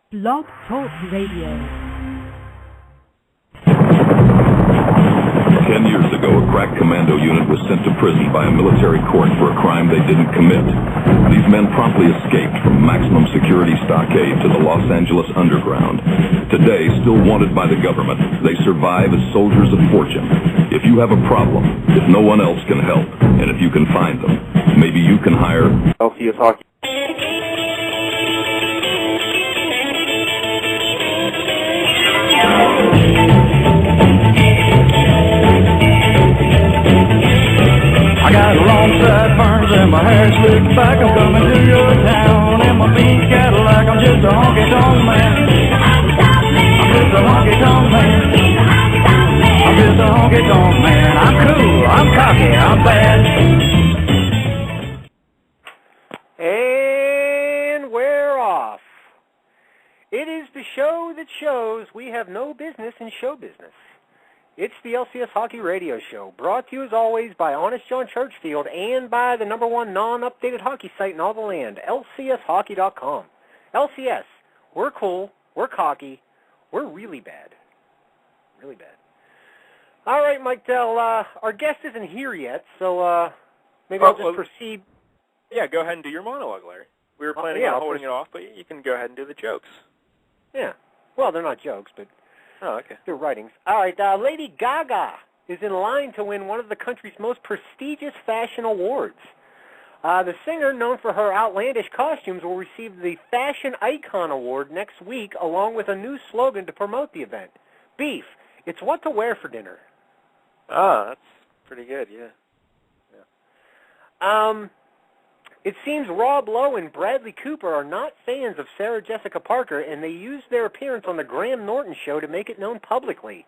Blog Talk Radio. 10 years ago, a crack commando unit was sent to prison by a military court for a crime they didn't commit. These men promptly escaped from maximum security stockade to the Los Angeles underground. Today, still wanted by the government, they survive as soldiers of fortune. If you have a problem, if no one else can help, and if you can find them, maybe you can hire LCS Hockey. I got long sideburns and my hair slicked back. I'm coming to your town in my pink Cadillac. I'm just a honky tonk man. I'm just a honky tonk man. I'm just a honky tonk man. I'm cool, I'm cocky, I'm bad. And we're off. It is the show that shows we have no business in show business. It's the LCS Hockey Radio Show, brought to you as always by Honest John Churchfield and by the #1 non-updated hockey site in all the land, LCSHockey.com. LCS, we're cool, we're cocky, we're really bad. Really bad. All right, Mike Dell, our guest isn't here yet, so maybe I'll just proceed. Yeah, go ahead and do your monologue, Larry. We were planning on holding it off, but you can go ahead and do the jokes. Yeah. Well, they're not jokes, but... Oh, okay. They're writings. All right, Lady Gaga is in line to win one of the country's most prestigious fashion awards. The singer, known for her outlandish costumes, will receive the Fashion Icon Award next week, along with a new slogan to promote the event. Beef, it's what to wear for dinner. Ah, that's pretty good, yeah. It seems Rob Lowe and Bradley Cooper are not fans of Sarah Jessica Parker, and they used their appearance on the Graham Norton Show to make it known publicly.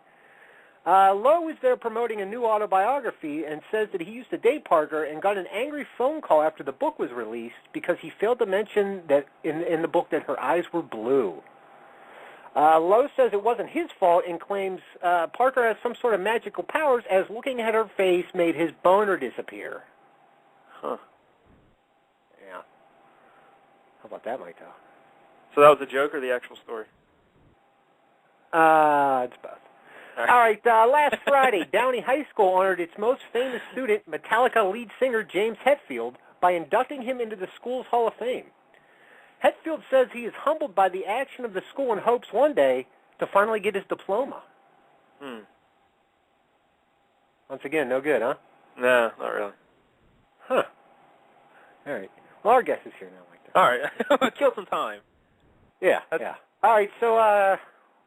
Lowe is there promoting a new autobiography and says that he used to date Parker and got an angry phone call after the book was released because he failed to mention that in the book that her eyes were blue. Lowe says it wasn't his fault and claims Parker has some sort of magical powers as looking at her face made his boner disappear. Huh. How about that, Mike? So that was a joke or the actual story? It's both. All right, last Friday, Downey High School honored its most famous student, Metallica lead singer James Hetfield, by inducting him into the school's Hall of Fame. Hetfield says he is humbled by the action of the school and hopes one day to finally get his diploma. Once again, no good, huh? No, not really. Huh. All right. Well, our guest is here now, Mike. All right. Kill some time. Yeah. All right, so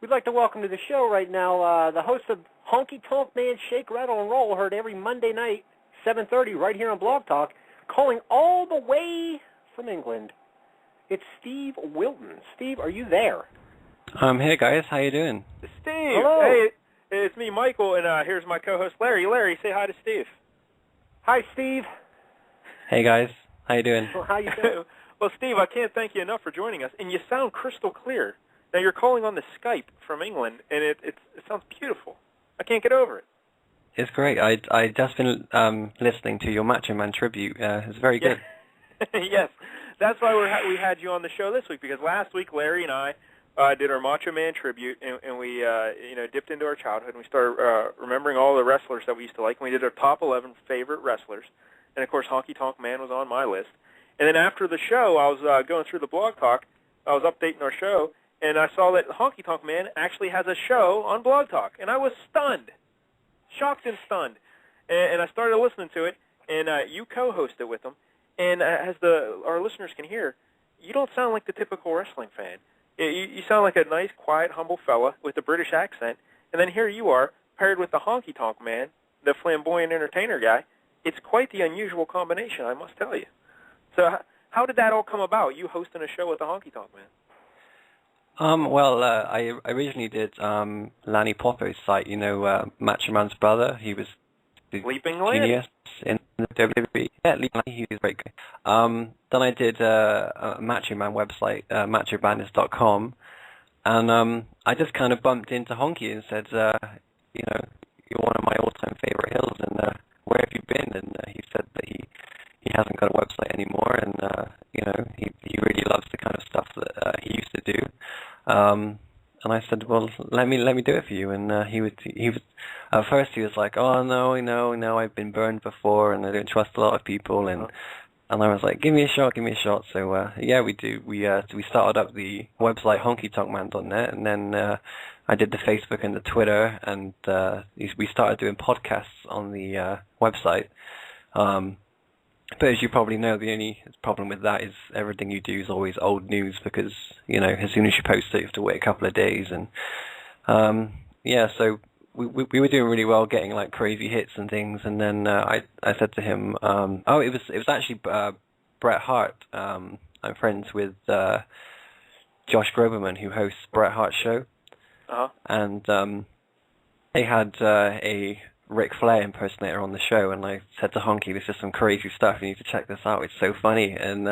we'd like to welcome to the show right now the host of Honky Tonk Man, Shake, Rattle, and Roll, heard every Monday night, 7:30, right here on Blog Talk, calling all the way from England. It's Steve Wilton. Steve, are you there? I'm here, guys. How you doing? Steve. Hello. Hey, it's me, Michael, and here's my co-host, Larry. Larry, say hi to Steve. Hi, Steve. Hey, guys. How you doing? Well, how you doing? Well, Steve, I can't thank you enough for joining us, and you sound crystal clear. Now, you're calling on the Skype from England, and it sounds beautiful. I can't get over it. It's great. I just been listening to your Macho Man tribute. It's very good. Yes, that's why we had you on the show this week, because last week Larry and I did our Macho Man tribute, and we dipped into our childhood, and we started remembering all the wrestlers that we used to like, and we did our top 11 favorite wrestlers, and of course Honky Tonk Man was on my list. And then after the show, I was going through the Blog Talk, I was updating our show, and I saw that Honky Tonk Man actually has a show on Blog Talk, and I was stunned, shocked and stunned. And I started listening to it, and you co-host it with them. And as our listeners can hear, you don't sound like the typical wrestling fan. You sound like a nice, quiet, humble fella with a British accent, and then here you are, paired with the Honky Tonk Man, the flamboyant entertainer guy. It's quite the unusual combination, I must tell you. So how did that all come about, you hosting a show with the Honky Tonk Man? Well, I originally did Lanny Popo's site, Macho Man's brother. He was the Leaping Lanny. genius in the WWE. Yeah, Leaping Lanny, he was very good. Then I did a Macho Man website, MachoBandits.com, and I just kind of bumped into Honky and said, you're one of my all-time favorite heels, and where have you been? And he said that he hasn't got a website anymore, and he really loves the kind of stuff that he used to do. And I said, well, let me do it for you. And he was at first he was like, oh no, I've been burned before, and I don't trust a lot of people, and I was like, give me a shot. So yeah, we do. We started up the website honkytonkman.net, and then I did the Facebook and the Twitter, and we started doing podcasts on the website. But as you probably know, the only problem with that is everything you do is always old news, because, you know, as soon as you post it, you have to wait a couple of days. And yeah, so we were doing really well, getting like crazy hits and things. And then I said to him, it was actually Bret Hart. I'm friends with Josh Groberman, who hosts Bret Hart's show. And they had a Ric Flair impersonator on the show, and I said to Honky, this is some crazy stuff, you need to check this out, it's so funny. And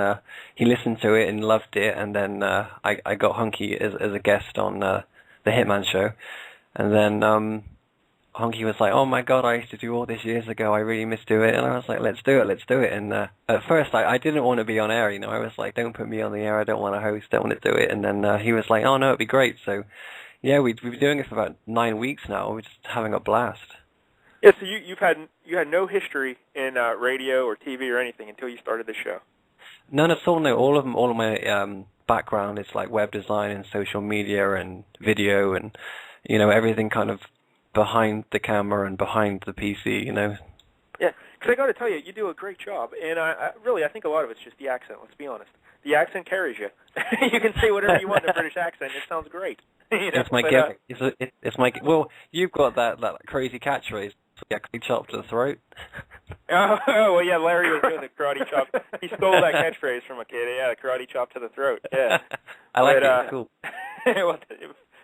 he listened to it and loved it, and then I got Honky as a guest on the Hitman show. And then Honky was like, oh my god, I used to do all this years ago, I really miss doing it. And I was like, let's do it. And at first I didn't want to be on air, you know, I was like, don't put me on the air, I don't want to host, don't want to do it. And then he was like, oh no, it'd be great. So yeah, we've been doing it for about 9 weeks now, we're just having a blast. Yeah, so you had no history in radio or TV or anything until you started the show. None at all. No, all of my background is like web design and social media and video, and you know, everything kind of behind the camera and behind the PC. You know. Yeah, because I got to tell you, you do a great job, and I think a lot of it's just the accent. Let's be honest, the accent carries you. You can say whatever you want in a British accent. It sounds great. You know? It's my gift. It's my. Well, you've got that crazy catchphrase. Yeah, karate chop to the throat. Oh, well, yeah, Larry was doing the karate chop. He stole that catchphrase from a kid. Yeah, karate chop to the throat. Yeah. I like it. It's cool. Well,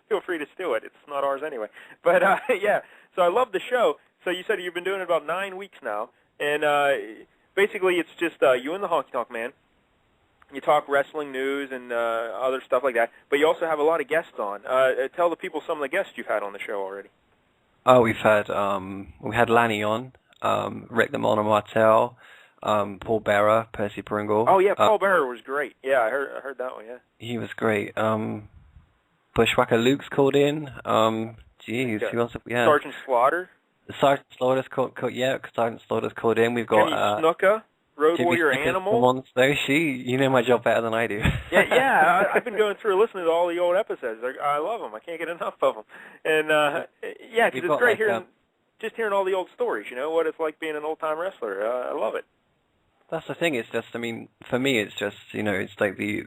feel free to steal it. It's not ours anyway. But, yeah, so I love the show. So you said you've been doing it about 9 weeks now. And basically it's just you and the Honky Tonk Man. You talk wrestling news and other stuff like that. But you also have a lot of guests on. Tell the people some of the guests you've had on the show already. Oh, we had Lanny on, Rick the Mono Martel, Paul Bearer, Percy Pringle. Oh yeah, Paul Bearer was great. Yeah, I heard that one. Yeah, he was great. Bushwhacker Luke's called in. Who else? Yeah, Sergeant Slaughter. Sergeant Slaughter's Sergeant Slaughter's called in. We've got Jimmy Snuka. Road Jimmy Warrior Snuka's Animal. Monster. You know my job better than I do. yeah. I've been going through listening to all the old episodes. I love them. I can't get enough of them. And yeah, because it's great hearing all the old stories. You know what it's like being an old time wrestler. I love it. That's the thing. It's just, I mean, for me, it's just, you know, it's like the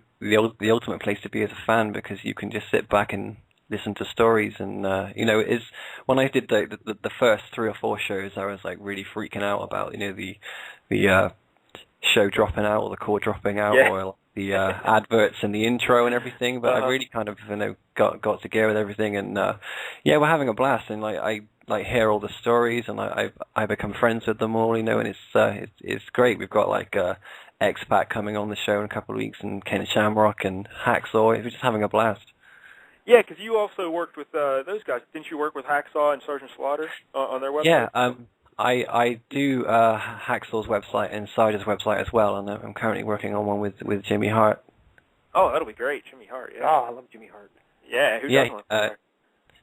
ultimate place to be as a fan, because you can just sit back and listen to stories. And you know, it's when I did the first 3 or 4 shows, I was like really freaking out about, you know, the show dropping out or the core dropping out, or the adverts and the intro and everything. But I really kind of, you know, got together with everything, and yeah, we're having a blast. And like I hear all the stories, and I become friends with them all, you know, and it's great. We've got like X-Pac coming on the show in a couple of weeks, and Ken Shamrock and Hacksaw. We're just having a blast. Yeah, because you also worked with those guys. Didn't you work with Hacksaw and Sergeant Slaughter on their website? Yeah, I do Hacksaw's website and Sarge's website as well, and I'm currently working on one with Jimmy Hart. Oh, that'll be great, Jimmy Hart. Yeah. Oh, I love Jimmy Hart. Yeah, who doesn't?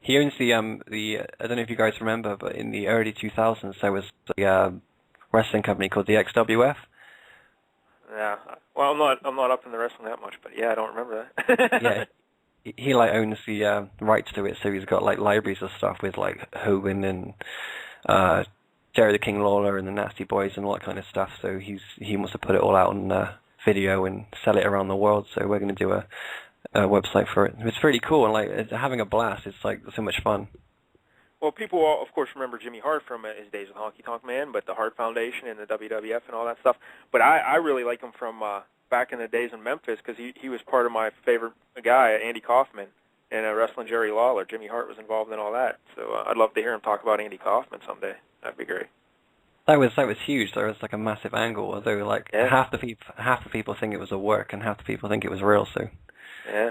He owns the I don't know if you guys remember, but in the early 2000s there was a wrestling company called the XWF. Yeah. Well, I'm not up in the wrestling that much, but yeah, I don't remember that. Yeah. He like owns the rights to it, so he's got like libraries of stuff with like Hogan and Jerry the King Lawler and the Nasty Boys and all that kind of stuff. So he wants to put it all out on video and sell it around the world. So we're going to do a website for it. It's pretty cool, and like it's having a blast. It's like so much fun. Well, people all, of course, remember Jimmy Hart from his days with Honky Tonk Man, but the Hart Foundation and the WWF and all that stuff. But I really like him from back in the days in Memphis, because he was part of my favorite guy, Andy Kaufman, and wrestling Jerry Lawler. Jimmy Hart was involved in all that. So I'd love to hear him talk about Andy Kaufman someday. That'd be great. That was huge. There was like a massive angle, although like half the people think it was a work, and half the people think it was real. So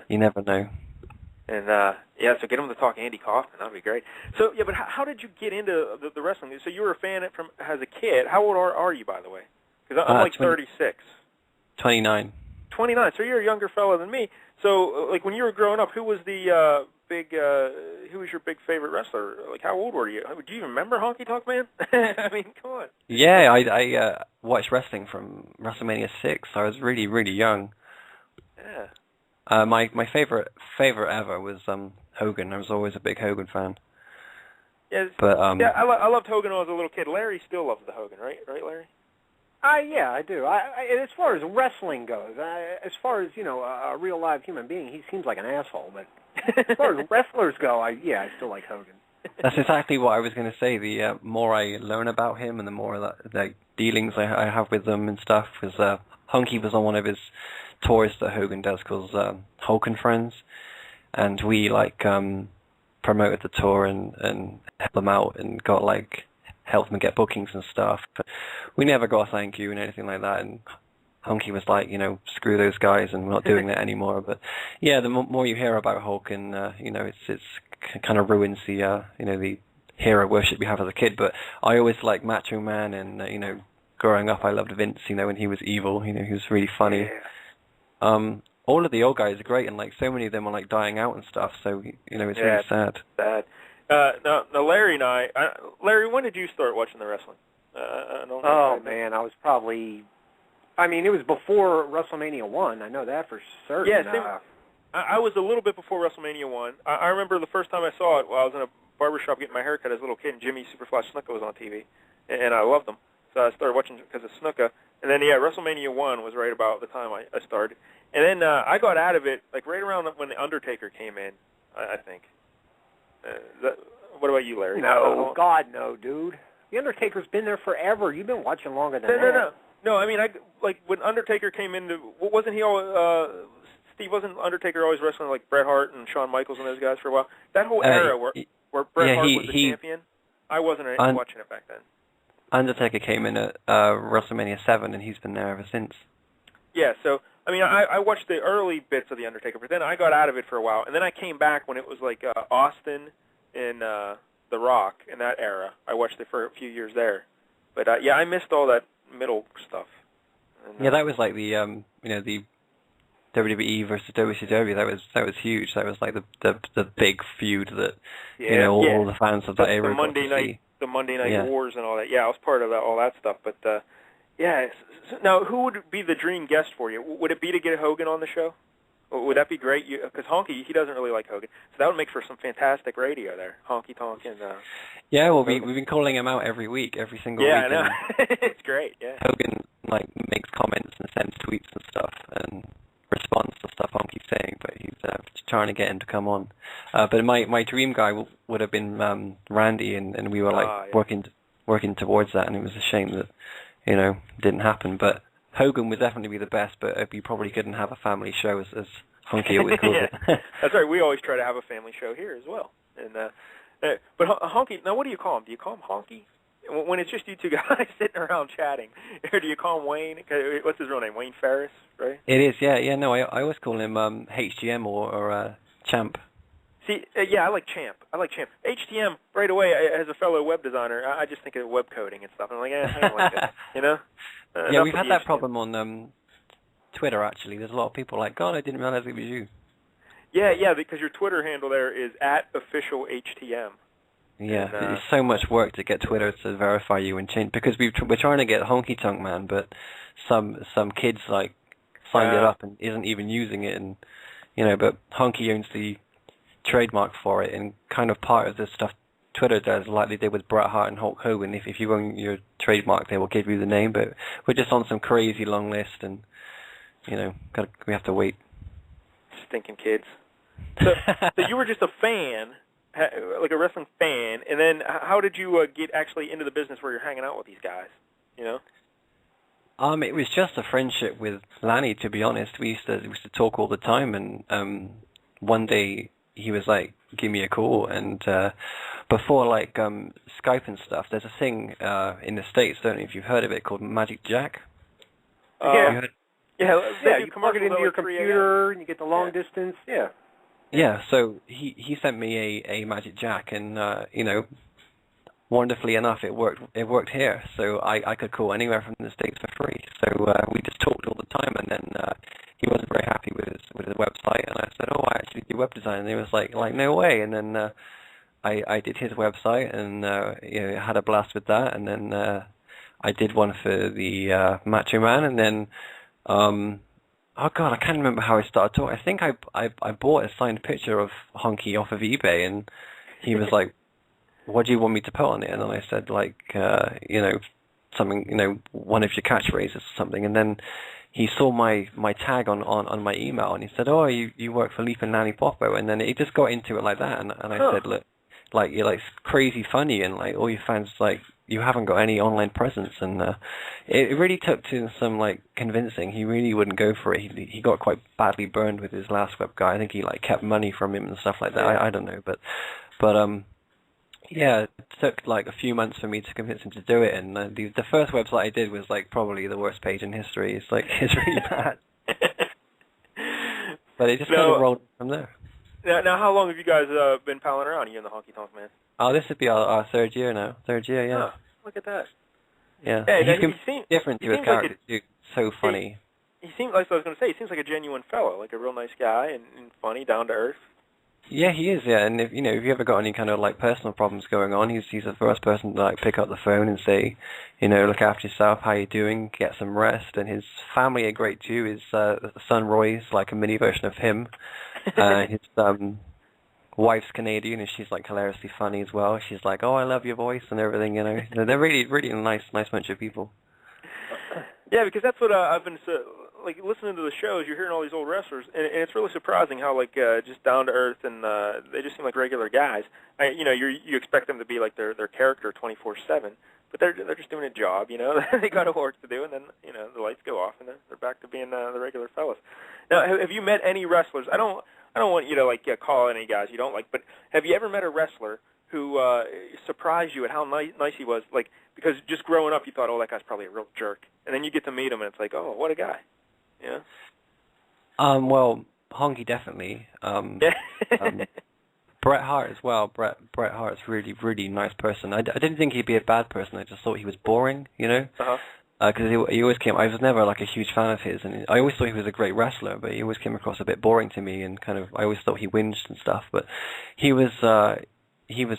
you never know. And yeah, so get him to talk Andy Kaufman. That'd be great. So yeah, but how did you get into the wrestling? So you were a fan from as a kid. How old are you, by the way? Because I'm like 36. 29. 29. So you're a younger fellow than me. So, like, when you were growing up, who was the who was your big favorite wrestler? Like, how old were you? Do you even remember Honky Tonk Man? I mean, come on. Yeah, I watched wrestling from WrestleMania 6. I was really, really young. Yeah. My favorite ever was Hogan. I was always a big Hogan fan. Yeah, but yeah, I loved Hogan when I was a little kid. Larry still loves the Hogan, right? Right, Larry? Yeah, I do. As far as wrestling goes, as far as, a real live human being, he seems like an asshole. But as far as wrestlers go, I still like Hogan. That's exactly what I was going to say. The more I learn about him and the more the dealings I have with them and stuff, because Honky was on one of his tours that Hogan does called Hulk and Friends, and we promoted the tour and helped them out and got helped them get bookings and stuff. But we never got a thank you and anything like that. And Honky was like, screw those guys, and we're not doing that anymore. But yeah, the more you hear about Hulk, and it's kind of ruins the the hero worship you have as a kid. But I always liked Macho Man, and growing up I loved Vince. When he was evil, he was really funny. Yeah. All of the old guys are great, and so many of them are dying out and stuff. So it's really sad. Sad. Now Larry and Larry, when did you start watching the wrestling? Man, I was probably. It was before WrestleMania 1. I know that for certain. Yeah, I was a little bit before WrestleMania 1. I remember the first time I saw it while I was in a barbershop getting my hair cut as a little kid, and Jimmy Superflash Snuka was on TV, and I loved them. So I started watching because of Snuka. And then, WrestleMania 1 was right about the time I started. And then I got out of it, right around when The Undertaker came in, I think. What about you, Larry? No, God, no, dude. The Undertaker's been there forever. You've been watching longer than that. No, when Undertaker came in, wasn't he Steve, wasn't Undertaker always wrestling like Bret Hart and Shawn Michaels and those guys for a while? That whole era where Bret Hart was the champion, I wasn't watching it back then. Undertaker came in at WrestleMania 7, and he's been there ever since. Yeah, so, I watched the early bits of The Undertaker, but then I got out of it for a while, and then I came back when it was Austin and The Rock in that era. I watched it for a few years there. But, I missed all that middle stuff. And, that was the the WWE versus WCW. That was huge. That was the big feud that all the fans of that era got to see. The Monday Night Wars and all that. Yeah, I was part of all that stuff. But, now, who would be the dream guest for you? Would it be to get Hogan on the show? Would that be great? Because Honky, he doesn't really like Hogan. So that would make for some fantastic radio there. Honky Tonk and... yeah, well, we've been calling him out every week, every single week. Yeah, I know. It's great, yeah. Hogan, makes comments and sends tweets and stuff and responds to stuff Honky's saying, but he's trying to get him to come on. But my dream guy would have been Randy, and we were working towards that, and it was a shame that didn't happen. But Hogan would definitely be the best, but you probably couldn't have a family show as Honky always calls it. That's right. We always try to have a family show here as well. And but Honky, now what do you call him? Do you call him Honky when it's just you two guys sitting around chatting, or do you call him Wayne? What's his real name? Wayne Ferris, right? It is. Yeah. No, I always call him HGM or Champ. See, I like Champ. HTM, right away, as a fellow web designer, I just think of web coding and stuff. I'm like, I don't like that, yeah, we've had that problem on Twitter, actually. There's a lot of people like, God, I didn't realize it was you. Yeah, because your Twitter handle there is @officialHTM. Yeah, it's so much work to get Twitter to verify you and change, because we're trying to get Honky Tonk Man, but some kids signed it up and isn't even using it, and but Honky owns the trademark for it, and kind of part of the stuff Twitter does, like they did with Bret Hart and Hulk Hogan. If you own your trademark, they will give you the name, but we're just on some crazy long list, and we have to wait. Stinking kids. So you were just a fan, like a wrestling fan, and then how did you get actually into the business where you're hanging out with these guys? It was just a friendship with Lanny, to be honest. We used to talk all the time, and one day he was like, give me a call, and before Skype and stuff, there's a thing in the States, don't know if you've heard of it, called Magic Jack. Yeah, you plug it into your computer and you get the long distance. Yeah. Yeah, so he sent me a Magic Jack, and wonderfully enough, it worked here. So I could call anywhere from the States for free. So we just talked all the time, and then he his website, and I said, oh, I actually do web design. And he was like no way. And then I did his website, and had a blast with that. And then I did one for the Macho Man, and then oh God, I can't remember how I started talking. I think I bought a signed picture of Honky off of eBay, and he was like, what do you want me to put on it? And then I said, like, something, one of your catchphrases or something. And then he saw my tag on my email, and he said, oh, you work for Leap and Nanny Popo. And then he just got into it like that. And I said, look, like, you're like crazy funny, and like all your fans, like, you haven't got any online presence. And it really took to some like convincing. He really wouldn't go for it. He got quite badly burned with his last web guy. I think he like kept money from him and stuff like that. I don't know, but yeah, it took like a few months for me to convince him to do it. And the first website I did was like probably the worst page in history. It's really bad. But it just kind of rolled from there. Now, how long have you guys been palling around, you and the Honky Tonk Man? Oh, this would be our third year now. Third year, yeah. Oh, look at that. Yeah. Hey, he's different to his character, too. So funny. He seems, like I was going to say, he seems like a genuine fellow, like a real nice guy and funny, down to earth. Yeah, he is. Yeah, and if you ever got any kind of like personal problems going on, he's the first person to like pick up the phone and say, look after yourself. How you doing? Get some rest. And his family are great too. His son Roy's like a mini version of him. His wife's Canadian, and she's like hilariously funny as well. She's like, oh, I love your voice and everything. They're really, really nice bunch of people. Yeah, because that's what I've been like listening to the shows. You're hearing all these old wrestlers, and it's really surprising how like just down to earth, and they just seem like regular guys. You expect them to be like their character 24/7, but they're just doing a job. They got a work to do, and then the lights go off, and they're back to being the regular fellas. Now, have you met any wrestlers? I don't want you to like call any guys you don't like, but have you ever met a wrestler who surprised you at how nice he was? Like, because just growing up, you thought, oh, that guy's probably a real jerk, and then you get to meet him, and it's like, oh, what a guy. Yeah. Well, Honky definitely. Bret Hart as well. Bret Hart's really, really nice person. I didn't think he'd be a bad person. I just thought he was boring, Because he always came. I was never like a huge fan of his, and I always thought he was a great wrestler, but he always came across a bit boring to me, and kind of I always thought he whinged and stuff. But he was at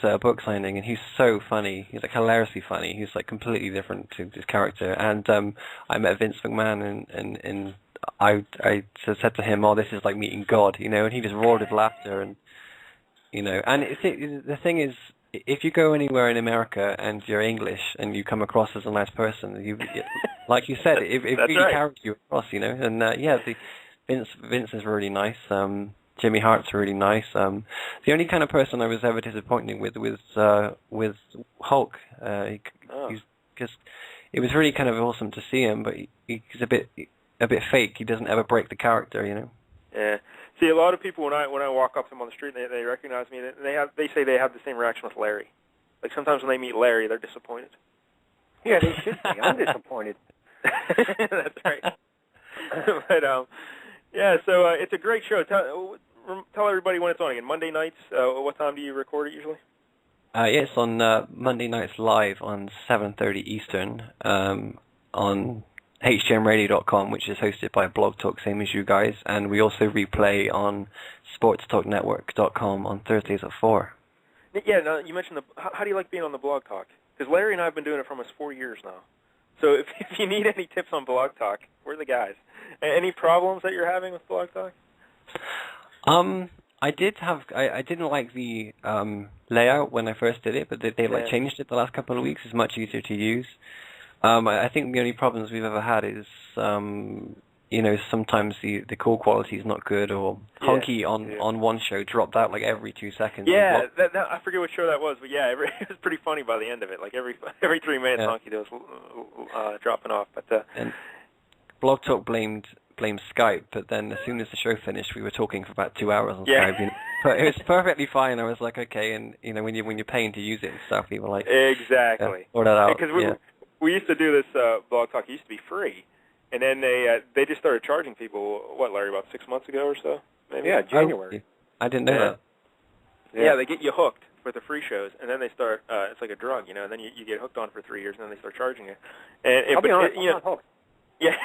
a book signing, and he's so funny. He's like hilariously funny. He's like completely different to his character. And I met Vince McMahon, and I said to him, "Oh, this is like meeting God," and he just roared with laughter, and And the thing is, if you go anywhere in America and you're English and you come across as a nice person, like you said, it really carries you across, And Vince is really nice. Jimmy Hart's really nice. The only kind of person I was ever disappointed with was Hulk. It was really kind of awesome to see him, but he's a bit fake. He doesn't ever break the character, Yeah. See, a lot of people when I walk up to them on the street, they recognize me, and they say they have the same reaction with Larry. Like sometimes when they meet Larry, they're disappointed. Yeah, they should be. I'm disappointed. That's right. But yeah, so it's a great show. Tell everybody when it's on again. Monday nights. What time do you record it usually? It's on Monday nights live on 7:30 Eastern on HGMRadio.com, which is hosted by Blog Talk, same as you guys, and we also replay on SportsTalkNetwork.com on Thursdays at 4. Yeah, now you mentioned how do you like being on the Blog Talk? Because Larry and I have been doing it for almost 4 years now. So if you need any tips on Blog Talk, we're the guys. Any problems that you're having with Blog Talk? I didn't like the layout when I first did it, but they changed it the last couple of weeks. It's much easier to use. I think the only problems we've ever had is, sometimes the call quality is not good, or Honky on one show dropped out like every 2 seconds. Yeah, I forget what show that was, but yeah, it was pretty funny by the end of it. Like every 3 minutes, Honky was dropping off. But and Blog Talk blamed Skype, but then as soon as the show finished, we were talking for about 2 hours on Skype. But it was perfectly fine. I was like, okay, and when you're paying to use it and stuff, you were like, exactly, sort that out. Because we used to do this Blog Talk. It used to be free, and then they just started charging people. What, Larry? About 6 months ago or so? Maybe. Yeah, January. I didn't know that. Yeah, they get you hooked with the free shows, and then they start. It's like a drug, and then you get hooked on for 3 years, and then they start charging you. And I'll be honest, I'm not hooked. Yeah.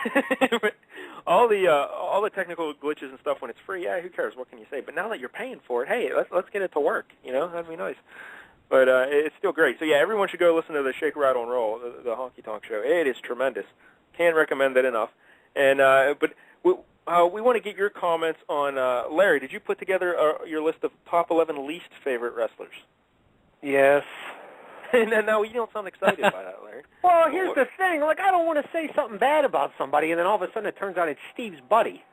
all the technical glitches and stuff when it's free, yeah, who cares? What can you say? But now that you're paying for it, hey, let's get it to work. That'd be nice. But it's still great. So yeah, everyone should go listen to the Shake, Rattle, and Roll, the Honky Tonk Show. It is tremendous. Can't recommend it enough. And but we want to get your comments on Larry. Did you put together your list of top 11 least favorite wrestlers? Yes. No, you don't sound excited by that, Larry. Well, here's the thing. Like, I don't want to say something bad about somebody, and then all of a sudden it turns out it's Steve's buddy.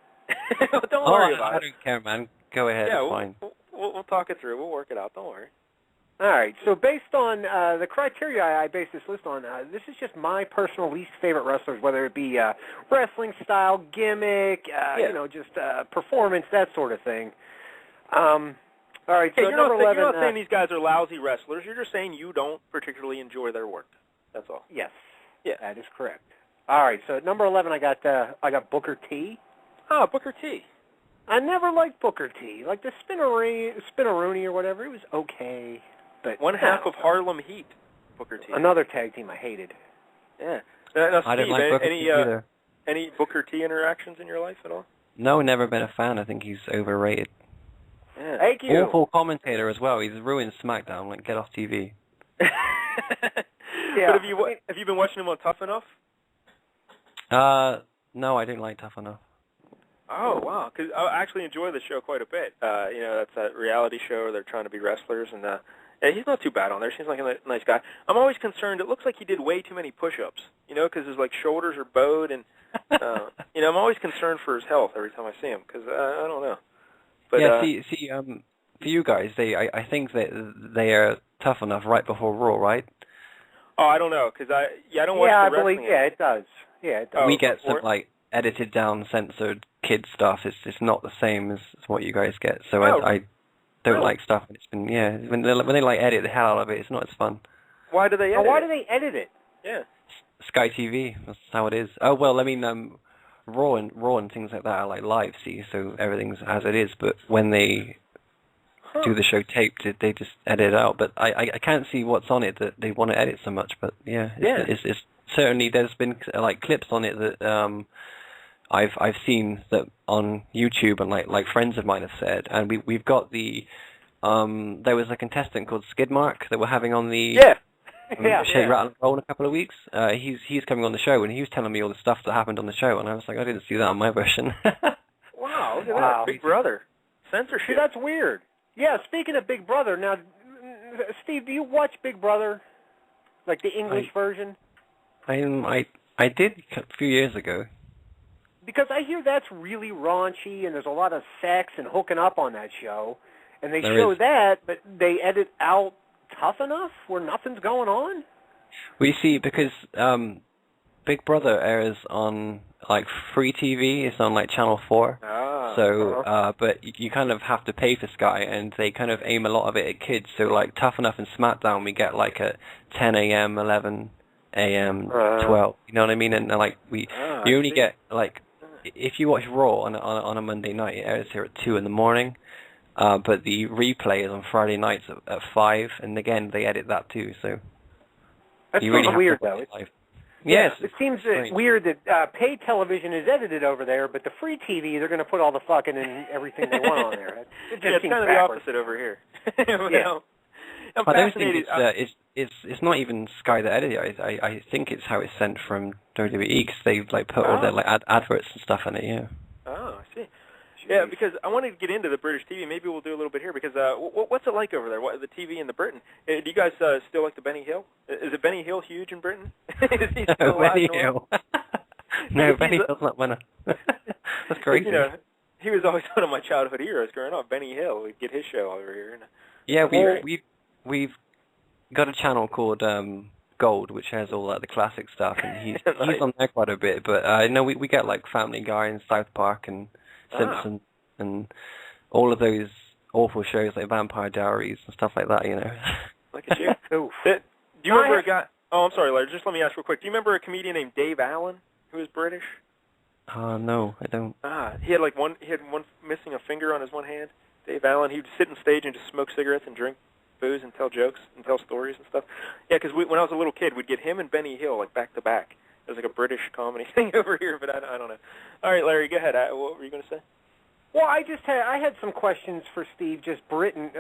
Don't worry about it. I don't care, man. Go ahead. Yeah, it's fine. We'll talk it through. We'll work it out. Don't worry. All right. So based on the criteria I based this list on, this is just my personal least favorite wrestlers, whether it be wrestling style, gimmick, just performance, that sort of thing. All right, so you're number 11... You're not saying these guys are lousy wrestlers. You're just saying you don't particularly enjoy their work. That's all. Yes. Yeah. That is correct. All right, so at number 11, I got Booker T. Oh, Booker T. I never liked Booker T. Like the Spinneroonie or whatever, it was okay. But one half of Harlem Heat, Booker T. Another tag team I hated. Yeah. Now, Steve, I didn't like Booker T either. Any Booker T interactions in your life at all? No, never been a fan. I think he's overrated. Yeah. Thank you. Awful commentator as well. He's ruined SmackDown. Like, get off TV. Yeah. But have you been watching him on Tough Enough? No, I didn't like Tough Enough. Oh, wow. Because I actually enjoy the show quite a bit. That's that reality show where they're trying to be wrestlers, and he's not too bad on there. Seems like a nice guy. I'm always concerned. It looks like he did way too many push-ups, because his shoulders are bowed, and I'm always concerned for his health every time I see him, because I don't know. But, yeah, for you guys, I think that they are Tough Enough right before Raw, right? Oh, I don't know, because I don't watch the wrestling. It does. Yeah, it does. We get some edited down, censored kid stuff. It's not the same as what you guys get. So I don't like stuff. It's been when they edit the hell out of it, it's not as fun. Why do they edit Why do they edit it? Yeah. Sky TV. That's how it is. Oh well, I mean, Raw and things like that are like live, see, so everything's as it is. But when they do the show taped, they just edit it out. But I can't see what's on it that they want to edit so much. But it's certainly there's been clips on it that I've seen that on YouTube, and like friends of mine have said, and we've got the there was a contestant called Skidmark that we're having on the Shake, Rattle, and Roll in a couple of weeks. He's coming on the show, and he was telling me all the stuff that happened on the show, and I was like, I didn't see that on my version. Wow, look at that. Big Brother. Censorship. See, that's weird. Yeah, speaking of Big Brother, now, Steve, do you watch Big Brother? Like the English version? I did a few years ago. Because I hear that's really raunchy, and there's a lot of sex and hooking up on that show. And they show that, but they edit out Tough Enough where nothing's going on? We see, because Big Brother airs on free TV. It's on Channel 4. But you kind of have to pay for Sky, and they kind of aim a lot of it at kids. So Tough Enough and SmackDown we get at 10 a.m., 11 a.m., 12. You know what I mean? And you only get if you watch Raw on a Monday night, it airs here at 2 in the morning. But the replay is on Friday nights at 5, and again they edit that too. So that's you really weird, have to though. Yes, it seems weird that paid television is edited over there, but the free TV they're going to put all the fucking and everything they want on there. It just seems kind of backwards. the opposite over here. I don't think it's not even Sky that edit it. I think it's how it's sent from WWE, because they put all their adverts and stuff in it. Yeah. Oh, I see. Yeah, because I wanted to get into the British TV. Maybe we'll do a little bit here, because what's it like over there? The TV in the Britain? Do you guys still like the Benny Hill? Is it Benny Hill huge in Britain? Is he still Benny Hill. No, Benny Hill's not winner. That's crazy. He was always one of my childhood heroes growing up. Benny Hill. We'd get his show over here. Yeah, we've got a channel called Gold, which has all the classic stuff, and he's on there quite a bit. But we get Family Guy and South Park and Simpsons and all of those awful shows like Vampire Diaries and stuff like that. Look at you. Do you remember a guy? Oh, I'm sorry, Larry. Just let me ask real quick. Do you remember a comedian named Dave Allen who was British? No, I don't. He had one missing a finger on his one hand. Dave Allen. He'd sit on stage and just smoke cigarettes and drink booze and tell jokes and tell stories and stuff. Yeah, because when I was a little kid, we'd get him and Benny Hill back to back. as like a British comedy thing over here, but I don't know. All right, Larry, go ahead. What were you going to say? Well, I had some questions for Steve, just Britain,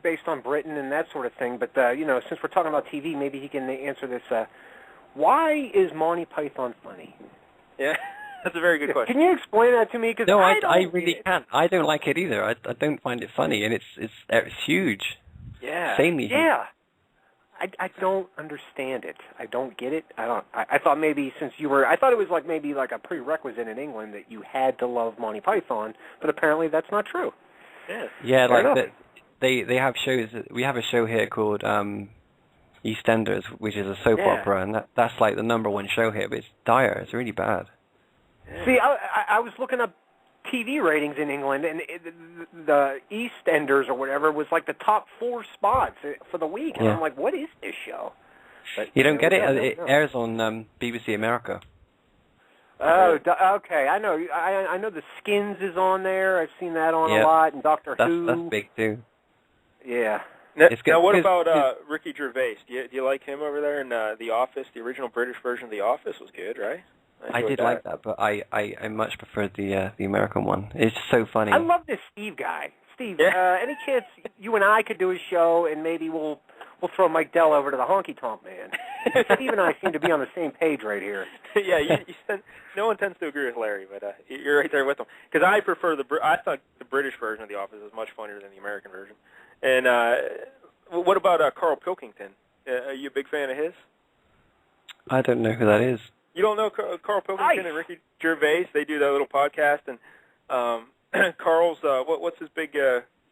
based on Britain and that sort of thing. But since we're talking about TV, maybe he can answer this. Why is Monty Python funny? Yeah, that's a very good question. Can you explain that to me? Cause no, I really can't. I don't like it either. I don't find it funny, and it's huge. Yeah. Insanely huge. Yeah. I don't understand it. I don't get it. I thought maybe I thought it was maybe like a prerequisite in England that you had to love Monty Python, but apparently that's not true. Yeah. Yeah, they have shows. We have a show here called EastEnders, which is a soap opera, and that's like the #1 show here, but it's dire. It's really bad. Yeah. See, I was looking up TV ratings in England, and the EastEnders or whatever was like the top 4 spots for the week, and I'm like, what is this show? But, you don't get it? It airs on BBC America. Oh, okay. I know. I know the Skins is on there. I've seen that on a lot, and Doctor Who. That's big too. Yeah. Now, what about Ricky Gervais? Do you like him over there in The Office? The original British version of The Office was good, right? I did like that, but I much preferred the American one. It's so funny. I love this Steve guy. Steve, any chance you and I could do a show, and maybe we'll throw Mike Dell over to the Honky Tonk Man? Steve and I seem to be on the same page right here. Yeah, no one tends to agree with Larry, but you're right there with him. Because I prefer I thought the British version of The Office was much funnier than the American version. And what about Carl Pilkington? Are you a big fan of his? I don't know who that is. You don't know Carl Pilkington and Ricky Gervais? They do that little podcast, and Carl's what's his big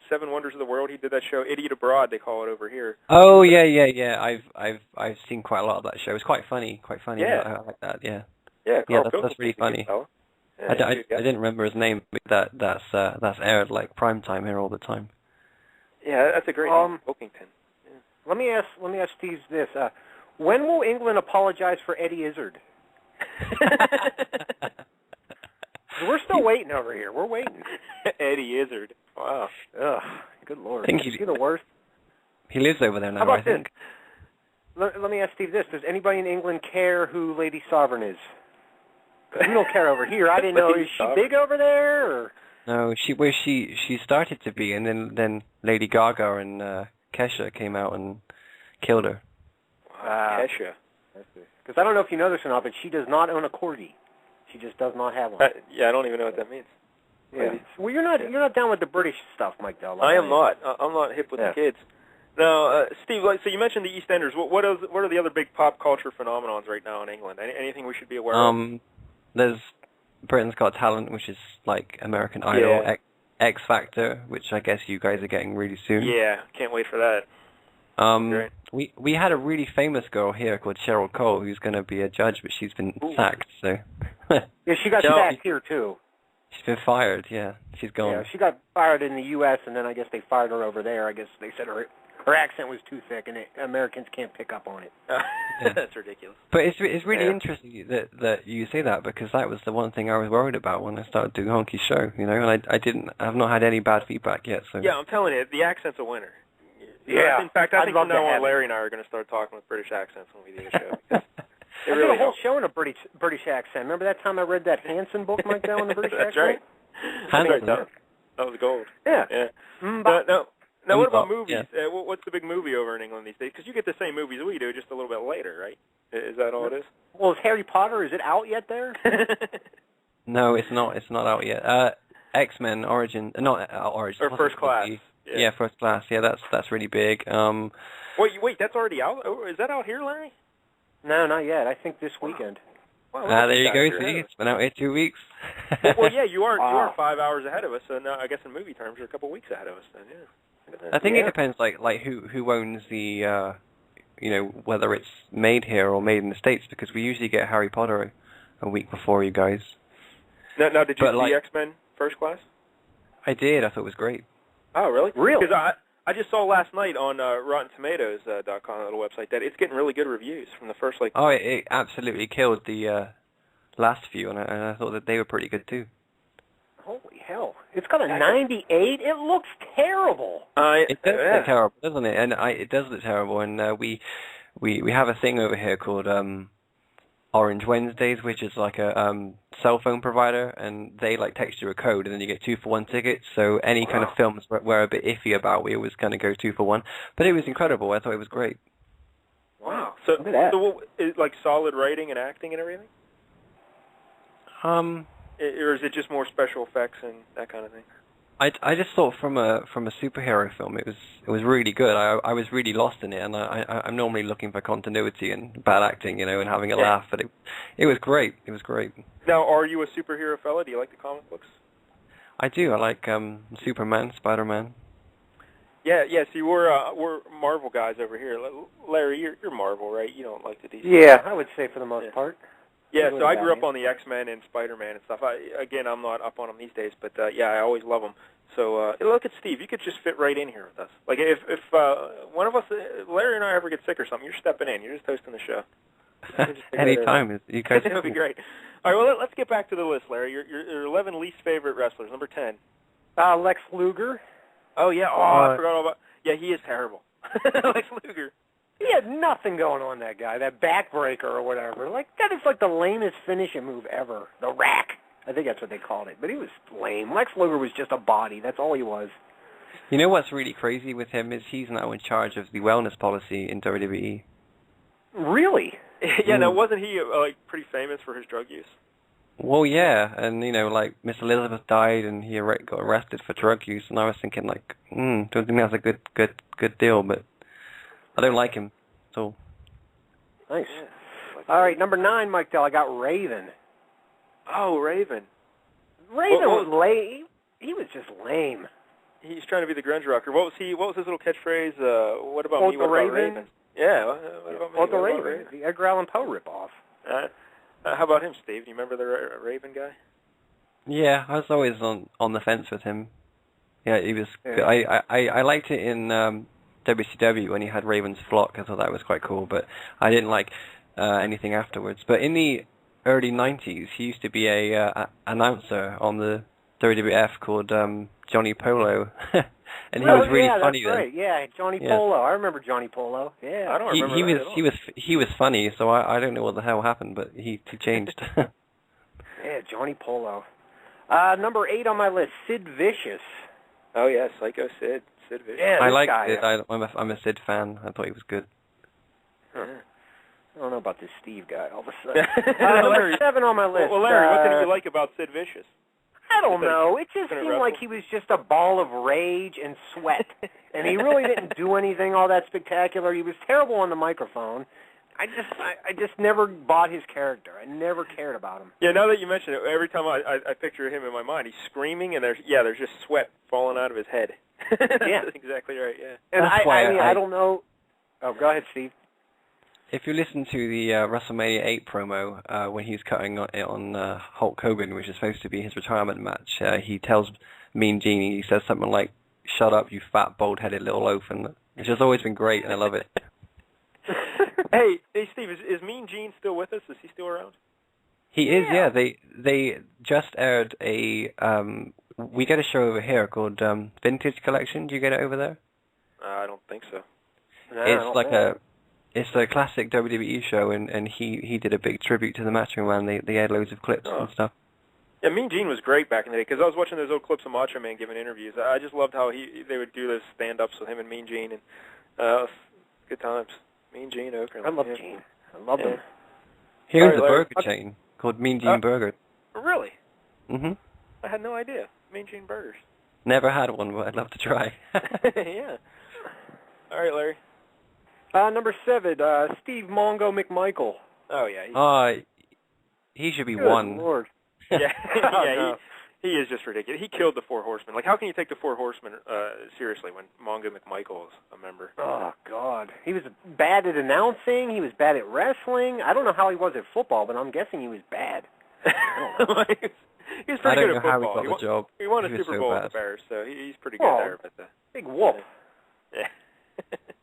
7 Wonders of the World? He did that show, Idiot Abroad, they call it over here. Oh yeah. I've seen quite a lot of that show. It's quite funny. Yeah, I like that. Yeah. Yeah, that's really funny. I didn't remember his name, but that's aired like prime time here all the time. Yeah, that's a great name, Pilkington. Yeah. Let me ask Steve this: when will England apologize for Eddie Izzard? We're still waiting over here. We're waiting. Eddie Izzard. Wow. Ugh. Good Lord. I think he's the worst. He lives over there now, How about I think. This? Let me ask Steve this. Does anybody in England care who Lady Sovereign is? We don't care over here. I didn't know. Is she big over there? Or? No, she started to be, and then Lady Gaga and Kesha came out and killed her. Kesha. Because I don't know if you know this or not, but she does not own a corgi. She just does not have one. Yeah, I don't even know what that means. Yeah. Well, you're not down with the British stuff, Mike Dell. I am not. I'm not hip with the kids. Now, Steve, so you mentioned the EastEnders. What are the other big pop culture phenomenons right now in England? Anything we should be aware of? There's Britain's Got Talent, which is like American Idol, X Factor, which I guess you guys are getting really soon. Yeah, can't wait for that. We had a really famous girl here called Cheryl Cole who's going to be a judge, but she's been sacked. So yeah, she got sacked here too. She's been fired. Yeah, she's gone. Yeah, she got fired in the U.S. and then I guess they fired her over there. I guess they said her accent was too thick and Americans can't pick up on it. That's ridiculous. But it's really interesting that you say that, because that was the one thing I was worried about when I started doing Honky's show. You know, and I've not had any bad feedback yet. So yeah, I'm telling you, the accent's a winner. Yeah. In fact, I think from now on, Larry and I are going to start talking with British accents when we do the show. I did a whole show in a British accent. Remember that time I read that Hanson book, Mike, down in the British accent? That's right. Hanson. That was gold. Yeah. Now, what about movies? Yeah. What's the big movie over in England these days? Because you get the same movies we do, just a little bit later, right? Is that all it is? Well, is Harry Potter, is it out yet there? No, it's not. It's not out yet. X-Men Origin, not Origin. Or First Class. Yeah, First Class. Yeah, that's really big. Wait, that's already out? Is that out here, Larry? No, not yet. I think this weekend. Well, there you go. See, it's been out here 2 weeks. well, yeah, you are 5 hours ahead of us, and I guess in movie terms, you're a couple weeks ahead of us. Then, yeah. I think it depends, like who owns the, whether it's made here or made in the States, because we usually get Harry Potter a week before you guys. Now, did you see X-Men First Class? I did. I thought it was great. Oh, really? Really? Because I just saw last night on RottenTomatoes.com, a little website, that it's getting really good reviews from the first, Oh, it absolutely killed the last few, and I thought that they were pretty good too. Holy hell! It's got a 98. It looks terrible. It does look terrible, doesn't it? And it does look terrible. And we have a thing over here called Orange Wednesdays, which is like a cell phone provider, and they like text you a code, and then you get 2-for-1 tickets. So any kind of films we're a bit iffy about, we always kind of go 2-for-1. But it was incredible. I thought it was great. Wow. So what, is, like solid writing and acting and everything? Or is it just more special effects and that kind of thing? I just thought from a superhero film, it was really good. I was really lost in it, and I'm normally looking for continuity and bad acting, and having a laugh. But it was great. It was great. Now, are you a superhero fella? Do you like the comic books? I do. I like Superman, Spider-Man. Yeah. See, we're Marvel guys over here. Larry, you're Marvel, right? You don't like the DC. Yeah, I would say for the most part. Yeah, so I grew up on the X-Men and Spider-Man and stuff. I'm not up on them these days, but I always love them. So look at Steve. You could just fit right in here with us. Like if one of us, Larry and I, ever get sick or something, you're stepping in. You're just hosting the show. Anytime. You guys. That would be great. All right, well, let's get back to the list, Larry. Your 11 least favorite wrestlers. Number 10. Lex Luger. Oh, yeah. I forgot all about... Yeah, he is terrible. Lex Luger. He had nothing going on, that guy, that backbreaker or whatever. Like, that is like the lamest finishing move ever. The rack. I think that's what they called it. But he was lame. Lex Luger was just a body. That's all he was. You know what's really crazy with him is he's now in charge of the wellness policy in WWE. Really? Yeah, now wasn't he pretty famous for his drug use? Well, yeah, and like Miss Elizabeth died, and he got arrested for drug use, and I was thinking like, don't think that's a good deal, but I don't like him at all. Nice. Yeah. All right, number 9, Mike Dell. I got Raven. Oh, Raven. Raven was lame. He was just lame. He's trying to be the grunge rocker. What was his little catchphrase? What about me? What about Raven? Yeah. What about me? What about Raven? The Edgar Allan Poe ripoff. How about him, Steve? Do you remember the Raven guy? Yeah, I was always on the fence with him. Yeah, he was. Yeah. I liked it in WCW when he had Raven's Flock. I thought that was quite cool, but I didn't like anything afterwards. But in the early 90s, he used to be a announcer on the WWF called Johnny Polo, and he was really funny then. Right. Yeah, Johnny Polo. I remember Johnny Polo. Yeah, I don't remember he was funny, so I don't know what the hell happened, but he changed. Yeah, Johnny Polo. Number 8 on my list, Sid Vicious. Oh yeah, Psycho Sid Vicious. Yeah, I like Sid. I'm a Sid fan. I thought he was good. Huh. I don't know about this Steve guy all of a sudden. Number 7 on my list. Well, Larry, what did you like about Sid Vicious? I don't know. It just seemed like he was just a ball of rage and sweat. And he really didn't do anything all that spectacular. He was terrible on the microphone. I just never bought his character. I never cared about him. Yeah, now that you mention it, every time I picture him in my mind, he's screaming, and there's just sweat falling out of his head. Yeah. That's exactly right, yeah. And I don't know. Oh, go ahead, Steve. If you listen to the WrestleMania 8 promo, when he's cutting on Hulk Hogan, which is supposed to be his retirement match, he tells Mean Gene, he says something like, "Shut up, you fat, bald-headed little oaf," and it's just always been great, and I love it. Hey, Steve, is Mean Gene still with us? Is he still around? He is, yeah. They just aired we get a show over here called Vintage Collection. Do you get it over there? I don't think so. No, it's a classic WWE show, and he did a big tribute to the Macho Man. They had loads of clips and stuff. Yeah, Mean Gene was great back in the day, because I was watching those old clips of Macho Man giving interviews. I just loved how they would do those stand-ups with him and Mean Gene, and good times. Mean Gene Okerlund. I love Gene. I love him. He owns a burger chain called Mean Gene Burger. Really? Mm-hmm. I had no idea. Mean Gene Burgers. Never had one, but I'd love to try. Yeah. All right, Larry. Number 7, Steve Mongo McMichael. Oh, yeah. He should be Good one. Lord. Yeah, No. he is just ridiculous. He killed the Four Horsemen. Like, how can you take the Four Horsemen seriously when Mongo McMichael is a member? Oh, God. He was bad at announcing. He was bad at wrestling. I don't know how he was at football, but I'm guessing he was bad. He's pretty good at football. How he got the job. He won a Super Bowl with the Bears, so he's pretty good there. But big whoop. Yeah.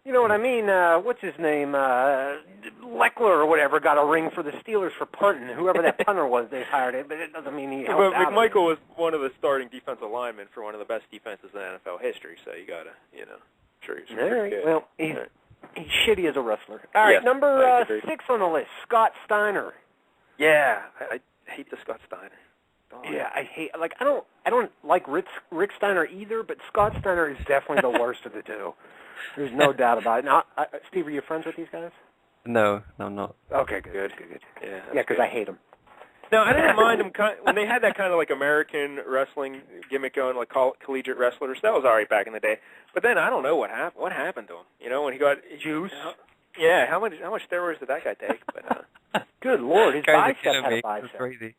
You know what I mean? What's his name? Leckler or whatever got a ring for the Steelers for punting. Whoever that punter was, they hired it, but it doesn't mean he helped But out. McMichael was one of the starting defensive linemen for one of the best defenses in NFL history, so you gotta, sure he's pretty good. Well, he's shitty as a wrestler. All right, yes, number 6 on the list, Scott Steiner. Yeah, I hate the Scott Steiner. Yeah, I don't like Rick Steiner either, but Scott Steiner is definitely the worst of the two. There's no doubt about it. Now, Steve, are you friends with these guys? No, I'm not. Okay, good. Yeah, because I hate them. No, I didn't mind them when they had that kind of like American wrestling gimmick going, like collegiate wrestlers. That was all right back in the day. But then I don't know what happened to him. You know, when he got juice. Yeah, how much steroids did that guy take? But good Lord, his bicep had a bicep. That's crazy.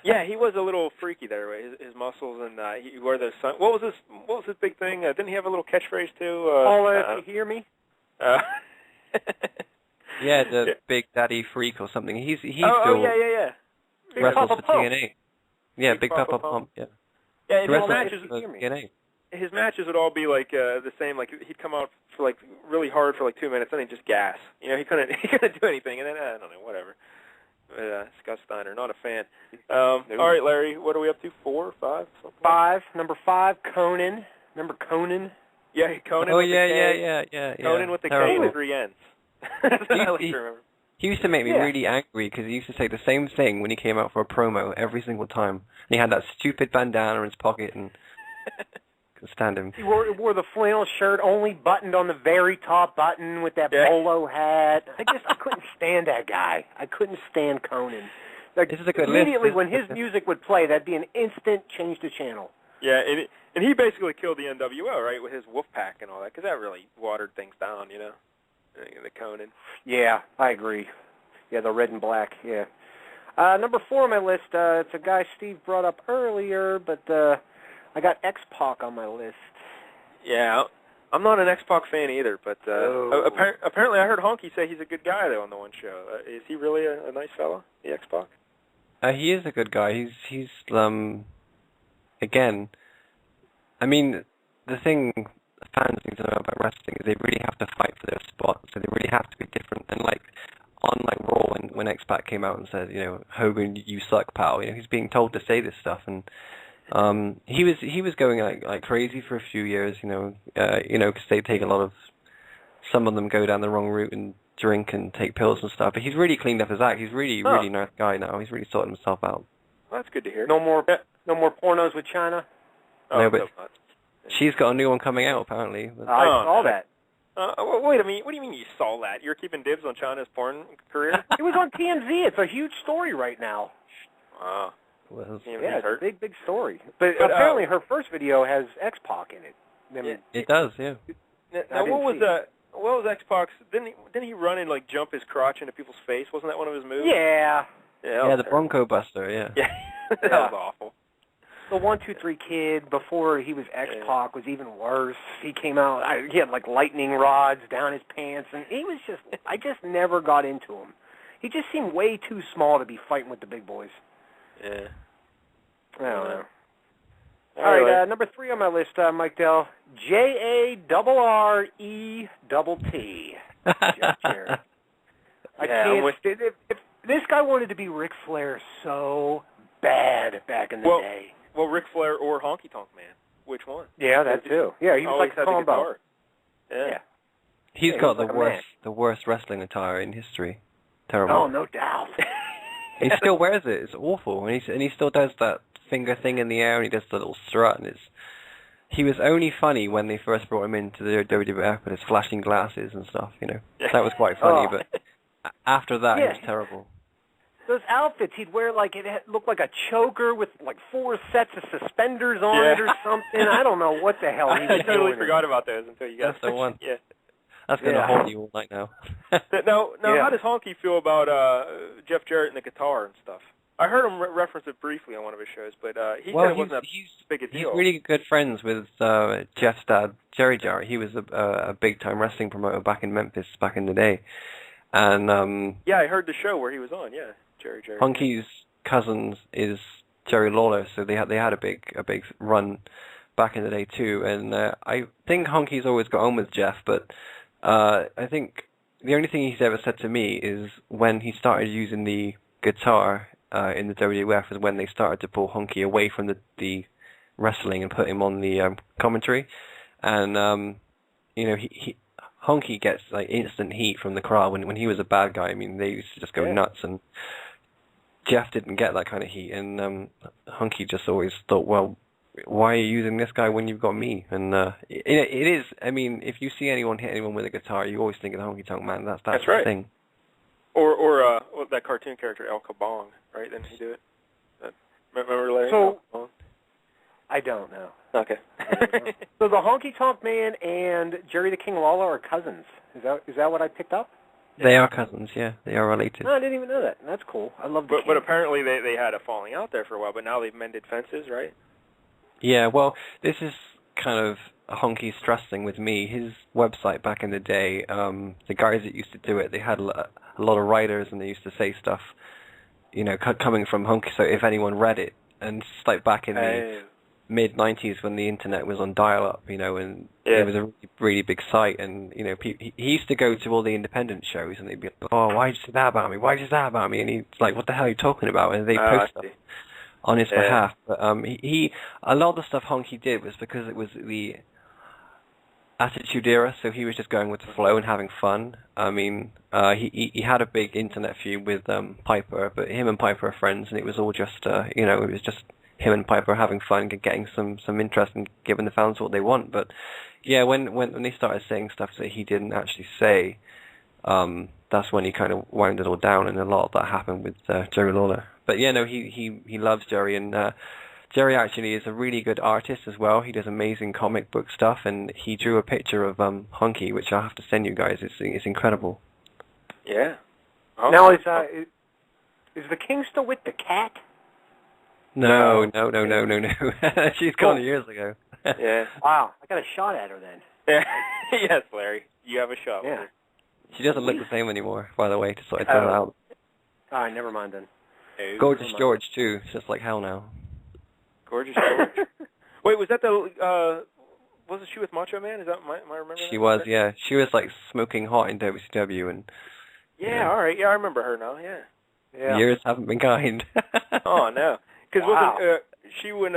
Yeah, he was a little freaky there. His muscles and he wore the sun. What was his big thing? Didn't he have a little catchphrase too? Paula, you hear me? Yeah, the Big Daddy Freak or something. He's yeah. wrestles for Pump. TNA. Yeah, Big Papa Pump. Yeah. Yeah, He his wrestles matches. for TNA. His matches would all be like the same. Like he'd come out for like really hard for like 2 minutes, then he'd just gas. You know, he couldn't do anything, and then I don't know, whatever. But, Scott Steiner, not a fan. All right, Larry, what are we up to? 4 or 5? Something? 5. Number 5, Conan. Remember Conan? Yeah, Conan. Oh with yeah, the K. yeah. Conan with the Terrible. K with 3 N's. That's what I like to remember. He used to make me really angry because he used to say the same thing when he came out for a promo every single time. And he had that stupid bandana in his pocket and couldn't stand him. He wore the flannel shirt only buttoned on the very top button with that polo hat. I couldn't stand that guy. I couldn't stand Conan. Like, this is a good immediately list. when his music would play, that'd be an instant change to channel. Yeah, and he basically killed the NWO, right, with his Wolfpack and all that, because that really watered things down, you know, the Conan. Yeah, I agree. Yeah, the red and black, yeah. Number 4 on my list, it's a guy Steve brought up earlier, but I got X-Pac on my list. Yeah, I'm not an X-Pac fan either, but apparently I heard Honky say he's a good guy, though, on the one show. Is he really a nice fellow, the X-Pac? He is a good guy. He's again, I mean, the thing fans need to know about wrestling is they really have to fight for their spot, so they really have to be different. And like on like Raw, when X-Pac came out and said, you know, Hogan, you suck, pal. You know, he's being told to say this stuff, and he was going like crazy for a few years. You know, because they take a lot of, some of them go down the wrong route and drink and take pills and stuff. But he's really cleaned up his act. He's really nice guy now. He's really sorted himself out. Well, that's good to hear. No more pornos with China? No, but she's got a new one coming out, apparently. I saw that. Wait a minute. What do you mean you saw that? You're keeping dibs on China's porn career? It was on TMZ. It's a huge story right now. Wow. Well, yeah, it's a big story. But apparently her first video has X-Pac in it. I mean, it does, yeah. Now what was X-Pac's? Didn't he run and like jump his crotch into people's face? Wasn't that one of his moves? Yeah. Yeah, the Bronco Buster, yeah. Yeah. That was awful. The 1-2-3 Kid, before he was X-Pac, was even worse. He came out, he had like lightning rods down his pants, and he was I just never got into him. He just seemed way too small to be fighting with the big boys. Yeah. I don't know. All right, number 3 on my list, Mike Dell, JARRETT. Jeff Jarrett. I can't. If this guy wanted to be Ric Flair so bad back in the day. Well, Ric Flair or Honky Tonk Man. Which one? Yeah, that too. Yeah, he was like a combo. Yeah. He's got the worst wrestling attire in history. Terrible. Oh, no doubt. He still wears it. It's awful, and he still does that finger thing in the air, and he does the little strut, and he was only funny when they first brought him into the WWF with his flashing glasses and stuff. You know, that was quite funny, but after that, it was terrible. Those outfits he'd wear, like it looked like a choker with like 4 sets of suspenders on it or something. I don't know what the hell he was doing. I totally forgot about those until you got That's the one. Yeah. That's going to haunt you all night now. Now, how does Honky feel about Jeff Jarrett and the guitar and stuff? I heard him reference it briefly on one of his shows, but he said it wasn't a big a deal. He's really good friends with Jeff's dad, Jerry Jarrett. He was a big-time wrestling promoter back in Memphis back in the day. And yeah, I heard the show where he was on, Jerry. Honky's cousins is Jerry Lawler, so they had a big run back in the day too. And I think Honky's always got on with Jeff, but I think the only thing he's ever said to me is when he started using the guitar in the WWF is when they started to pull Honky away from the wrestling and put him on the commentary. And Honky gets like instant heat from the crowd when he was a bad guy. I mean, they used to just go nuts, and Jeff didn't get that kind of heat, and Honky just always thought, well, why are you using this guy when you've got me? And it is, I mean, if you see anyone hit anyone with a guitar, you always think of the Honky Tonk Man. That's right. The thing. Or that cartoon character El Kabong, right? Didn't he do it? Remember Larry? So I don't know. Okay. So the Honky Tonk Man and Jerry the King Lawler are cousins. Is that what I picked up? They are cousins, yeah. They are related. No, I didn't even know that. That's cool. I love the But apparently they had a falling out there for a while, but now they've mended fences, right? Yeah, well, this is kind of Honky's stressing with me. His website back in the day, the guys that used to do it, they had a lot of writers, and they used to say stuff, coming from Honky. So if anyone read it, and it's like back in the mid-90s when the internet was on dial-up, and it was a really, really big site, and, he used to go to all the independent shows, and they'd be like, oh, why did you say that about me? Why did you say that about me? And he's like, what the hell are you talking about? And they post stuff on his behalf. But a lot of the stuff Honky did was because it was the Attitude Era, so he was just going with the flow and having fun. I mean, he had a big internet feud with Piper, but him and Piper are friends, and it was all just, it was just him and Piper having fun, getting some interest and giving the fans what they want. But yeah, when they started saying stuff that he didn't actually say, that's when he kind of wound it all down, and a lot of that happened with Jerry Lawler. But yeah, no, he loves Jerry, and Jerry actually is a really good artist as well. He does amazing comic book stuff, and he drew a picture of Honky, which I'll have to send you guys. It's incredible. Yeah. Oh. Now is the King still with the cat? No. She's gone years ago. Yeah. Wow, I got a shot at her then. Yes, Larry, you have a shot. Yeah. She doesn't look the same anymore, by the way, to sort it out. All right, never mind then. Gorgeous George, too. It's just like hell now. Gorgeous George? Wait, was that wasn't she with Macho Man? Is that, am I remembering She that? was, yeah. She was, like, smoking hot in WCW. And, yeah, all right. Yeah, I remember her now, yeah. Years haven't been kind. Oh, no. Because wow. wasn't she when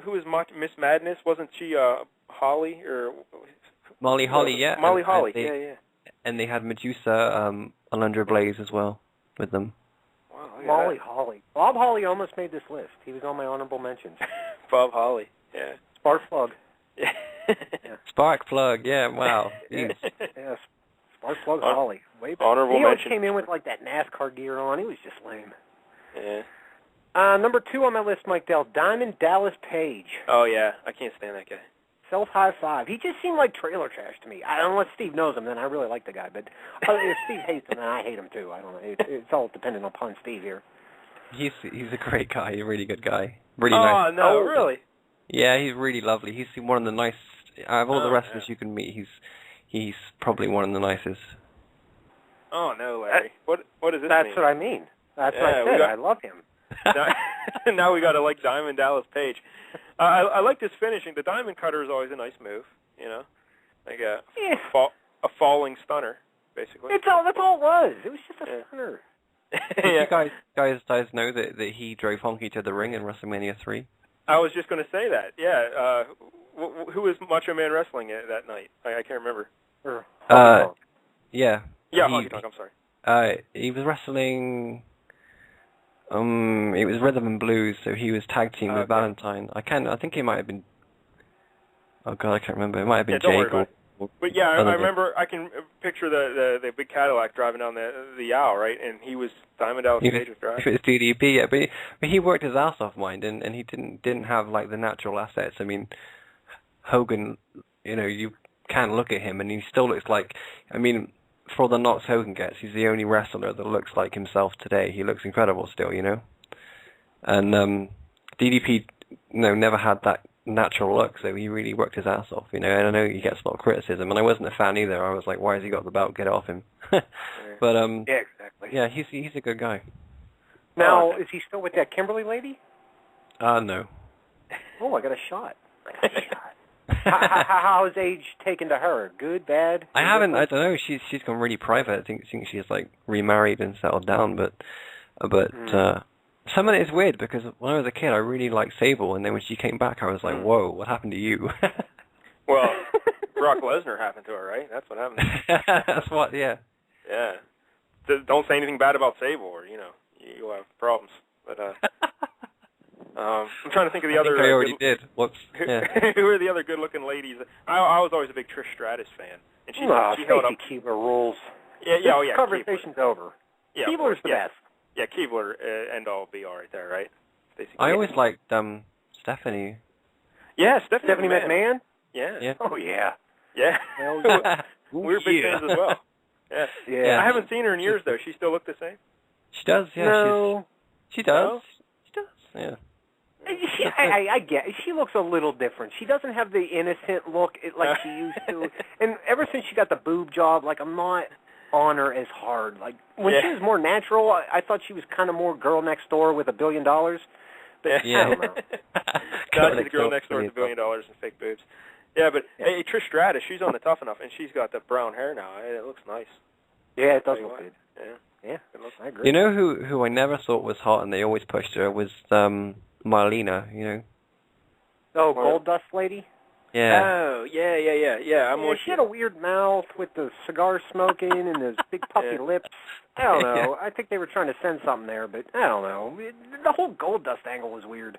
who was Miss Madness? Wasn't she Holly or Molly Holly? Yeah. Molly Holly. Yeah. And they had Medusa, Alundra Blaze as well with them. Wow. Molly Holly. Bob Holly almost made this list. He was on my honorable mentions. Bob Holly. Yeah. Spark Plug. Yeah. Spark Plug. Yeah. Wow. Yes. Spark Plug Holly. Way back. Honorable mention. He came in with like that NASCAR gear on. He was just lame. Yeah. Number 2 on my list, Mike Dell, Diamond Dallas Page. Oh, yeah. I can't stand that guy. Self-high five. He just seemed like trailer trash to me. Unless Steve knows him, then I really like the guy. But if Steve hates him, then I hate him too. I don't know. It's all dependent upon Steve here. He's a great guy. A really good guy. Really nice. Oh, no, really? Yeah, he's really lovely. He's one of the nice... Out of all the wrestlers you can meet, he's probably one of the nicest. Oh, no, Larry. What does this That's mean? what I mean. That's what I said. I love him. Now we got to like Diamond Dallas Page. I like this finishing. The Diamond Cutter is always a nice move, like a falling stunner, basically. That's all it was. It was just a stunner. Did you guys know that he drove Honky to the ring in WrestleMania 3? I was just going to say that. Yeah. Who was Macho Man wrestling that night? I can't remember. Yeah. Yeah, Honky Tonk. I'm sorry. He was wrestling. It was Rhythm and Blues, so he was tag team with Valentine. I think he might have been. Oh God, I can't remember. It might have been Jake. But yeah, I remember. I can picture the big Cadillac driving down the aisle, right? And he was Diamond Dallas Page was driving. It was DDP, yeah. But he worked his ass off, mind, and he didn't have like the natural assets. I mean, Hogan, you can't look at him, and he still looks like. I mean, for all the knocks Hogan gets, he's the only wrestler that looks like himself today. He looks incredible still, And DDP, never had that natural look, so he really worked his ass off, And I know he gets a lot of criticism, and I wasn't a fan either. I was like, why has he got the belt? Get it off him. But yeah, exactly. Yeah, he's a good guy. Now, is he still with that Kimberly lady? No. Oh, I got a shot. How's age taken to her? Good, bad? I haven't. I don't know. She's gone really private. I think she's like remarried and settled down. But some of it is weird because when I was a kid, I really liked Sable, and then when she came back, I was like, whoa, what happened to you? Well, Brock Lesnar happened to her, right? That's what happened. That's what. Yeah. Yeah. Don't say anything bad about Sable, or you you'll have problems. But I'm trying to think of the other. I already did. Whoops. Yeah. Who are the other good-looking ladies? I was always a big Trish Stratus fan, and she held up. Keebler rules. Yeah, This oh yeah. conversation's over. Yeah, Keebler's the best. Yeah, Keebler, end all be all right there, right? Basically. I always liked Stephanie. Yeah, Stephanie McMahon. Yeah. Oh yeah. Yeah. We were big fans as well. Yeah. Yeah. I haven't seen her in years though. She still look the same? She does. Yeah. No. She does. No? She does. Yeah. I get it. She looks a little different. She doesn't have the innocent look like she used to. And ever since she got the boob job, like I'm not on her as hard. Like when she was more natural, I thought she was kind of more girl next door with $1 billion. But I don't know. No, she's a girl next door with $1 billion and fake boobs. Yeah, but hey, Trish Stratus, she's on the Tough Enough, and she's got the brown hair now. It looks nice. Yeah, it does look good. Yeah. I agree. You know who I never thought was hot, and they always pushed her was Marlena. You know. Oh, Gold Dust lady. Yeah. Oh, yeah. She had a weird mouth with the cigar smoking and those big puffy lips. I don't know. I think they were trying to send something there, but I don't know. The whole Gold Dust angle was weird.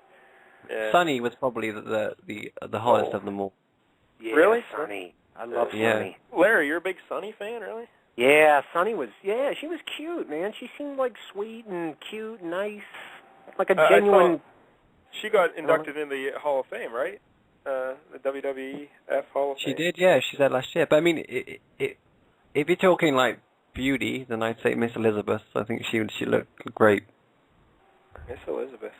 Yeah. Sunny was probably the hottest of them all. Yeah, Really? Sunny. I love Yeah. Sunny. Larry, you're a big Sunny fan, really? Yeah, Sunny was. Yeah, she was cute, man. She seemed like sweet and cute, and nice, like a genuine. She got inducted in the Hall of Fame, right? The WWF Hall of Fame. She did, yeah. She said last year. But I mean, if you're talking like beauty, then I'd say Miss Elizabeth. I think she looked great. Miss Elizabeth.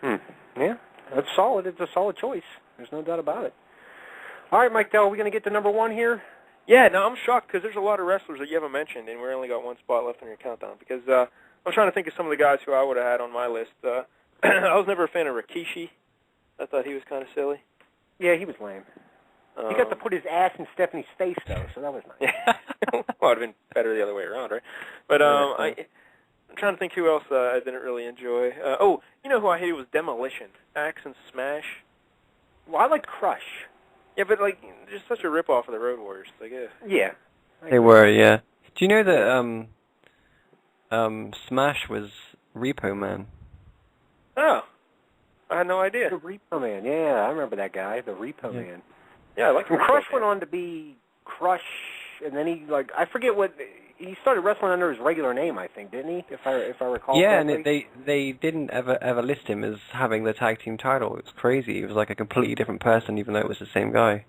Yeah, that's solid. It's a solid choice. There's no doubt about it. All right, Mike Dell, are we going to get to number one here? Yeah, no, I'm shocked because there's a lot of wrestlers that you haven't mentioned, and we only got one spot left on your countdown. Because I'm trying to think of some of the guys who I would have had on my list. I was never a fan of Rikishi. I thought he was kind of silly. Yeah, he was lame. He got to put his ass in Stephanie's face, though, so that was nice. Well, it would have been better the other way around, right? But I'm trying to think who else I didn't really enjoy. You know who I hated was Demolition. Axe and Smash. Well, I like Crush. Yeah, but like, just such a rip-off of the Road Warriors. Like, yeah. They were, yeah. Do you know that Smash was Repo Man? Oh, I had no idea. The Repo Man, yeah, I remember that guy, the Repo Man. Yeah, I like him. Crush went on to be Crush, and then I forget what, he started wrestling under his regular name, I think, didn't he? If I recall correctly. And they didn't ever list him as having the tag team title. It was crazy. He was like a completely different person, even though it was the same guy.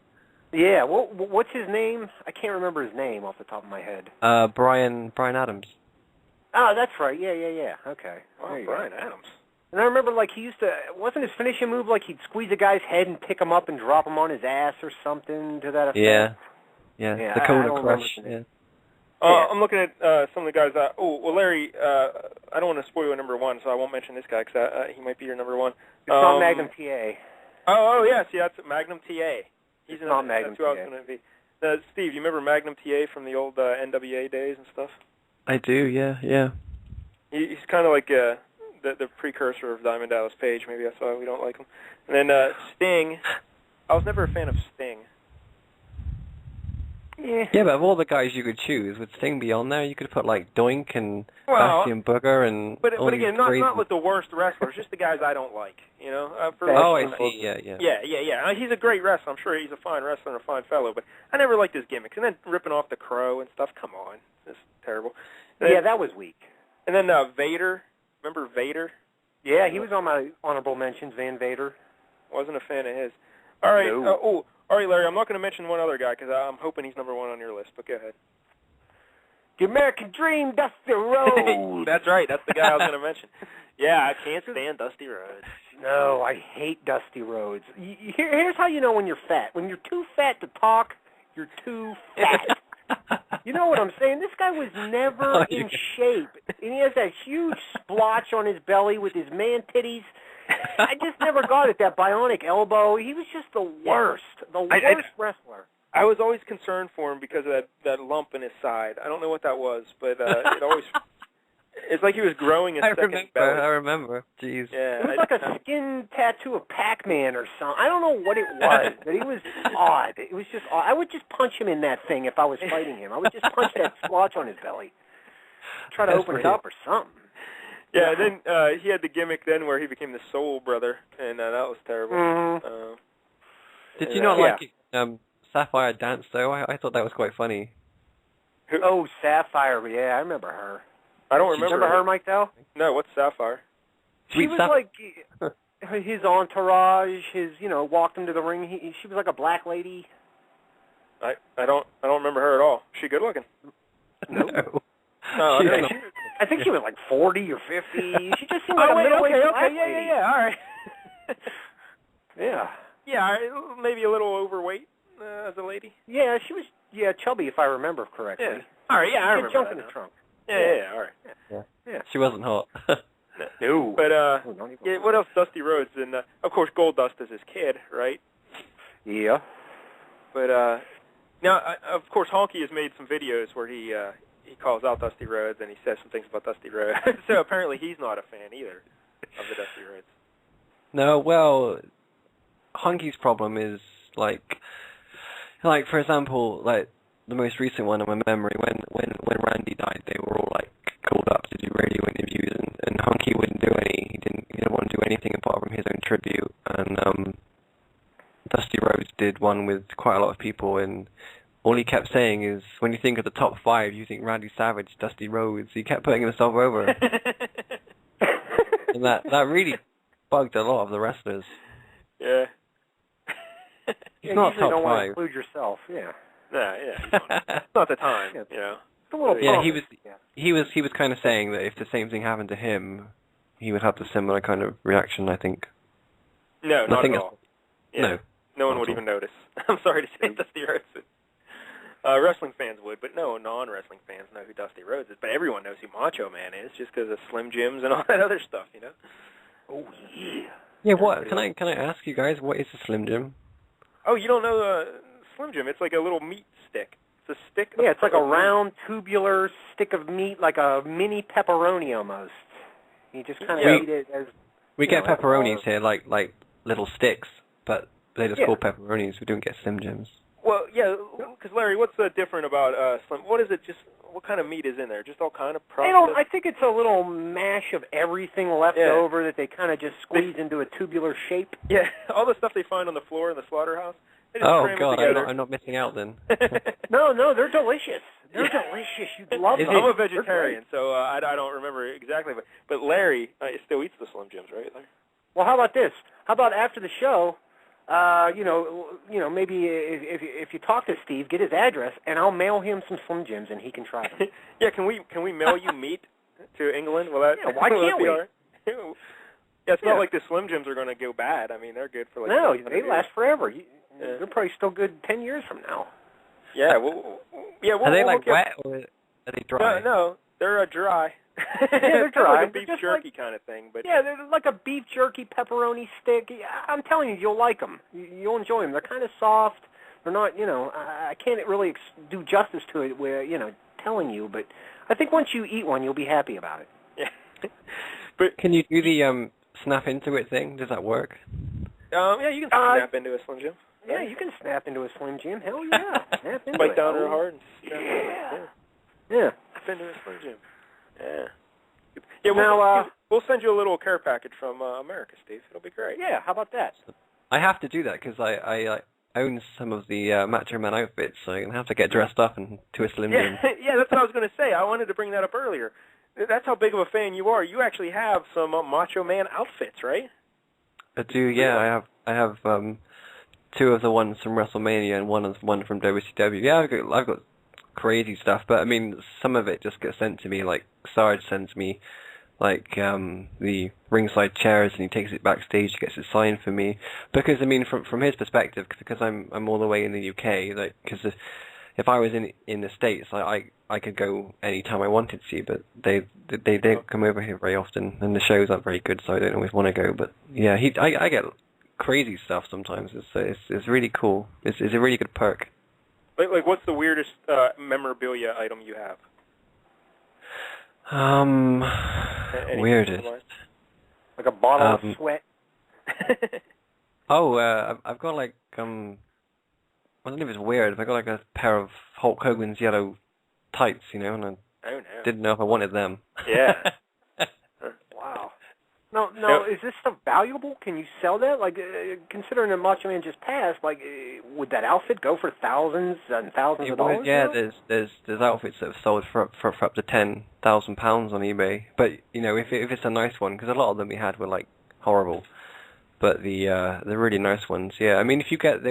Yeah, what's his name? I can't remember his name off the top of my head. Brian Adams. Oh, that's right. Yeah. Okay. Oh, Brian Adams. And I remember, like, he used to, wasn't his finishing move like he'd squeeze a guy's head and pick him up and drop him on his ass or something to that effect? Yeah. Yeah, The I Coda don't Crush. remember. Yeah. I'm looking at some of the guys. Larry, I don't want to spoil your number one, so I won't mention this guy because he might be your number one. It's not Magnum TA. Oh, yes, that's Magnum TA. He's not Magnum TA. That's who I was going to be. Steve, you remember Magnum TA from the old NWA days and stuff? I do, yeah. He's kind of like the precursor of Diamond Dallas Page. Maybe that's why we don't like him. And then Sting. I was never a fan of Sting. Yeah, but of all the guys you could choose, would Sting be on there? You could put like Doink and Bastion Booger and. But again, not with the worst wrestlers, just the guys I don't like. You know. I see. Yeah. Yeah. He's a great wrestler. I'm sure he's a fine wrestler and a fine fellow, but I never liked his gimmicks. And then ripping off the Crow and stuff. Come on, it's terrible. Yeah, that was weak. And then Vader. Remember Vader? Yeah, he was on my honorable mentions. Van Vader. Wasn't a fan of his. All right. No. All right, Larry, I'm not going to mention one other guy because I'm hoping he's number one on your list, but go ahead. The American Dream, Dusty Rhodes. That's right. That's the guy I was going to mention. Yeah, I can't stand Dusty Rhodes. No, I hate Dusty Rhodes. Here's how you know when you're fat. When you're too fat to talk, you're too fat. You know what I'm saying? This guy was never in shape. And he has that huge splotch on his belly with his man titties. I just never got it, that bionic elbow. He was just the worst. The worst wrestler. I was always concerned for him because of that lump in his side. I don't know what that was, but it always... It's like he was growing a second belly. I remember. Jeez. Yeah, it was like a skin tattoo of Pac-Man or something. I don't know what it was, but he was odd. It was just odd. I would just punch him in that thing if I was fighting him. I would just punch that splotch on his belly. Try to open it up or something. Yeah, then he had the gimmick then where he became the Soul Brother, and that was terrible. Mm-hmm. Did you not like Sapphire Dance, though? I thought that was quite funny. Oh, Sapphire. Yeah, I remember her. I don't remember. Remember her, Mike, though? No, what's Sapphire? She was like his entourage, walked him to the ring. She was like a black lady. I don't remember her at all. Is she good looking? No. No, I think she was like 40 or 50. She just seemed like a middle-aged black lady. Yeah, all right. Yeah. Yeah, maybe a little overweight as a lady. Yeah, she was chubby if I remember correctly. Yeah. All right, yeah, I remember junk that in the now. trunk. Yeah, all right. Yeah. She wasn't hot. No. But what else? Dusty Rhodes, and of course Goldust is his kid, right? Yeah. But now, of course, Honky has made some videos where he calls out Dusty Rhodes and he says some things about Dusty Rhodes. So apparently he's not a fan either of the Dusty Rhodes. No, well, Honky's problem is like for example, like the most recent one in my memory, when Randy died, they were all like called up to do radio interviews, and Honky wouldn't do any. He didn't want to do anything apart from his own tribute. And Dusty Rhodes did one with quite a lot of people, and all he kept saying is, when you think of the top 5, you think Randy Savage, Dusty Rhodes. He kept putting himself over, and that really bugged a lot of the wrestlers. Yeah. He's not usually top don't want to 5. include yourself. Yeah. Nah, yeah. It's not the time, you know. It's a little Yeah, bummer. he was kind of saying that if the same thing happened to him, he would have the similar kind of reaction, I think. No, not Nothing at all. No. No one Not would at even notice. I'm sorry to say Dusty Rhodes. Wrestling fans would, but no non-wrestling fans know who Dusty Rhodes is. But everyone knows who Macho Man is just because of Slim Jims and all that other stuff, you know? Oh, yeah. Yeah, what? Can I ask you guys, what is a Slim Jim? Oh, you don't know Slim Jim? It's like a little meat stick. It's a stick. Yeah, it's like a round, tubular stick of meat, like a mini pepperoni almost. You just kind of eat it as... We get pepperonis here, like little sticks, but they're just called pepperonis. We don't get Slim Jims. Well, yeah, because Larry, what's different about Slim? What is it? Just what kind of meat is in there? Just all kind of processed? I think it's a little mash of everything left over that they kind of just squeeze into a tubular shape. Yeah, all the stuff they find on the floor in the slaughterhouse. They just Oh cram it God, together. I'm not missing out then. No, they're delicious. They're delicious. You'd love them. I'm a vegetarian, so I don't remember exactly. But Larry still eats the Slim Jims, right, Larry? Well, how about this? How about after the show? Maybe if you talk to Steve, get his address, and I'll mail him some Slim Jims, and he can try them. Yeah, can we mail you meat to England? Will that? Yeah, why can't we? Yeah, it's not like the Slim Jims are going to go bad. I mean, they're good for like. No, they last forever. They're probably still good 10 years from now. Yeah, Are they like wet or are they dry? No, they're dry. Yeah, they're dry. Like a beef jerky kind of thing, but yeah, they're like a beef jerky pepperoni stick. I'm telling you, you'll like them. You'll enjoy them. They're kind of soft. They're not, I can't really do justice to it with, telling you, but I think once you eat one, you'll be happy about it. Yeah. But can you do the snap into it thing? Does that work? Yeah, you can snap into a Slim Jim. Yeah, you can snap into a Slim Jim. Hell yeah. Snap into Bite it. down real hard and snap Yeah. Snap into a Slim Jim. Yeah, we'll send you a little care package from America, Steve. It'll be great. Yeah, how about that? I have to do that because I own some of the Macho Man outfits, so I'm going to have to get dressed up into a Slim Jim. Yeah, that's what I was going to say. I wanted to bring that up earlier. That's how big of a fan you are. You actually have some Macho Man outfits, right? I do, yeah. I have 2 of the ones from WrestleMania and one from WCW. Yeah, I've got crazy stuff, but I mean, some of it just gets sent to me. Like Sarge sends me like the ringside chairs, and he takes it backstage, gets it signed for me. Because I mean, from his perspective, because I'm all the way in the UK, like because if I was in the States, I could go anytime I wanted to, but they don't come over here very often, and the shows aren't very good, so I don't always want to go. But yeah, I get crazy stuff sometimes. It's really cool. It's a really good perk. Like what's the weirdest memorabilia item you have? Weirdest. Like a bottle of sweat. I've got like I don't know if it's weird, but I got like a pair of Hulk Hogan's yellow tights, and I didn't know if I wanted them. Yeah. No, is this stuff valuable? Can you sell that? Like, considering that Macho Man just passed, like, would that outfit go for thousands and thousands of dollars? Yeah, there's outfits that have sold for up to £10,000 on eBay. But if it's a nice one, because a lot of them we had were like horrible. But the really nice ones, yeah. I mean, if you get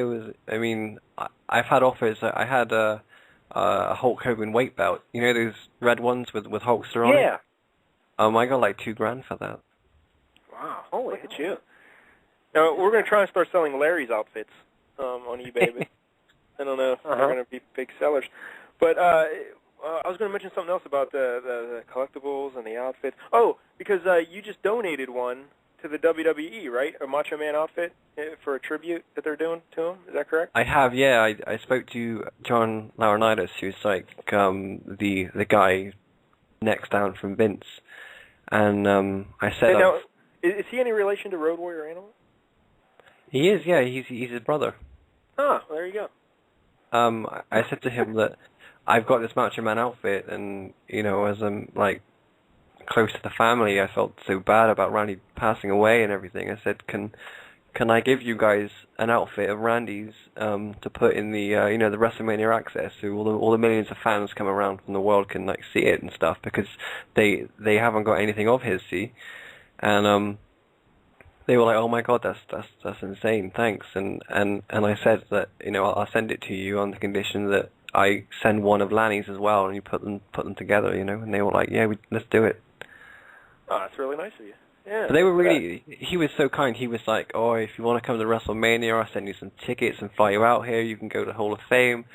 I've had offers. I had a Hulk Hogan weight belt. You know those red ones with Hulkster on it? Yeah. I got like $2,000 for that. Wow, look at you. Now, we're going to try and start selling Larry's outfits on eBay, but I don't know if they're going to be big sellers. But I was going to mention something else about the collectibles and the outfits. Oh, because you just donated one to the WWE, right? A Macho Man outfit for a tribute that they're doing to him. Is that correct? I have, yeah. I spoke to John Laurinaitis, who's like the guy next down from Vince. And I said... Hey, now, is he any relation to Road Warrior Animal? He is, yeah. He's his brother. Ah, there you go. I said to him that I've got this Macho Man outfit, and as I'm like close to the family, I felt so bad about Randy passing away and everything. I said, can I give you guys an outfit of Randy's to put in the the WrestleMania Access, so all the millions of fans come around from the world can like see it and stuff, because they haven't got anything of his, see. And they were like, "Oh my God, that's insane, thanks." And I said that I'll send it to you on the condition that I send one of Lanny's as well, and you put them together, And they were like, "Yeah, let's do it." Oh, that's really nice of you. Yeah. But they were really. He was so kind. He was like, "Oh, if you want to come to WrestleMania, I'll send you some tickets and fly you out here. You can go to Hall of Fame."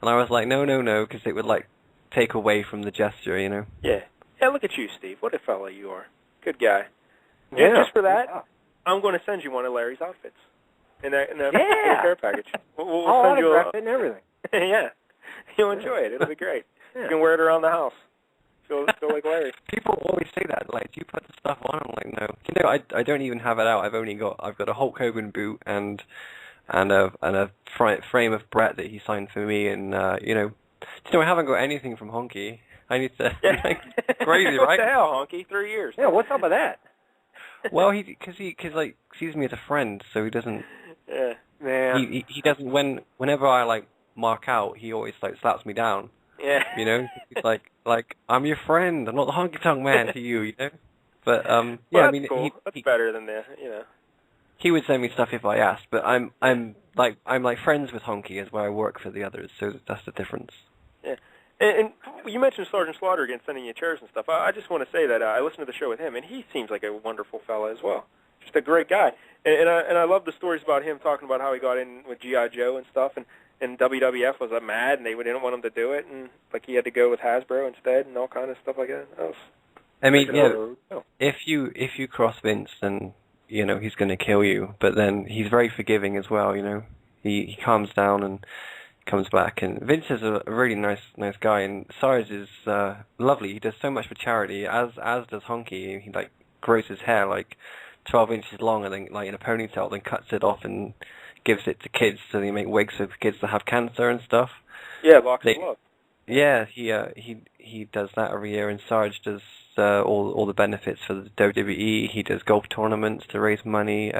And I was like, "No," because it would like take away from the gesture, Yeah. Yeah. Look at you, Steve. What a fella you are. Good guy. Yeah. Just for that, I'm going to send you one of Larry's outfits in a care package. We'll send you it and everything. Yeah. You'll enjoy it. It'll be great. Yeah. You can wear it around the house. Feel like Larry. People always say that, like, do you put the stuff on? I'm like, no. I don't even have it out. I've got a Hulk Hogan boot and a frame of Brett that he signed for me, and I haven't got anything from Honky. I need to. Crazy, right? What the hell, Honky? 3 years. Yeah. What's up with that? Well, because sees me as a friend, so he doesn't. Yeah. Man. He doesn't. Whenever I like mark out, he always like slaps me down. Yeah. He's like I'm your friend. I'm not the Honky Tonk Man to you. But well, yeah, I mean, cool. That's better than the. He would send me stuff if I asked, but I'm like friends with Honky as where I work for the others, so that's the difference. Yeah. And you mentioned Sergeant Slaughter again sending you chairs and stuff. I just want to say that I listened to the show with him, and he seems like a wonderful fella as well. Just a great guy. And I love the stories about him talking about how he got in with G.I. Joe and stuff, and WWF was mad, and they didn't want him to do it, and like he had to go with Hasbro instead, and all kind of stuff like that. I mean, yeah, if you cross Vince, then he's going to kill you. But then he's very forgiving as well. He calms down and comes back. And Vince is a really nice guy, and Sarge is lovely. He does so much for charity, as does Honky. He like grows his hair like 12 inches long, and then like in a ponytail, then cuts it off and gives it to kids, so they make wigs for kids that have cancer and stuff. Yeah, Locks of Love. Yeah, he does that every year, and Sarge does all the benefits for the WWE. He does golf tournaments to raise money.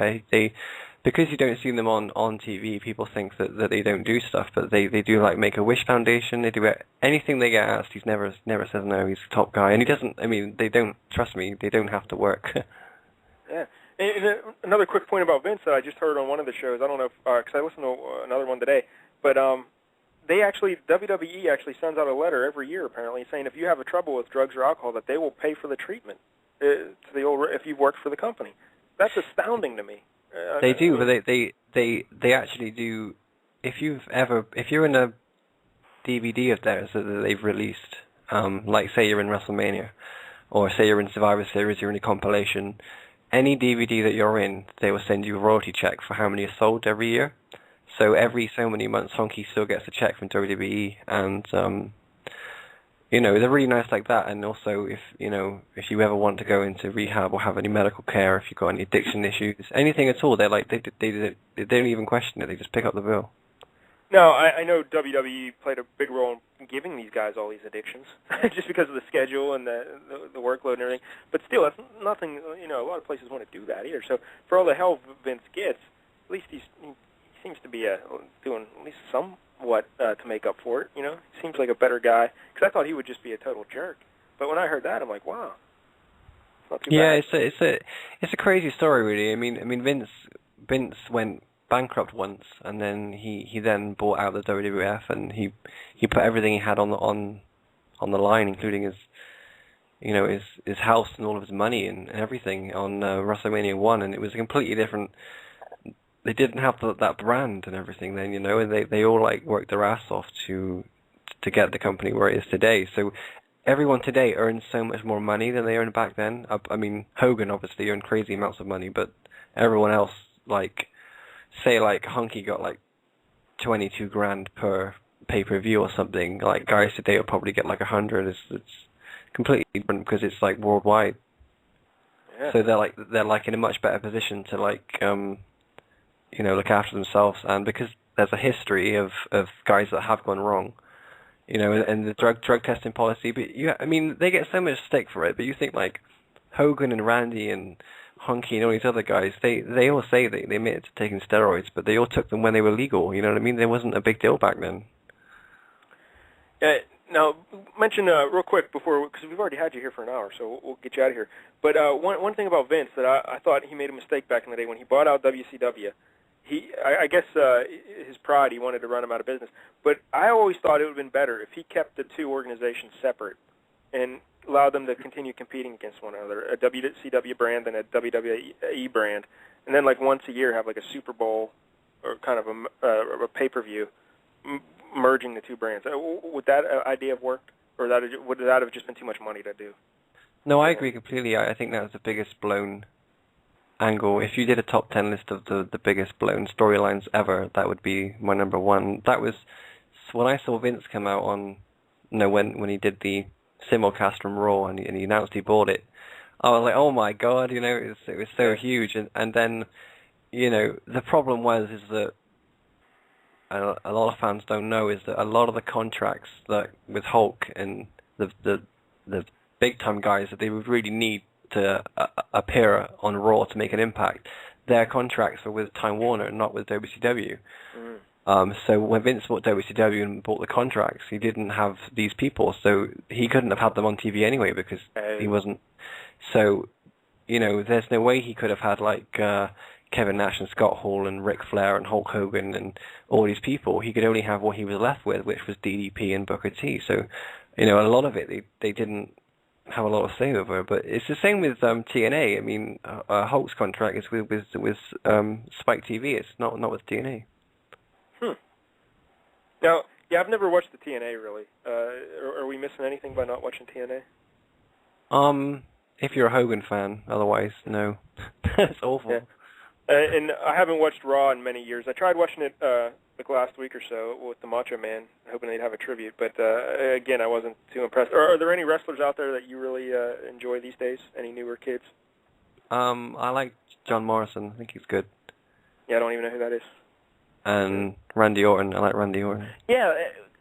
Because you don't see them on TV, people think that they don't do stuff, but they do like Make-A-Wish Foundation. They do anything they get asked. He never says no. He's a top guy, and he doesn't. I mean, they don't trust me. They don't have to work. Yeah. And another quick point about Vince that I just heard on one of the shows. I don't know if because I listened to another one today, but WWE actually sends out a letter every year apparently saying if you have a trouble with drugs or alcohol, that they will pay for the treatment if you work for the company. That's astounding to me. They do, but they actually do. If you're in a DVD of theirs that they've released, like say you're in WrestleMania, or say you're in Survivor Series, you're in a compilation, any DVD that you're in, they will send you a royalty check for how many are sold every year. So every so many months, Honky still gets a check from WWE, and they're really nice like that. And also, if you ever want to go into rehab or have any medical care, if you've got any addiction issues, anything at all, they're like they don't even question it. They just pick up the bill. No, I know WWE played a big role in giving these guys all these addictions, just because of the schedule and the workload and everything. But still, that's nothing. You know, a lot of places want to do that either. So for all the hell Vince gets, at least he seems to be doing at least somewhat to make up for it. You know, he seems like a better guy. Because I thought he would just be a total jerk. But when I heard that, I'm like, wow. It's not too bad. It's a crazy story, really. I mean, Vince went bankrupt once, and then he then bought out the WWF, and he put everything he had on the line, including his house and all of his money and everything on WrestleMania 1, and it was a completely different. They didn't have that brand and everything then, and they all like worked their ass off to get the company where it is today. So everyone today earns so much more money than they earned back then. I mean, Hogan obviously earned crazy amounts of money, but everyone else, like, say like Honky got like $22,000 per pay-per-view or something, like guys today will probably get like 100. It's completely different because it's like worldwide. Yeah. So they're like in a much better position to like look after themselves, and because there's a history of guys that have gone wrong, and the drug testing policy. But they get so much stick for it. But you think like Hogan and Randy and Honky and all these other guys, they all say they admitted to taking steroids, but they all took them when they were legal. You know what I mean? There wasn't a big deal back then. Now, mention real quick before, because we've already had you here for an hour, so we'll get you out of here. But one thing about Vince that I thought he made a mistake back in the day when he bought out WCW. I guess his pride, he wanted to run him out of business. But I always thought it would have been better if he kept the two organizations separate and allowed them to continue competing against one another, a WCW brand and a WWE brand, and then like once a year have like a Super Bowl or kind of a pay-per-view merging the two brands. Would that idea have worked, or would that have just been too much money to do? No, I agree completely. I think that was the biggest blown angle. If you did a top 10 list of the biggest blown storylines ever, that would be my number one. That was when I saw Vince come out on, when he did the simulcast from Raw and he announced he bought it. I was like, oh my god, it was so huge. And then, the problem is that a lot of fans don't know is that a lot of the contracts that with Hulk and the big time guys that they would really need to appear on Raw to make an impact, their contracts were with Time Warner, not with WCW. So when Vince bought WCW and bought the contracts, he didn't have these people, so he couldn't have had them on TV anyway because he wasn't. So, there's no way he could have had like Kevin Nash and Scott Hall and Ric Flair and Hulk Hogan and all these people. He could only have what he was left with, which was DDP and Booker T. So, a lot of it they didn't have a lot of say over. But it's the same with TNA. I mean, Hulk's contract is with Spike TV. It's not with TNA. Now, I've never watched the TNA really. Are we missing anything by not watching TNA? If you're a Hogan fan, otherwise, no. That's awful. Yeah. And I haven't watched Raw in many years. I tried watching it like last week or so with the Macho Man, hoping they'd have a tribute. But again, I wasn't too impressed. Are there any wrestlers out there that you really enjoy these days? Any newer kids? I like John Morrison. I think he's good. Yeah, I don't even know who that is. And Randy Orton. I like Randy Orton. Yeah,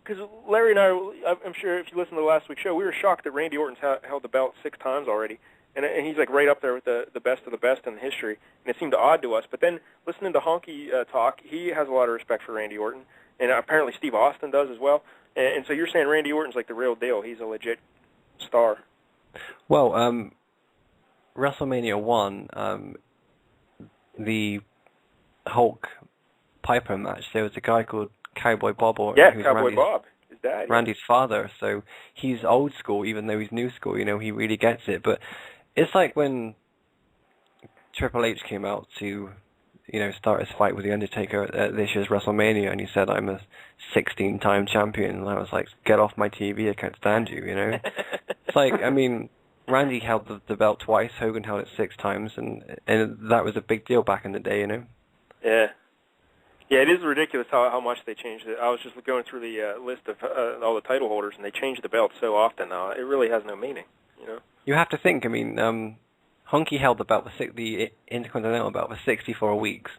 because Larry and I'm sure if you listened to the last week's show, we were shocked that Randy Orton's held the belt 6 times already. And he's like right up there with the best of the best in history. And it seemed odd to us. But then listening to Honky talk, he has a lot of respect for Randy Orton. And apparently Steve Austin does as well. And so you're saying Randy Orton's like the real deal. He's a legit star. Well, WrestleMania 1, the Hulk Piper match, there was a guy called Cowboy Bob Orton. Yeah, Cowboy Bob. His dad. Yeah. Randy's father. So he's old school, even though he's new school. He really gets it. But it's like when Triple H came out to, start his fight with The Undertaker at this year's WrestleMania, and he said, I'm a 16-time champion. And I was like, get off my TV, I can't stand you, It's like, Randy held the belt twice, Hogan held it 6 times, and that was a big deal back in the day, Yeah. Yeah, it is ridiculous how much they changed it. I was just going through the list of all the title holders, and they change the belt so often now. It really has no meaning, You have to think, Honky held the belt, the Intercontinental belt, for 64 weeks,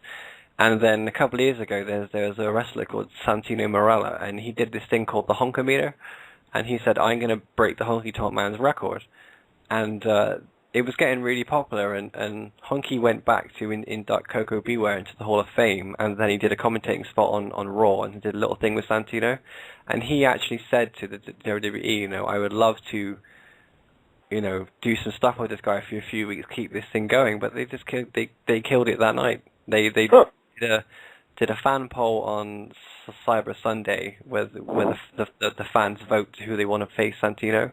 And then a couple of years ago, there was a wrestler called Santino Marella, and he did this thing called the Honkometer, and he said, I'm going to break the Honky Tonk Man's record. And it was getting really popular, and Honky went back to induct Coco Beware into the Hall of Fame, and then he did a commentating spot on Raw, and he did a little thing with Santino. And he actually said to the WWE, I would love to, do some stuff with this guy for a few weeks, keep this thing going, but they just they killed it that night. They did a fan poll on Cyber Sunday where the fans vote who they want to face Santino,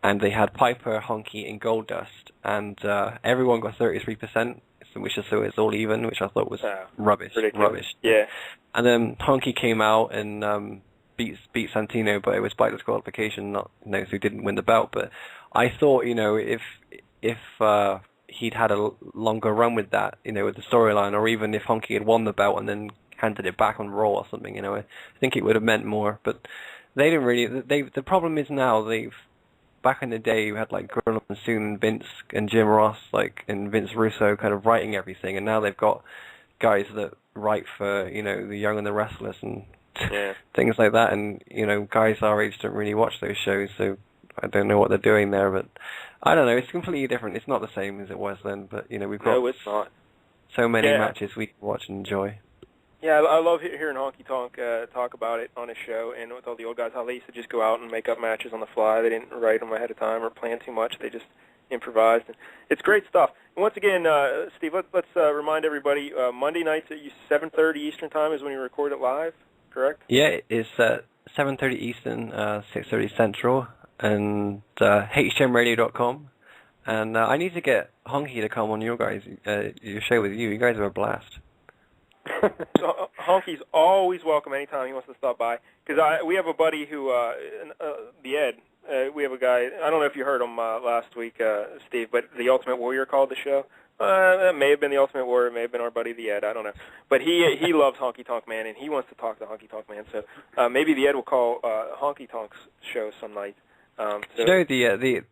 and they had Piper, Honky, and Goldust, and everyone got 33%, which is so it's all even, which I thought was rubbish. Yeah. And then Honky came out and beat Santino, but it was by disqualification, not so he didn't win the belt. But I thought if he'd had a longer run with that, with the storyline, or even if Honky had won the belt and then handed it back on Raw or something, I think it would have meant more. But they didn't really. The problem is now back in the day you had like Gorilla Monsoon and Vince and Jim Ross, and Vince Russo kind of writing everything, and now they've got guys that write for the Young and the Restless and things like that, and guys our age don't really watch those shows, so I don't know what they're doing there, but I don't know. It's completely different. It's not the same as it was then, but we've got no, it's not. So many matches we can watch and enjoy. Yeah, I love hearing Honky Tonk talk about it on his show, and with all the old guys, how they used to just go out and make up matches on the fly. They didn't write them ahead of time or plan too much. They just improvised. And it's great stuff. And once again, Steve, let's remind everybody, Monday nights at 7:30 Eastern Time is when you record it live, correct? Yeah, it's 7:30 Eastern, 6:30 Central, and hmradio.com. And I need to get Honky to come on your show with you. You guys are a blast. So, Honky's always welcome anytime he wants to stop by. Because we have a buddy who, the Ed, we have a guy, I don't know if you heard him last week, Steve, but The Ultimate Warrior called the show. It may have been The Ultimate Warrior, it may have been our buddy the Ed, I don't know. But he loves Honky Tonk Man, and he wants to talk to Honky Tonk Man. So maybe the Ed will call Honky Tonk's show some night. The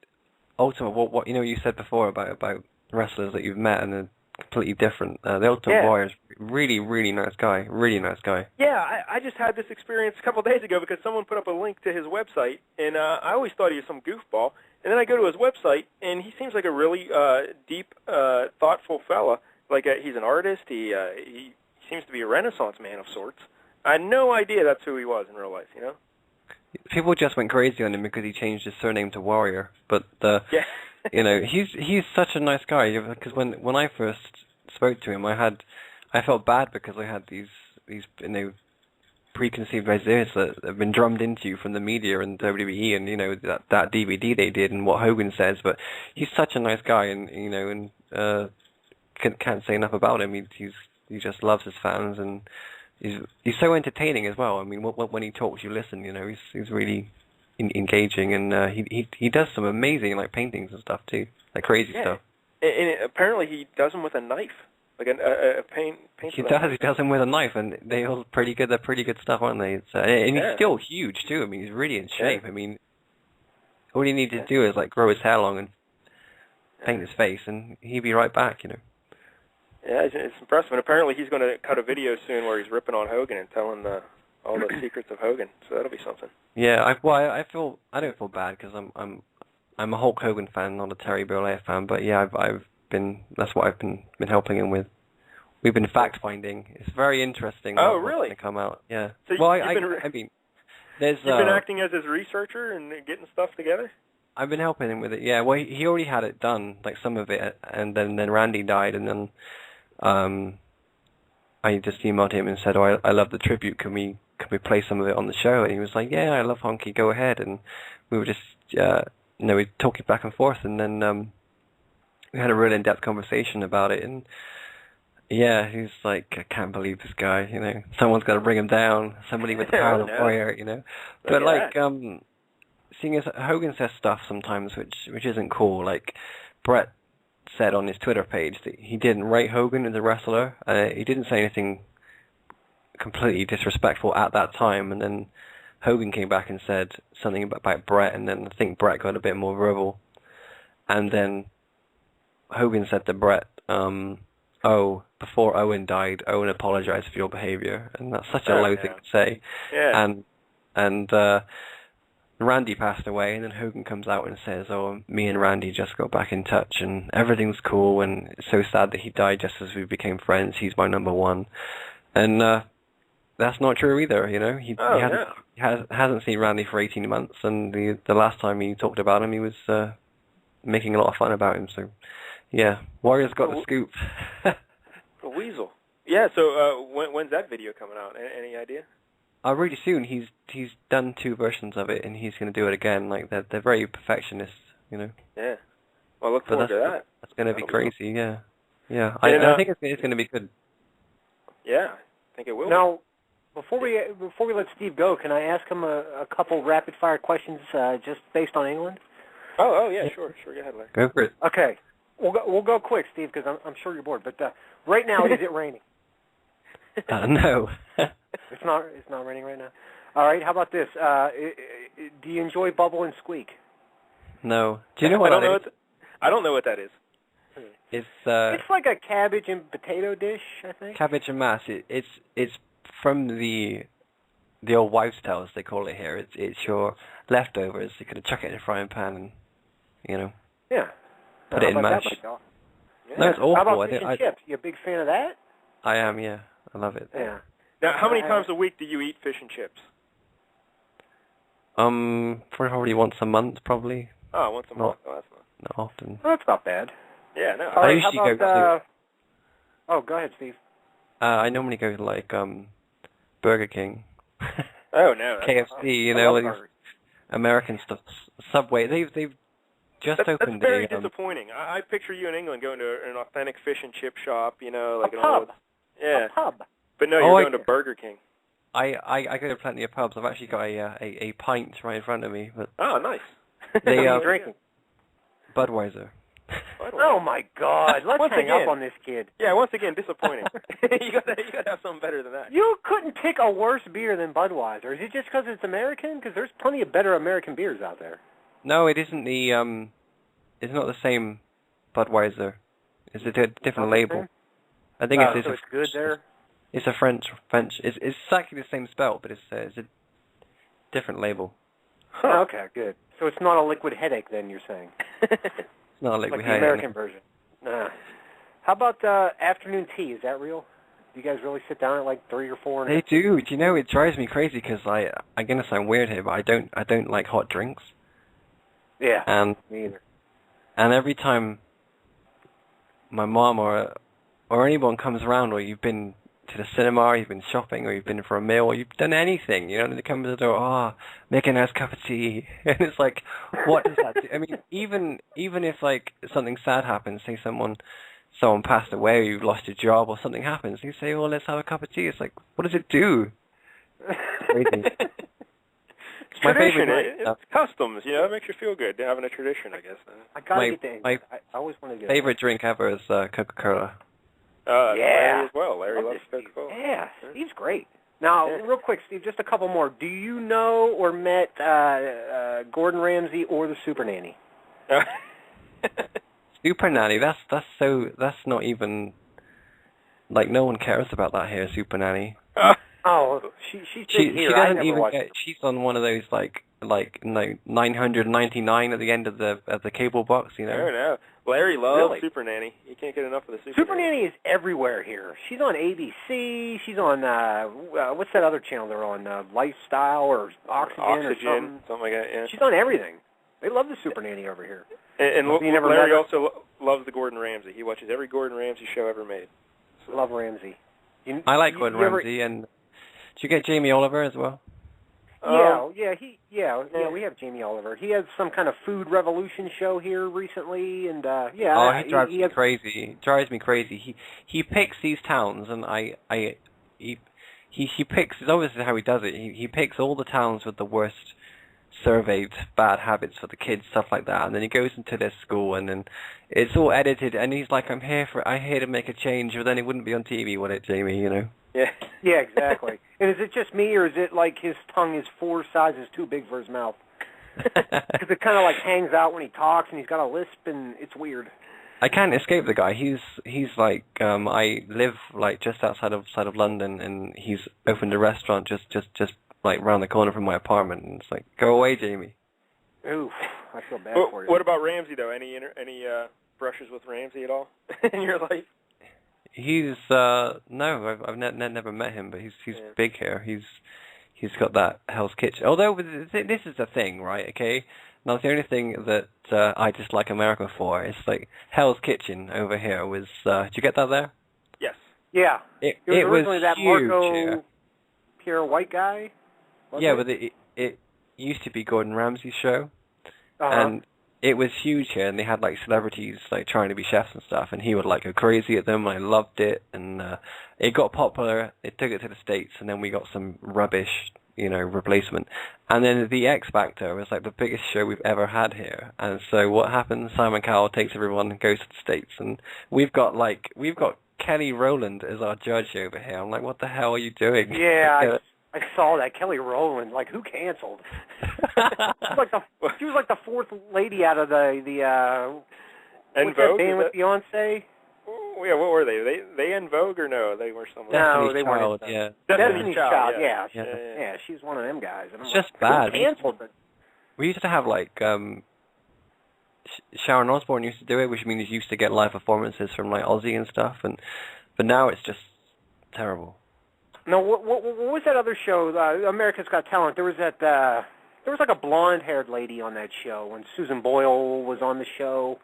Ultimate, what you said before about wrestlers that you've met and they're completely different. The Ultimate Warrior is really, really nice guy. Really nice guy. Yeah, I just had this experience a couple of days ago because someone put up a link to his website, and I always thought he was some goofball. And then I go to his website, and he seems like a really deep, thoughtful fella. He's an artist. He seems to be a Renaissance man of sorts. I had no idea that's who he was in real life, People just went crazy on him because he changed his surname to Warrior. But he's such a nice guy. Because when I first spoke to him, I felt bad because I had these preconceived ideas that have been drummed into you from the media and WWE and that DVD they did and what Hogan says. But he's such a nice guy, and can't say enough about him. He just loves his fans, and he's so entertaining as well. I mean, when he talks, you listen. He's really engaging, and he does some amazing paintings and stuff too, crazy stuff. And apparently he does them with a knife, like a paint. He does them with a knife, and they're all pretty good. They're pretty good stuff, aren't they? And he's still huge too. I mean, he's really in shape. I mean, all he needs to do is grow his hair long and paint his face, and he'd be right back. Yeah, it's impressive. And apparently he's going to cut a video soon where he's ripping on Hogan and telling all the secrets of Hogan. So that'll be something. Yeah, I don't feel bad because I'm a Hulk Hogan fan, not a Terry Bollea fan. But yeah, that's what I've been helping him with. We've been fact finding. It's very interesting. Oh, really? To come out, yeah. So there's. You've been acting as his researcher and getting stuff together. I've been helping him with it. Yeah, well, he already had it done, some of it, and then Randy died, and then I just emailed him and said, "Oh, I love the tribute. Can we play some of it on the show?" And he was like, "Yeah, I love Honky. Go ahead." And we were just we talking back and forth, and then we had a real in-depth conversation about it. And yeah, he's like, "I can't believe this guy. Someone's got to bring him down. Somebody with the power of the warrior. But seeing as Hogan says stuff sometimes which isn't cool. Brett said on his Twitter page that he didn't rate Hogan as a wrestler. He didn't say anything completely disrespectful at that time, and then Hogan came back and said something about Brett, and then I think Brett got a bit more verbal. And then Hogan said to Brett, before Owen died, Owen apologized for your behavior, and that's such a low thing to say. Yeah. And Randy passed away, and then Hogan comes out and says, "Oh, me and Randy just got back in touch, and everything's cool, and it's so sad that he died just as we became friends. He's my number one." And that's not true either, you know. He hasn't seen Randy for 18 months, and the last time he talked about him, he was making a lot of fun about him. So, yeah, Warrior's got the scoop. A weasel. Yeah, so when's that video coming out? Any idea? Really soon. He's done 2 versions of it, and he's going to do it again. Like, they're very perfectionist, you know. Yeah. Well, look forward to that. That's going to be crazy, yeah. Yeah, I think it's going to be good. Yeah, I think it will. Now, before we let Steve go, can I ask him a couple rapid-fire questions just based on England? Oh, yeah, sure. Go ahead, Larry. Go for it. Okay. We'll go quick, Steve, because I'm sure you're bored. But right now, is it raining? No. It's not raining right now. All right. How about this? Do you enjoy Bubble and Squeak? No. Do you know what that is? I don't know what that is. It's like a cabbage and potato dish, I think. Cabbage and mash. It's from the old wives' tales, they call it here. It's your leftovers. You could chuck it in a frying pan and, you know. Yeah. Put it in mash. Yeah. No, it's awful. How about fish and chips? You a big fan of that? I am, yeah. I love it. Yeah. Now, how many times a week do you eat fish and chips? Probably once a month, probably. Oh, once a month. Oh, that's not often. Well, that's not bad. Yeah, no. I usually go to... Oh, go ahead, Steve. I normally go to, like, Burger King. Oh, no. KFC, you know, American stuff. Subway, they've just opened... That's very disappointing. I picture you in England going to an authentic fish and chip shop, you know, like a pub. Yeah. A pub. But no, you're going to Burger King. I go to plenty of pubs. I've actually got a pint right in front of me. But oh, nice. What are you drinking? Budweiser. Oh my God! Let's hang up on this kid. Yeah, once again, disappointing. you gotta have something better than that. You couldn't pick a worse beer than Budweiser. Is it just because it's American? Because there's plenty of better American beers out there. No, it isn't the it's not the same Budweiser. It's a different label. I think it's good there. It's a French. It's exactly the same spell, but it's a different label. Oh, okay, good. So it's not a liquid headache, then you're saying? It's not a liquid headache. Like the American version. Nah. How about afternoon tea? Is that real? Do you guys really sit down at like 3 or 4? They do. Do you know, it drives me crazy because I'm gonna sound weird here, but I don't like hot drinks. Yeah. And me either. And every time my mom or anyone comes around, or you've been to the cinema, or you've been shopping, or you've been for a meal, or you've done anything, you know, and they come to the door, make a nice cup of tea, and it's like, what does that do? I mean, even if like something sad happens, say someone passed away, or you've lost your job, or something happens, you say, let's have a cup of tea. It's like, what does it do? It's my tradition. favorite. It's customs, you know. It makes you feel good having a tradition, I guess. I gotta get the. I always want to do. Favorite drink ever is Coca-Cola. Yeah. Larry as well. Larry loves Coca-Cola. Yeah, Steve's great. Now, real quick, Steve, just a couple more. Do you know or met Gordon Ramsay or the Super Nanny? Super Nanny. That's not even like, no one cares about that here. Super Nanny. She's she doesn't even get. She's on one of those like 999 at the end of the cable box, you know. I don't know. Larry loves Super Nanny. You can't get enough of the Super Nanny. Super Nanny is everywhere here. She's on ABC. She's on what's that other channel they're on? Lifestyle or Oxygen or something like that. Yeah. She's on everything. They love the Super Nanny over here. And Larry also loves the Gordon Ramsay. He watches every Gordon Ramsay show ever made. So. Love Ramsay. I like Gordon Ramsay, and did you get Jamie Oliver as well? We have Jamie Oliver. He has some kind of food revolution show here recently, and he drives me crazy. He drives me crazy. He picks these towns, and he picks. It's obviously how he does it. He picks all the towns with the worst surveyed bad habits for the kids, stuff like that, and then he goes into their school, and then it's all edited, and he's like, I'm here to make a change, but then it wouldn't be on TV, would it, Jamie? You know? Yeah, exactly. And is it just me, or is it like his tongue is 4 sizes too big for his mouth? Because it kind of like hangs out when he talks, and he's got a lisp, and it's weird. I can't escape the guy. He's like I live like just outside of London, and he's opened a restaurant just like round the corner from my apartment. And it's like, go away, Jamie. Oof, I feel bad for you. What about Ramsey though? Any brushes with Ramsey at all in your life? He's no, I've never met him, but he's big here. He's got that Hell's Kitchen. Although this is the thing, right? Okay. Now the only thing that I dislike America for is like Hell's Kitchen over here was. Did you get that there? Yes. Yeah. It was originally was that huge Marco here. Pierre White guy. Yeah, but it used to be Gordon Ramsay's show, Uh-huh. and it was huge here, and they had like celebrities like trying to be chefs and stuff, and he would like go crazy at them. And I loved it, and it got popular. It took it to the States, and then we got some rubbish, replacement. And then the X Factor was like the biggest show we've ever had here. And so what happens? Simon Cowell takes everyone and goes to the States, and we've got Kelly Rowland as our judge over here. I'm like, what the hell are you doing? Yeah, I saw that. Kelly Rowland, like, who canceled? She was like the fourth lady out of the En Vogue, band with Beyonce. Oh, yeah, what were they? They En Vogue or no? They were somewhere. No, they weren't. Yeah. Destiny's Child. Yeah. Yeah, she's one of them guys. And It's I'm just like, bad. Who canceled it? We used to have like Sharon Osbourne used to do it, which means you used to get live performances from like Ozzy and stuff, but now it's just terrible. No, what was that other show? America's Got Talent. There was like a blonde-haired lady on that show when Susan Boyle was on the show.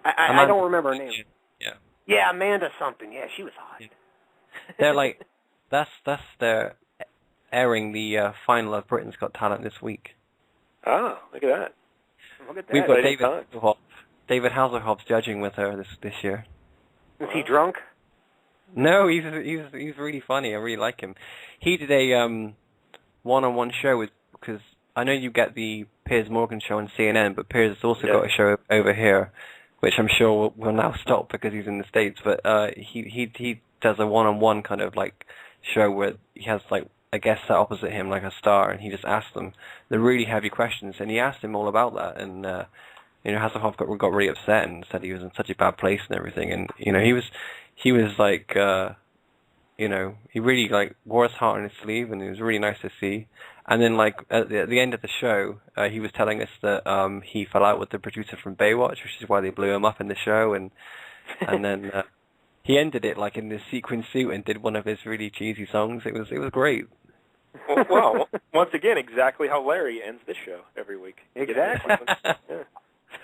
I don't remember her name. Yeah. Yeah, Amanda something. Yeah, she was hot. They're like, they're airing the final of Britain's Got Talent this week. Oh, look at that. Look at that. We've got David Hasselhoff's judging with her this year. Is he drunk? No, he's really funny. I really like him. He did a one-on-one show because I know you get the Piers Morgan show on CNN, but Piers has also got a show over here, which I'm sure will now stop because he's in the States. But he does a one-on-one kind of like show where he has like a guest sat opposite him like a star, and he just asks them the really heavy questions, and he asked him all about that, and Hasselhoff got really upset and said he was in such a bad place and everything, and he was like he really like wore his heart on his sleeve, and it was really nice to see. And then like at the end of the show, he was telling us that he fell out with the producer from Baywatch, which is why they blew him up in the show, and then he ended it like in this sequin suit and did one of his really cheesy songs. It was great. Well, once again, exactly how Larry ends this show every week. Exactly.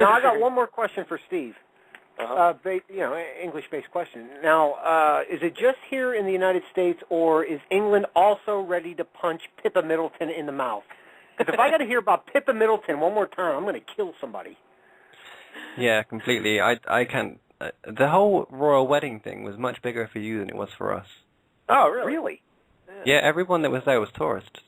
Now I got one more question for Steve. Uh-huh. English-based question. Now, is it just here in the United States, or is England also ready to punch Pippa Middleton in the mouth? Because if I got to hear about Pippa Middleton one more time, I'm going to kill somebody. Yeah, completely. I can't. The whole royal wedding thing was much bigger for you than it was for us. Oh, really? Really? Yeah, everyone that was there was tourists.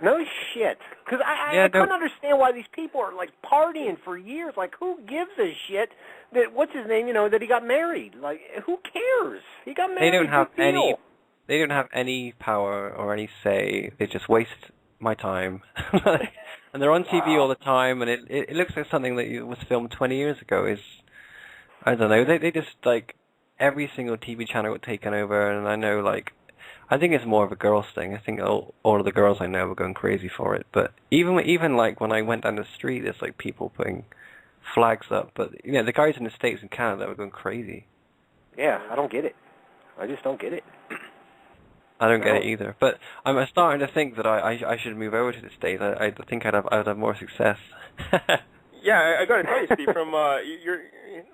No shit. Because I couldn't understand why these people are, like, partying for years. Like, who gives a shit that, what's his name, that he got married? Like, who cares? He got married. They don't have any power or any say. They just waste my time. And they're on TV all the time, and it looks like something that was filmed 20 years ago. I don't know. They just, like, every single TV channel got taken over, and I know, like, I think it's more of a girls thing. I think all of the girls I know were going crazy for it. But even like when I went down the street, there's like people putting flags up. But the guys in the States and Canada were going crazy. Yeah, I don't get it. I just don't get it. I don't get it either. But I'm starting to think that I should move over to the States. I think I'd have more success. Yeah, I got to tell you, Steve, from you're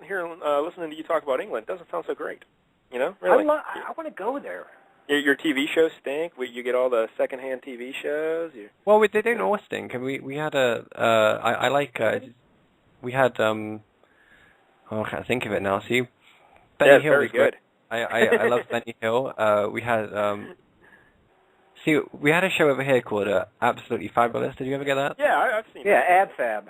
here listening to you talk about England, it doesn't sound so great. Really? I want to go there. Your TV shows stink. You get all the secondhand TV shows. Well, they don't all stink. And we had we had I can't think of it now. See, Benny Hill very was good. I love Benny Hill. We had a show over here called Absolutely Fabulous. Did you ever get that? Yeah, I've seen it. Yeah, AbFab.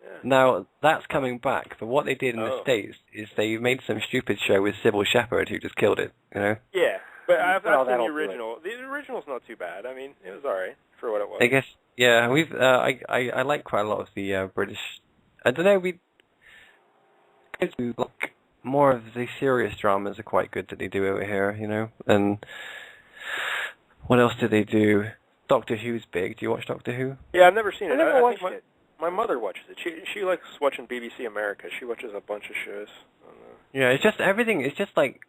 Yeah. Now, that's coming back, but what they did in the States is they made some stupid show with Sybil Shepherd who just killed it, Yeah, but I've seen the do original. The original's not too bad. I mean, it was all right for what it was. I guess, yeah, I like quite a lot of the British, I don't know, like more of the serious dramas are quite good that they do over here, you know. And what else do they do? Doctor Who's big. Do you watch Doctor Who? Yeah, I've never seen it. I never watched it. My mother watches it. She likes watching BBC America. She watches a bunch of shows. Yeah, it's just everything. It's just like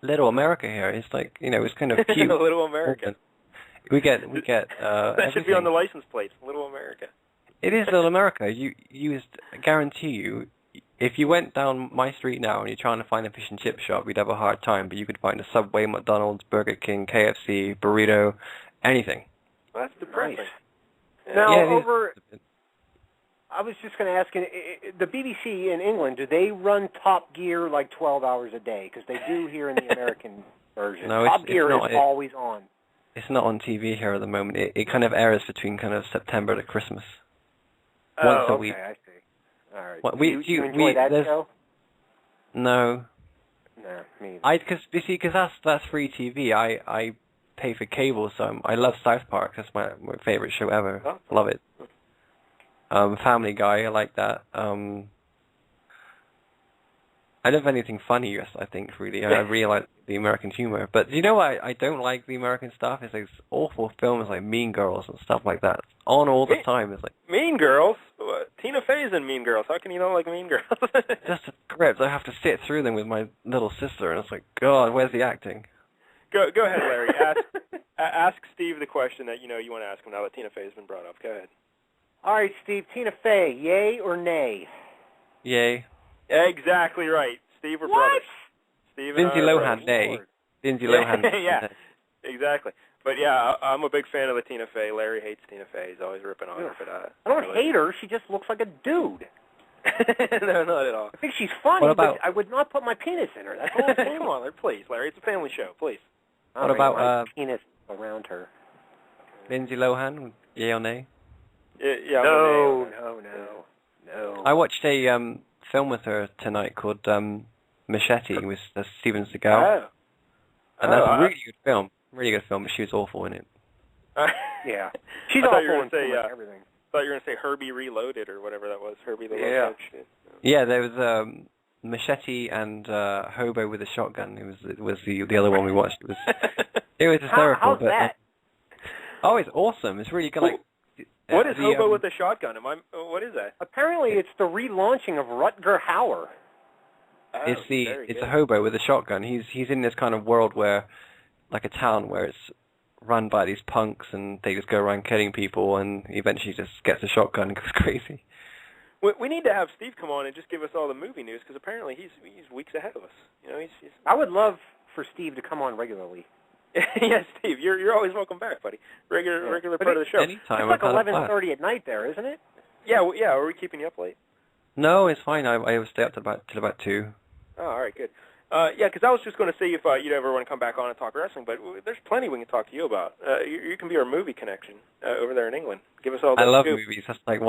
Little America here. It's like, you know, it's kind of cute. Little America. We get. That should be on the license plates. Little America. It is Little America. I guarantee you, if you went down my street now and you're trying to find a fish and chip shop, you'd have a hard time. But you could find a Subway, McDonald's, Burger King, KFC, burrito, anything. Well, that's depressing. Nice. Now, Yeah, I was just going to ask, the BBC in England, do they run Top Gear like 12 hours a day? Because they do here in the American version. No, Top Gear it's not, is always on. It's not on TV here at the moment. It kind of airs between kind of September to Christmas. Oh, Once a okay, week. I see. All right. What, do you enjoy that show? No. No, me either. Because that's free TV. I pay for cable, so I love South Park. That's my favorite show ever. Oh. Love it. Family Guy, I like that. I love anything funny, yes, I think, really. I really like the American humor. But you know what I don't like the American stuff? It's like awful films like Mean Girls and stuff like that. It's on all the time. It's like Mean Girls? What? Tina Fey's in Mean Girls. How can you not like Mean Girls? just a script. I have to sit through them with my little sister, and it's like, God, where's the acting? Go ahead, Larry. Ask Steve the question that you want to ask him now that Tina Fey's been brought up. Go ahead. All right, Steve, Tina Fey, yay or nay? Yay. Exactly right. Steve, we're brothers. Steve and Lindsay I are Lohan, brothers. nay. Lindsay Lohan. Yeah, exactly. But yeah, I'm a big fan of the Tina Fey. Larry hates Tina Fey. He's always ripping on her for that. I don't hate her. She just looks like a dude. No, not at all. I think she's funny, What about- but I would not put my penis in her. That's all I'm saying. Come on, Larry, please. Larry, it's a family show. Please. What about my penis around her? Lindsay Lohan? Yay or nay? Yeah. No. I watched a film with her tonight called Machete with Steven Seagal. Oh. And that's a really good film. Really good film, but she was awful in it. Yeah. She's I thought you awful were in gonna say, everything. I thought you were going to say Herbie Reloaded or whatever that was. Herbie the Love Yeah. Coach. Yeah, there was Machete and Hobo with a Shotgun. It was the other one we watched. It was hysterical. How's but, that? Oh, it's awesome. It's really good. Like, what is Hobo with a Shotgun? What is that? Apparently, it's the relaunching of Rutger Hauer. It's a hobo with a shotgun. He's in this kind of world where, like a town where it's run by these punks and they just go around killing people, and eventually just gets a shotgun and goes crazy. We need to have Steve come on and just give us all the movie news, because apparently he's weeks ahead of us. He's I would love for Steve to come on regularly. Yeah, Steve, you're always welcome back, buddy. Regular part of the show. Anytime. It's like 11:30 at night there, isn't it? Yeah, Are we keeping you up late? No, it's fine. I always stay up till about 2. Oh, all right, good. Yeah, because I was just going to see if you'd ever want to come back on and talk wrestling, but there's plenty we can talk to you about. You can be our movie connection over there in England. Give us all the I love scoop. movies. That's like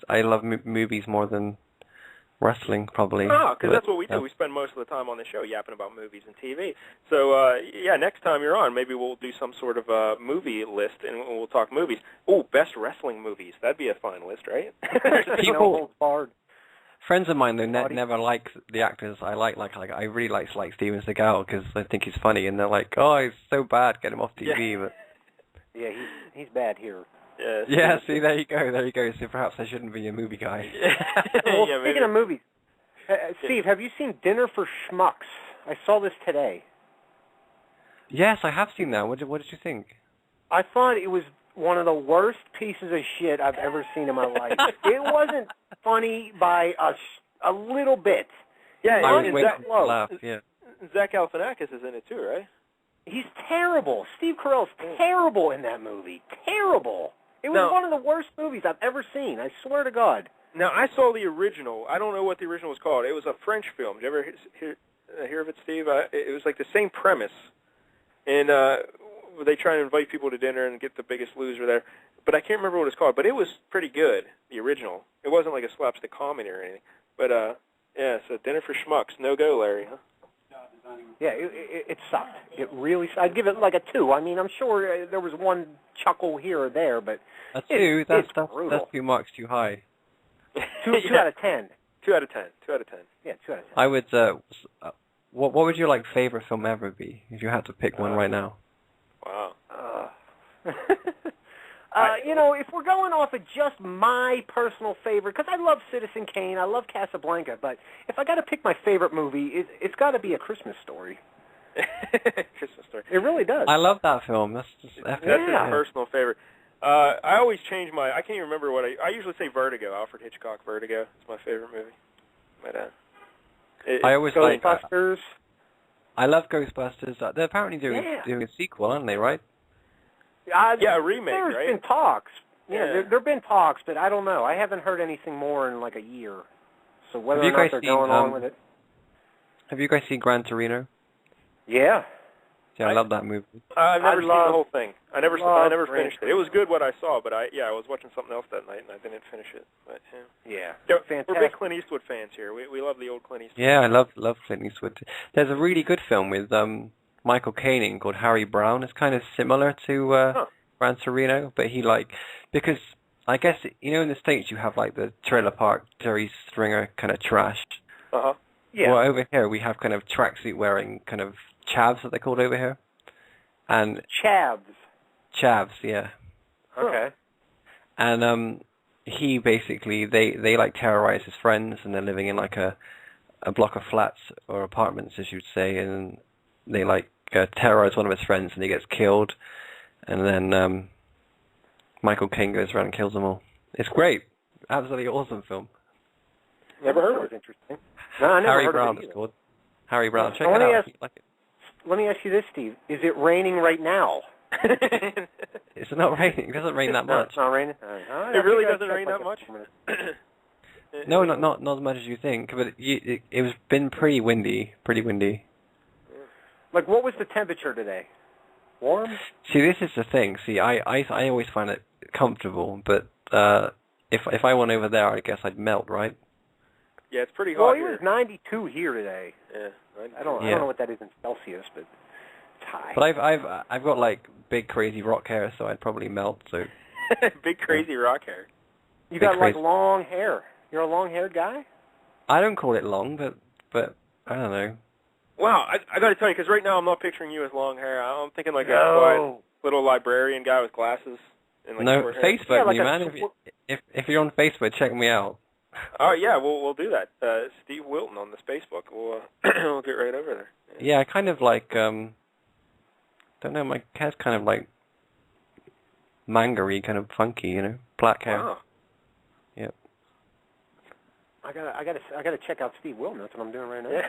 I love movies more than wrestling, probably. Oh, because that's what we do. We spend most of the time on the show yapping about movies and TV. So, yeah, next time you're on, maybe we'll do some sort of movie list, and we'll talk movies. Oh, best wrestling movies. That'd be a fun list, right? People, friends of mine, though, never like the actors I like. I really like Steven Seagal because I think he's funny, and they're like, oh, he's so bad, get him off TV. Yeah. But Yeah, he's bad here. Yeah, see, there you go. So perhaps I shouldn't be a movie guy. Well, speaking of movies, Steve, have you seen Dinner for Schmucks? I saw this today. Yes, I have seen that. What did you think? I thought it was one of the worst pieces of shit I've ever seen in my life. It wasn't funny by a little bit. Yeah, I was and waiting to laugh. Yeah. Zach Galifianakis is in it too, right? He's terrible. Steve Carell's terrible in that movie. Terrible. It was one of the worst movies I've ever seen. I swear to God. Now, I saw the original. I don't know what the original was called. It was a French film. Did you ever hear of it, Steve? It was like the same premise. And they try to invite people to dinner and get the biggest loser there. But I can't remember what it's called. But it was pretty good, the original. It wasn't like a slapstick comedy or anything. But, yeah, so Dinner for Schmucks. No go, Larry, huh? Yeah, it sucked. It really sucked. I'd give it like a 2. I mean, I'm sure there was one chuckle here or there, but a 2? That's brutal. that's 2 marks too high. 2 out of 10. 2 out of 10. 2 out of 10. Yeah, 2 out of 10. I would. What would your favorite film ever be if you had to pick one right now? Wow. If we're going off of just my personal favorite, because I love Citizen Kane, I love Casablanca, but if I got to pick my favorite movie, it's got to be A Christmas Story. Christmas Story. It really does. I love that film. That's just epic. That's his personal favorite. I always change I can't even remember what I usually say Vertigo, Alfred Hitchcock Vertigo. It's my favorite movie. But, I always like Ghostbusters. I love Ghostbusters. They're apparently doing a sequel, aren't they, right? a remake, There's right? been talks. Yeah. There have been talks, but I don't know. I haven't heard anything more in like a year. So whether Have or you not guys they're seen, going on with it. Have you guys seen Gran Torino? Yeah. Yeah, I love that movie. I've never seen the whole thing. I never finished it. It was good what I saw, but I was watching something else that night and I didn't finish it. But Yeah. We're big Clint Eastwood fans here. We love the old Clint Eastwood. Yeah, I love Clint Eastwood. There's a really good film with Michael Caine called Harry Brown. It's kind of similar to Gran Torino, but because I guess in the States you have the trailer park Jerry Springer kind of trash. Yeah. Well, over here we have kind of tracksuit wearing kind of chavs that they're called over here. And Chavs, yeah. Okay. And he basically they terrorize his friends, and they're living in a block of flats or apartments, as you'd say, and they terrorize one of his friends, and he gets killed, and then Michael Caine goes around and kills them all. It's great, absolutely awesome film. Never heard of it. Interesting. No, I never Harry heard Brown of it is called. Harry Brown. Check Let it me out. ask- if you like it. Let me ask you this, Steve. Is it raining right now? It's not raining. It doesn't rain that much. It's not raining? All right. It really doesn't rain that much? No, not as much as you think. But it was been pretty windy. Like, what was the temperature today? Warm? See, this is the thing. See, I always find it comfortable, but if I went over there, I guess I'd melt, right? Yeah, it's pretty hot Well, it here. was 92 here today. Yeah. I don't know what that is in Celsius, but it's high. But I've got big crazy rock hair, so I'd probably melt. So Big crazy rock hair. You got crazy. long hair. You're a long-haired guy? I don't call it long, but I don't know. Wow, I got to tell you, because right now I'm not picturing you with long hair. I'm thinking a No. quiet little librarian guy with glasses. And No, short hair. Facebook, Yeah, like me a man. If you're on Facebook, check me out. Oh yeah, we'll do that. Steve Wilton on this Facebook. We'll we'll get right over there. Yeah, I kind of don't know. My hair's kind of manga-y, kind of funky, black hair. Wow. Yep. I gotta check out Steve Wilton. That's what I'm doing right now. Yeah.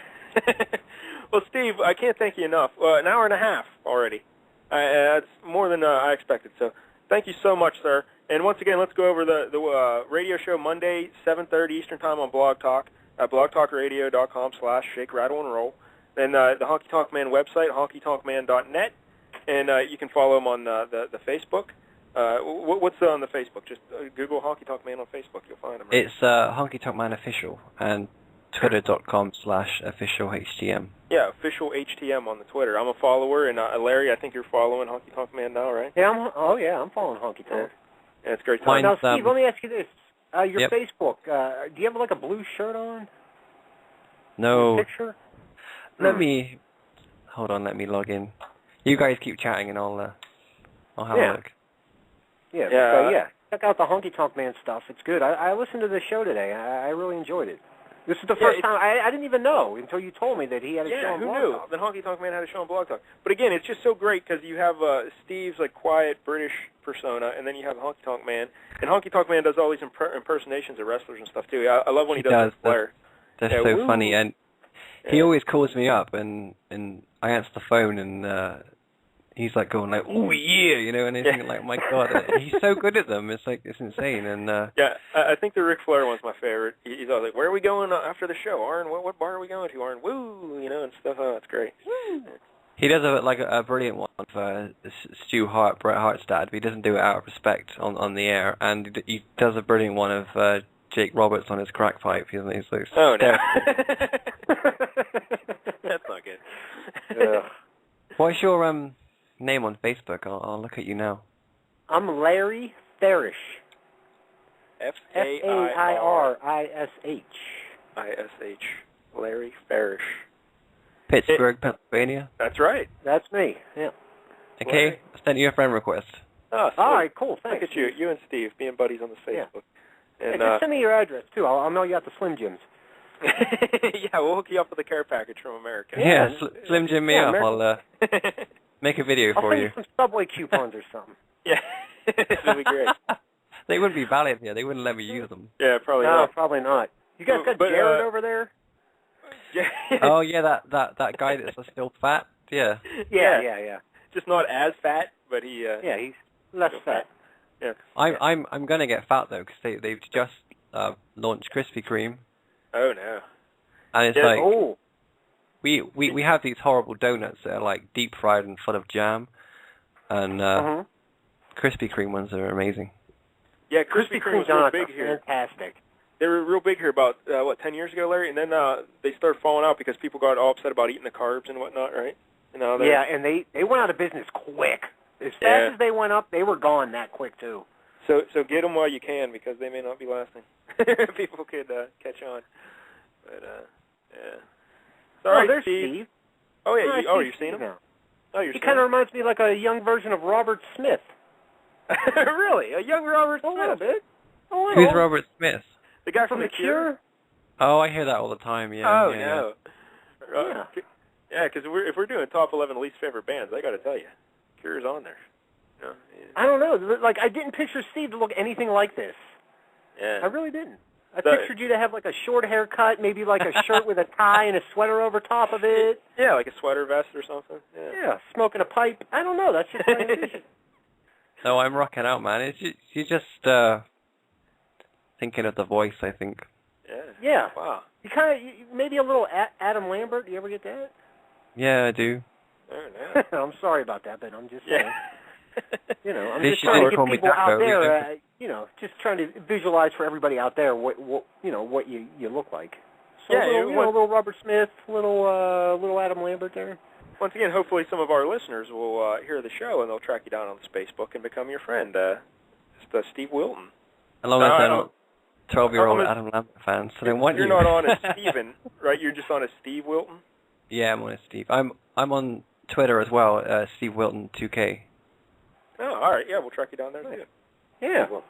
Well, Steve, I can't thank you enough. An hour and a half already. That's more than I expected. So thank you so much, sir. And once again, let's go over the radio show Monday, 7:30 Eastern Time on Blog Talk at blogtalkradio.com/shake, rattle, and roll. Then the Honky Tonk Man website, honkytonkman.net. And you can follow him on the Facebook. What's on the Facebook? Just Google Honky Tonk Man on Facebook. You'll find him. Right? It's Honky Tonk Man Official and twitter.com/officialhtm. Yeah, official HTM on the Twitter. I'm a follower, and Larry, I think you're following Honky Tonk Man now, right? Yeah, I'm following Honky Tonk. Yeah, it's great. Mine's, Now, Steve, let me ask you this. Your Yep. Facebook, do you have a blue shirt on? No. Picture? Let me log in. You guys keep chatting, and I'll have Yeah. a look. Yeah, Yeah. Check out the Honky Tonk Man stuff. It's good. I listened to the show today. I really enjoyed it. This is the first time. I didn't even know until you told me that he had a show on who Blog knew? Talk. The Honky Tonk Man had a show on Blog Talk. But again, it's just so great because you have Steve's quiet British persona, and then you have Honky Tonk Man. And Honky Tonk Man does all these impersonations of wrestlers and stuff too. I love when he does the Flair. That's Yeah, so woo. funny, and he always calls me up, and I answer the phone, and he's going "Oh yeah," and anything my God, he's so good at them. It's it's insane, and Yeah, I think the Ric Flair one's my favorite. He's always "Where are we going after the show, Arn? What bar are we going to, Arn? Woo," and stuff. Oh, it's great. he does a brilliant one for Stu Hart, Bret Hart's dad, but he doesn't do it out of respect on the air, and he does a brilliant one of Jake Roberts on his crack pipe. He's Oh no, that's not good. What's your name on Facebook? I'll look at you now. I'm Larry Farish. F-A-I-R-I-S-H. ISH. Larry Farish. Pittsburgh, Pennsylvania. That's right. That's me. Yeah. Okay, I sent you a friend request. Oh, All right, cool. Thanks. Look at you and Steve being buddies on the Facebook. Yeah. And just send me your address too. I'll mail you out the Slim Jims. yeah, we'll hook you up with a care package from America. Yeah, Slim Jim me up. America. I'll make a video I'll for send you. you some Subway coupons or something. Yeah, this would be great. They wouldn't be valid here. They wouldn't let me use them. Yeah, probably No, not. probably not. You guys got Jared over there? Oh yeah, that guy that's still fat. Yeah. Yeah. Just not as fat, but he. Yeah, he's less fat. Yeah. I'm gonna get fat though because they've just launched Krispy Kreme. Oh no. And it's like oh. we have these horrible donuts that are like deep fried and full of jam, and Krispy Kreme ones are amazing. Yeah, Krispy Kreme was real big here. Fantastic. They were real big here about 10 years ago, Larry, and then they started falling out because people got all upset about eating the carbs and whatnot, right? And now yeah, and they went out of business quick. As fast as they went up, they were gone that quick too. So get them while you can because they may not be lasting. People could catch on. But yeah. Sorry, there's Steve. Oh yeah, you've seen him? Now. Oh, you're. He kind of reminds me like a young version of Robert Smith. Really, a young Robert Smith? A little bit. Who's Robert Smith? The guy from The Cure? Oh, I hear that all the time. Yeah. Oh yeah, no. Yeah, because if we're doing top 11 least favorite bands, I got to tell you, Cure's on there. You know, I don't know. Like I didn't picture Steve to look anything like this. Yeah. I really didn't. I pictured you to have like a short haircut, maybe like a shirt with a tie and a sweater over top of it. Yeah, like a sweater vest or something. Yeah, smoking a pipe. I don't know. That's just my vision. No, I'm rocking out, man. You're just thinking of the voice, I think. Yeah. Wow. You kind of maybe a little Adam Lambert. Do you ever get that? Yeah, I do. Oh no. I'm sorry about that, but I'm just saying. You know, I'm They just should trying to call get me people out Taco, there. You know, just trying to visualize for everybody out there what you look like. So Yeah, a little Robert Smith, little Adam Lambert there. Once again, hopefully some of our listeners will hear the show and they'll track you down on the Facebook and become your friend. It's Steve Wilton. Along with them 12-year-old Adam Lambert fans, so they want You're not on as Steven, right? You're just on as Steve Wilton? Yeah, I'm on as Steve. I'm on Twitter as well, Steve Wilton 2K. Oh, all right. Yeah, we'll track you down there, too. Yeah. All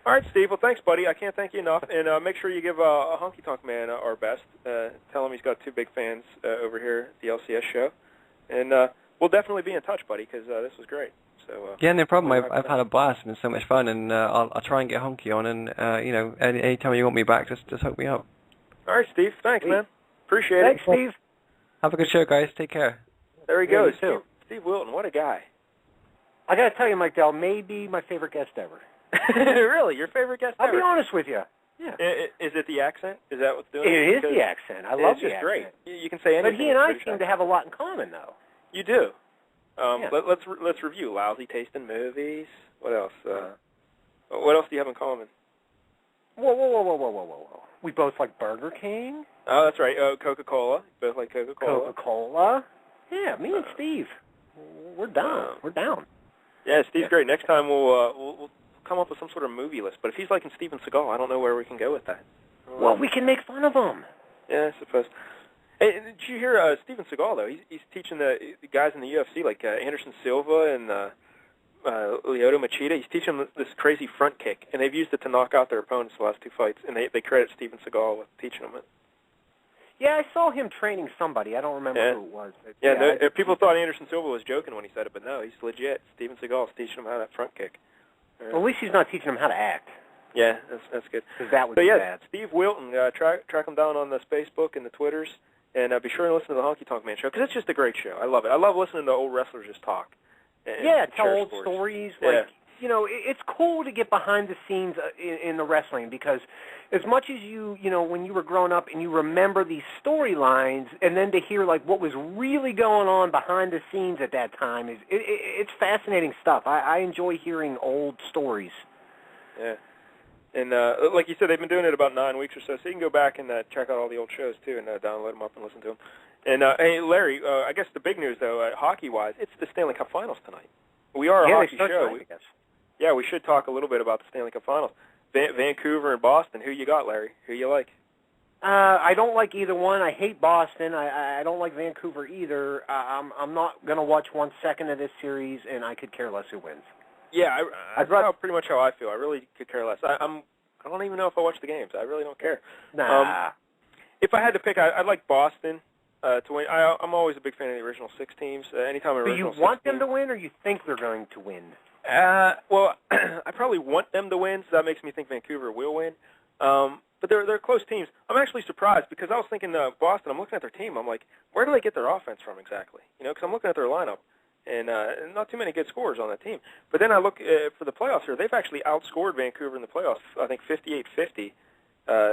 right, Steve. Well, thanks, buddy. I can't thank you enough. And make sure you give Honky Tonk Man our best. Tell him he's got two big fans over here at the LCS show. And we'll definitely be in touch, buddy, because this was great. So yeah, no problem. I've had a blast. It's been so much fun, and I'll try and get Honky on. And anytime you want me back, just hook me up. All right, Steve. Thanks, man. Appreciate Thanks, it. Steve. Have a good show, guys. Take care. There he goes. You too. Steve Wilton. What a guy. I got to tell you, Mike Dell, maybe my favorite guest ever. Really? Your favorite guest ever? I'll be honest with you. Yeah. Is it the accent? Is that what's doing it? It is the accent. I love the accent. It's just great. You can say anything. But he and I seem to have a lot in common, though. You do. Yeah. Let's review. Lousy taste in movies. What else? What else do you have in common? Whoa. We both like Burger King. Oh, that's right. Coca-Cola. Both like Coca-Cola. Coca-Cola. Yeah, me and Steve. We're down. We're down. Yeah, Steve's great. Next time we'll come up with some sort of movie list. But if he's liking Steven Seagal, I don't know where we can go with that. Well, we can make fun of him. Yeah, I suppose. Hey, did you hear Steven Seagal, though? He's teaching the guys in the UFC, like Anderson Silva and Lyoto Machida. He's teaching them this crazy front kick, and they've used it to knock out their opponents the last two fights, and they credit Steven Seagal with teaching them it. Yeah, I saw him training somebody. I don't remember who it was. But people thought Anderson Silva was joking when he said it, but no, he's legit. Steven Seagal's teaching them how that front kick. Well, at least he's not teaching them how to act. Yeah, that's good. Because that would be bad. Steve Wilton, track him down on the Facebook and the Twitters, and be sure to listen to the Honky Tonk Man show, because it's just a great show. I love it. I love listening to old wrestlers just talk. And tell old stories. Like, you know, it's cool to get behind the scenes in the wrestling, because as much as you know, when you were growing up and you remember these storylines, and then to hear like what was really going on behind the scenes at that time, it's fascinating stuff. I enjoy hearing old stories. Yeah. And like you said, they've been doing it about 9 weeks or so you can go back and check out all the old shows, too, and download them up and listen to them. And, hey, Larry, I guess the big news, though, hockey-wise, it's the Stanley Cup Finals tonight. We are a hockey show. Yeah, we should talk a little bit about the Stanley Cup Finals. Vancouver and Boston. Who you got, Larry? Who you like? I don't like either one. I hate Boston. I don't like Vancouver either. I'm not going to watch 1 second of this series, and I could care less who wins. Yeah, that's pretty much how I feel. I really could care less. I don't even know if I watch the games. I really don't care. Nah. If I had to pick, I'd like Boston to win. I'm always a big fan of the original 6 teams. Anytime an Do original you want 6 them to win, or you think they're going to win? Well, I probably want them to win, so that makes me think Vancouver will win. But they're close teams. I'm actually surprised because I was thinking Boston. I'm looking at their team. I'm like, where do they get their offense from exactly? Because I'm looking at their lineup, and not too many good scorers on that team. But then I look for the playoffs here. They've actually outscored Vancouver in the playoffs, I think 58-50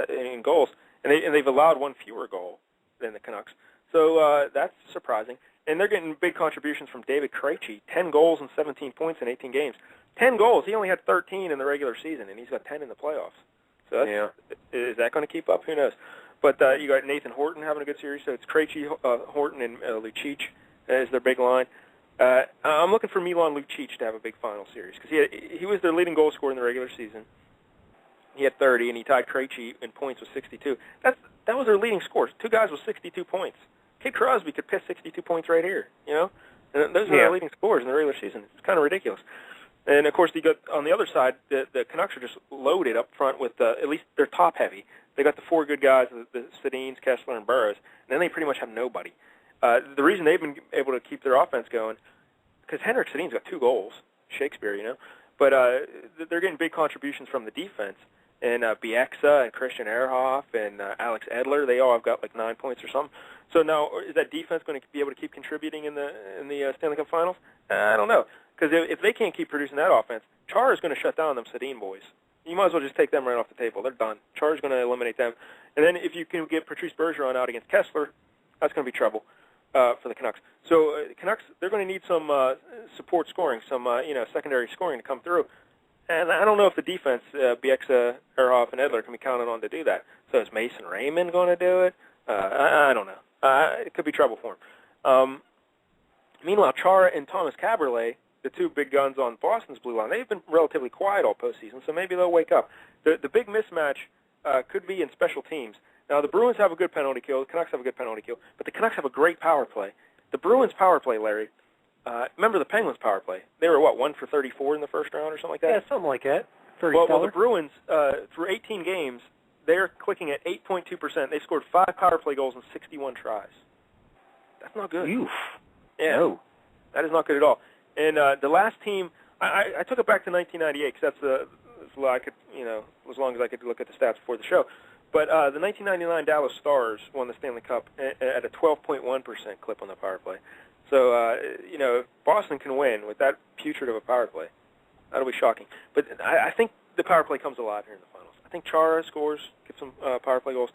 in goals, and they've allowed one fewer goal than the Canucks. So that's surprising. And they're getting big contributions from David Krejci, 10 goals and 17 points in 18 games. 10 goals. He only had 13 in the regular season, and he's got 10 in the playoffs. So is that going to keep up? Who knows? But you got Nathan Horton having a good series. So it's Krejci, Horton, and Lucic as their big line. I'm looking for Milan Lucic to have a big final series because he was their leading goal scorer in the regular season. He had 30, and he tied Krejci in points with 62. That was their leading scores. 2 guys with 62 points. Kid Crosby could piss 62 points right here, And those are their leading scorers in the regular season. It's kind of ridiculous. And, of course, you got on the other side, the Canucks are just loaded up front with at least they're top-heavy. They got the 4 good guys, the Sedins, Kessler, and Burroughs, and then they pretty much have nobody. The reason they've been able to keep their offense going, because Henrik Sedin's got 2 goals, Shakespeare, but they're getting big contributions from the defense. And Bieksa and Christian Ehrhoff and Alex Edler, they all have got like 9 points or something. So now, is that defense going to be able to keep contributing in the Stanley Cup Finals? I don't know. Because if they can't keep producing that offense, Chara is going to shut down them Sedin boys. You might as well just take them right off the table. They're done. Chara's going to eliminate them. And then if you can get Patrice Bergeron out against Kessler, that's going to be trouble for the Canucks. So Canucks, they're going to need some support scoring, some secondary scoring to come through. And I don't know if the defense, Bieksa, Ehrhoff, and Edler can be counted on to do that. So is Mason Raymond going to do it? I don't know. It could be trouble for him. Meanwhile, Chara and Thomas Caberlet, the 2 big guns on Boston's blue line, they've been relatively quiet all postseason, so maybe they'll wake up. The big mismatch could be in special teams. Now, the Bruins have a good penalty kill. The Canucks have a good penalty kill. But the Canucks have a great power play. The Bruins' power play, Larry, remember the Penguins' power play? They were, 1 for 34 in the first round or something like that? Yeah, something like that. Well, the Bruins, through 18 games, they're clicking at 8.2%. They scored 5 power play goals in 61 tries. That's not good. Oof. Yeah. No. That is not good at all. And the last team, I took it back to 1998 because that's I could, as long as I could look at the stats before the show. But the 1999 Dallas Stars won the Stanley Cup at a 12.1% clip on the power play. So, if Boston can win with that putrid of a power play, that'll be shocking. But I think the power play comes alive here in the finals. I think Chara scores, gets some power play goals.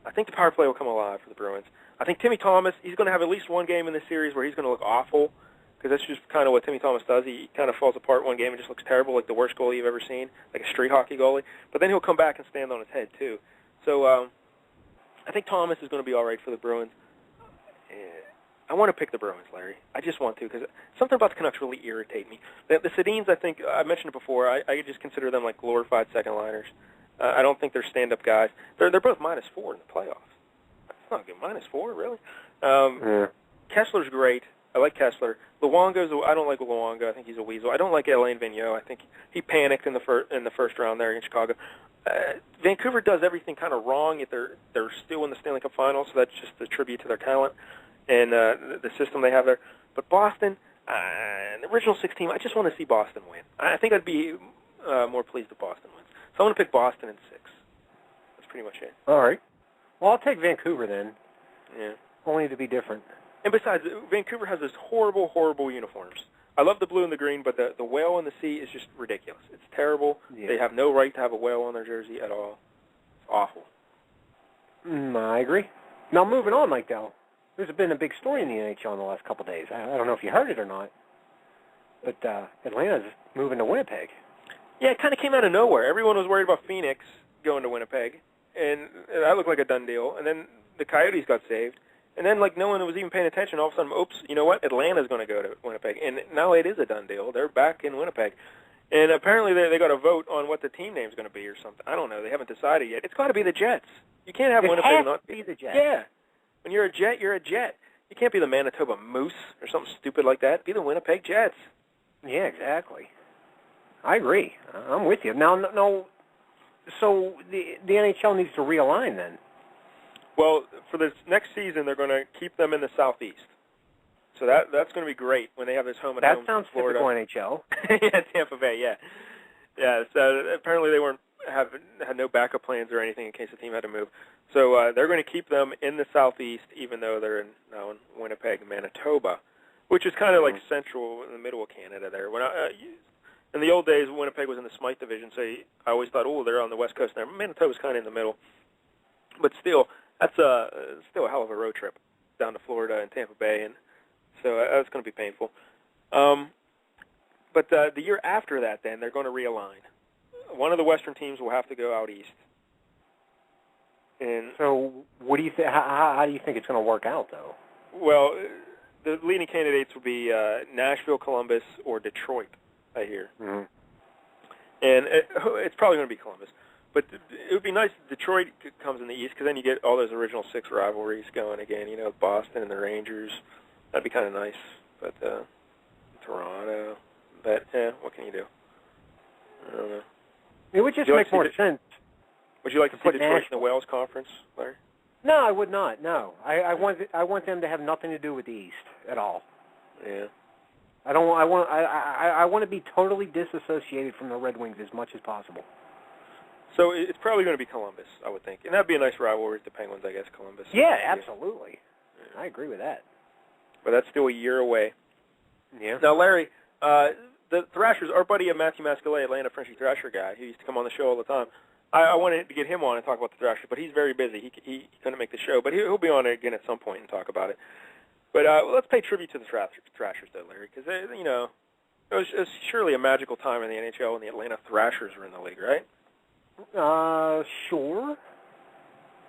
I think the power play will come alive for the Bruins. I think Timmy Thomas, he's going to have at least one game in this series where he's going to look awful, because that's just kind of what Timmy Thomas does. He kind of falls apart one game and just looks terrible, like the worst goalie you've ever seen, like a street hockey goalie. But then he'll come back and stand on his head, too. So I think Thomas is going to be all right for the Bruins. I want to pick the Bruins, Larry. I just want to, because something about the Canucks really irritate me. The Sedins, I think, I mentioned it before, I just consider them like glorified second-liners. I don't think they're stand-up guys. They're both -4 in the playoffs. That's not good. -4, really? Kessler's great. I like Kessler. Luongo's, I don't like Luongo. I think he's a weasel. I don't like Alain Vigneault. I think he panicked in the first round there in Chicago. Vancouver does everything kind of wrong, yet they're still in the Stanley Cup Finals, so that's just a tribute to their talent and the system they have there. But Boston, the original 6 team, I just want to see Boston win. I think I'd be more pleased if Boston wins. So I'm going to pick Boston in 6. That's pretty much it. All right. Well, I'll take Vancouver then. Yeah. Only to be different. And besides, Vancouver has those horrible, horrible uniforms. I love the blue and the green, but the whale in the sea is just ridiculous. It's terrible. Yeah. They have no right to have a whale on their jersey at all. It's awful. I agree. Now, moving on, Mike Dell. There's been a big story in the NHL in the last couple of days. I don't know if you heard it or not, but Atlanta's moving to Winnipeg. Yeah, it kind of came out of nowhere. Everyone was worried about Phoenix going to Winnipeg, and that looked like a done deal. And then the Coyotes got saved. And then, no one was even paying attention. All of a sudden, oops, you know what? Atlanta's going to go to Winnipeg. And now it is a done deal. They're back in Winnipeg. And apparently they got a vote on what the team name's going to be or something. I don't know. They haven't decided yet. It's got to be the Jets. You can't have it Winnipeg has not to be the Jets. Yeah. When you're a Jet, you're a Jet. You can't be the Manitoba Moose or something stupid like that. Be the Winnipeg Jets. Yeah, exactly. I agree. I'm with you. Now, no. So the NHL needs to realign then. Well, for this next season, they're going to keep them in the Southeast. So that's going to be great when they have this home and home. That sounds in Florida. typical NHL. Yeah, Tampa Bay. Yeah, yeah. So apparently they had no backup plans or anything in case the team had to move. So they're going to keep them in the Southeast, even though they're now in Winnipeg, Manitoba, which is kind of like central in the middle of Canada. There, when in the old days, Winnipeg was in the Smythe division, so I always thought, oh, they're on the west coast there. Manitoba's kind of in the middle, but still, that's still a hell of a road trip down to Florida and Tampa Bay, and so that's going to be painful. But the year after that, then they're going to realign. One of the Western teams will have to go out east. And so, what do you how do you think it's going to work out, though? Well, the leading candidates will be Nashville, Columbus, or Detroit, I hear. Mm-hmm. And it's probably going to be Columbus. But it would be nice if Detroit comes in the East, because then you get all those original 6 rivalries going again, Boston and the Rangers. That'd be kind of nice. But Toronto. But, what can you do? I don't know. It would just make more sense. Would you like to see Detroit Nashville in the Wales Conference, Larry? No, I would not. No, I want them to have nothing to do with the East at all. Yeah. I want to be totally disassociated from the Red Wings as much as possible. So it's probably going to be Columbus, I would think, and that'd be a nice rivalry with the Penguins, I guess. Columbus. Yeah, absolutely. Yeah. I agree with that. But that's still a year away. Yeah. Now, Larry, the Thrashers, our buddy Matthew Mascalet, Atlanta Frenchy Thrasher guy, who used to come on the show all the time. I wanted to get him on and talk about the Thrashers, but he's very busy. He couldn't make the show, but he'll be on again at some point and talk about it. But let's pay tribute to the Thrashers, though, Larry, because it was surely a magical time in the NHL when the Atlanta Thrashers were in the league, right? Sure.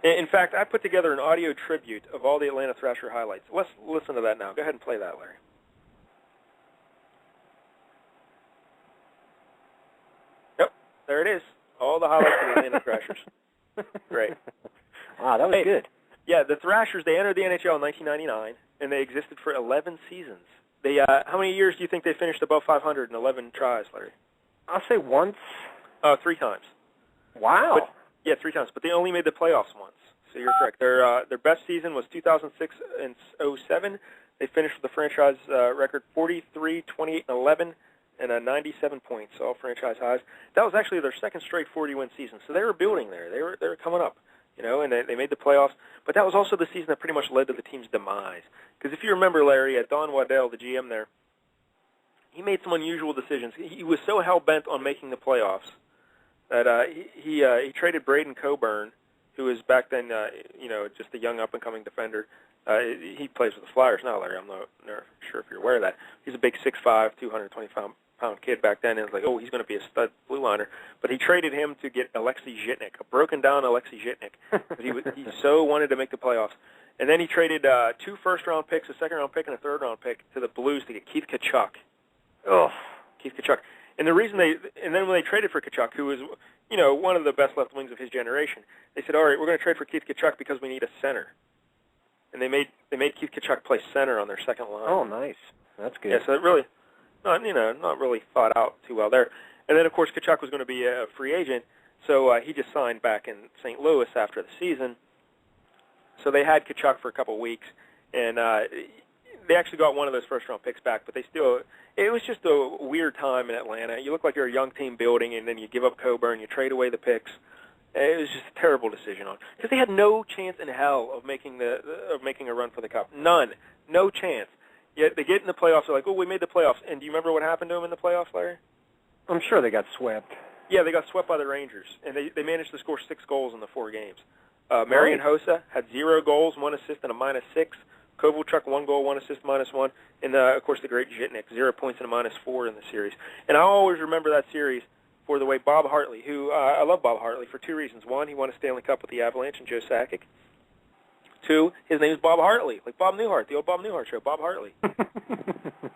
In fact, I put together an audio tribute of all the Atlanta Thrasher highlights. Let's listen to that now. Go ahead and play that, Larry. Yep, there it is. All the highlights of the Atlanta Thrashers. Great. Wow, that was good. Yeah, the Thrashers, they entered the NHL in 1999, and they existed for 11 seasons. They how many years do you think they finished above 500 in 11 tries, Larry? I'll say once. 3 times. Wow. Yeah, 3 times, but they only made the playoffs once. So you're correct. Their best season was 2006 and 07. They finished with the franchise record 43, 28, and 11, and 97 points, all franchise highs. That was actually their second straight 40-win season. So they were building there. They were coming up, and they made the playoffs. But that was also the season that pretty much led to the team's demise. Because if you remember, Larry, Don Waddell, the GM there, he made some unusual decisions. He was so hell-bent on making the playoffs that he traded Braden Coburn, who was back then, just a young up-and-coming defender. He plays with the Flyers now, Larry. I'm not sure if you're aware of that. He's a big 6'5", 225-pound kid back then, and it's like, oh, he's going to be a stud blue liner. But he traded him to get Alexei Zhitnik, a broken-down Alexei Zhitnik, because he so wanted to make the playoffs. And then he traded 2 first-round picks, a second-round pick, and a third-round pick to the Blues to get Keith Tkachuk. Oh, Keith Tkachuk. And the reason and then when they traded for Tkachuk, who was, one of the best left wings of his generation, they said, all right, we're going to trade for Keith Tkachuk because we need a center. And they made Keith Tkachuk play center on their second line. Oh, nice. That's good. Yeah, so it really, not really thought out too well there. And then, of course, Tkachuk was going to be a free agent, so he just signed back in St. Louis after the season. So they had Tkachuk for a couple of weeks, and they actually got one of those first-round picks back, but it was just a weird time in Atlanta. You look like you're a young team building, and then you give up Coburn, you trade away the picks. It was just a terrible decision because they had no chance in hell of making a run for the Cup. None. No chance. Yet they get in the playoffs, they're like, oh, we made the playoffs. And do you remember what happened to them in the playoffs, Larry? I'm sure they got swept. Yeah, they got swept by the Rangers, and they managed to score 6 goals in the 4 games. Marian Hossa had 0 goals, 1 assist, and a -6. Kovalchuk, 1 goal, 1 assist, -1. And, of course, the great Zhitnik, 0 points and a -4 in the series. And I always remember that series for the way Bob Hartley, who I love Bob Hartley for 2 reasons. 1, he won a Stanley Cup with the Avalanche and Joe Sakic. 2, his name is Bob Hartley, like Bob Newhart, the old Bob Newhart show, Bob Hartley.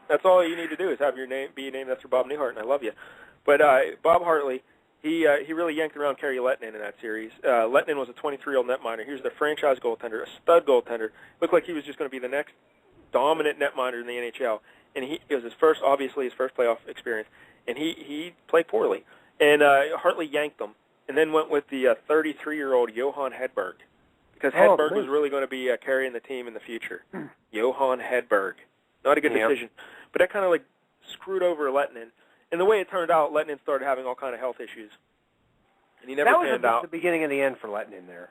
That's all you need to do is have your name be named after Bob Newhart, and I love you. But Bob Hartley, he really yanked around Kerry Lettinen in that series. Lettinen was a 23-year-old netminder. He was the franchise goaltender, a stud goaltender. Looked like he was just going to be the next dominant netminder in the NHL. And it was his first playoff experience. And he played poorly. And Hartley yanked him, and then went with the 33-year-old Johan Hedberg, because Hedberg was really going to be carrying the team in the future. Johan Hedberg. Not a good decision. But that kind of like screwed over Lettinen. And the way it turned out, Lettinen started having all kind of health issues. And he never panned out. That was the beginning and the end for Lettinen there.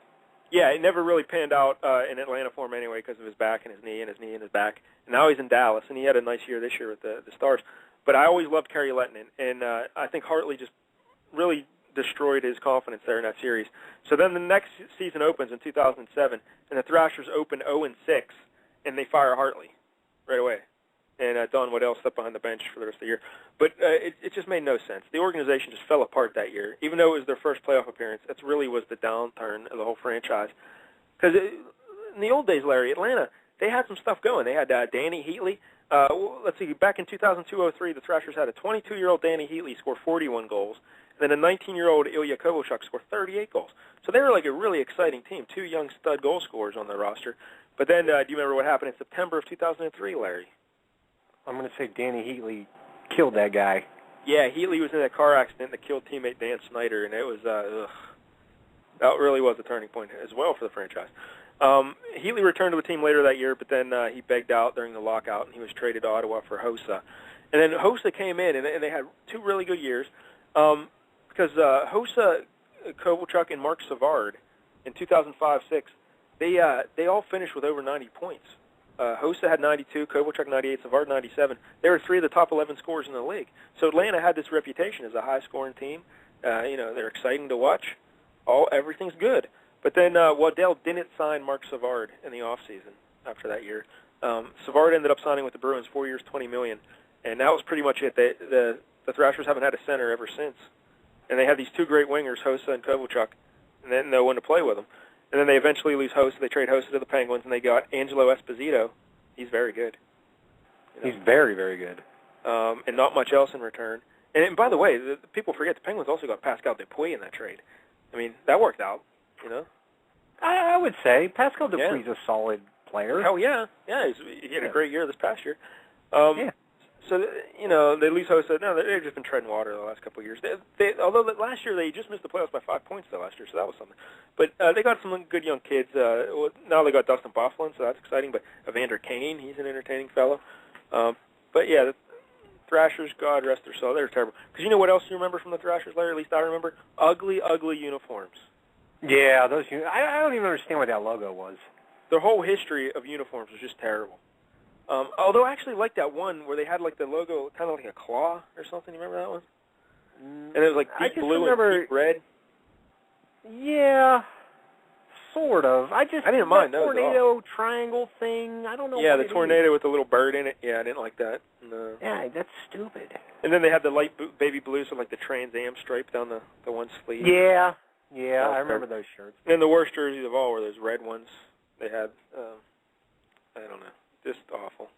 Yeah, it never really panned out in Atlanta for him anyway because of his back and his knee and his back. And now he's in Dallas, and he had a nice year this year with the Stars. But I always loved Kerry Lettinen, and I think Hartley just really destroyed his confidence there in that series. So then the next season opens in 2007, and the Thrashers open 0-6, and they fire Hartley right away. And Don Waddell stepped behind the bench for the rest of the year. But it just made no sense. The organization just fell apart that year. Even though it was their first playoff appearance, that really was the downturn of the whole franchise. Because in the old days, Larry, Atlanta, they had some stuff going. They had Danny Heatley. Let's see, back in 2002-03, the Thrashers had a 22-year-old Danny Heatley score 41 goals, and then a 19-year-old Ilya Kovalchuk score 38 goals. So they were like a really exciting team, two young stud goal scorers on their roster. But then, do you remember what happened in September of 2003, Larry? I'm going to say Danny Heatley killed that guy. Yeah, Heatley was in that car accident that killed teammate Dan Snyder, and it was, that really was a turning point as well for the franchise. Heatley returned to the team later that year, but then he begged out during the lockout, and he was traded to Ottawa for Hossa. And then Hossa came in, and they had two really good years, because Hossa, Kovalchuk, and Mark Savard in 2005-06, they all finished with over 90 points. Hossa had 92, Kovalchuk 98, Savard 97. They were three of the top 11 scorers in the league. So Atlanta had this reputation as a high-scoring team. They're exciting to watch. Everything's good. But then Waddell didn't sign Mark Savard in the offseason after that year. Savard ended up signing with the Bruins 4 years, $20 million, and that was pretty much it. The Thrashers haven't had a center ever since. And they had these two great wingers, Hossa and Kovalchuk, and then no one to play with them. And then they eventually lose Hossa. They trade Hossa to the Penguins, and they got Angelo Esposito. He's very good. He's very, very good. And not much else in return. And by the way, the people forget the Penguins also got Pascal Dupuis in that trade. I mean, that worked out, I would say Pascal Dupuis is a solid player. Oh, yeah. Yeah, he had a great year this past year. So, they lose Hossa. No, they've just been treading water the last couple of years. Although last year they just missed the playoffs by 5 points last year, so that was something. But they got some good young kids. Now they got Dustin Byfuglien, so that's exciting. But Evander Kane, he's an entertaining fellow. But, yeah, the Thrashers, God rest their soul, they were terrible. Because you know what else you remember from the Thrashers, Larry? At least I remember? Ugly, ugly uniforms. Yeah, I don't even understand what that logo was. Their whole history of uniforms was just terrible. Although I actually liked that one where they had like the logo kind of like a claw or something. You remember that one? And it was like deep blue and deep red. Yeah, sort of. I didn't mind those tornado triangle thing. I don't know. Yeah, the tornado with the little bird in it. Yeah, I didn't like that. No. Yeah, that's stupid. And then they had the light baby blue, so like the Trans Am stripe down the one sleeve. Yeah, I remember those shirts. And the worst jerseys of all were those red ones. They had, I don't know. Just awful.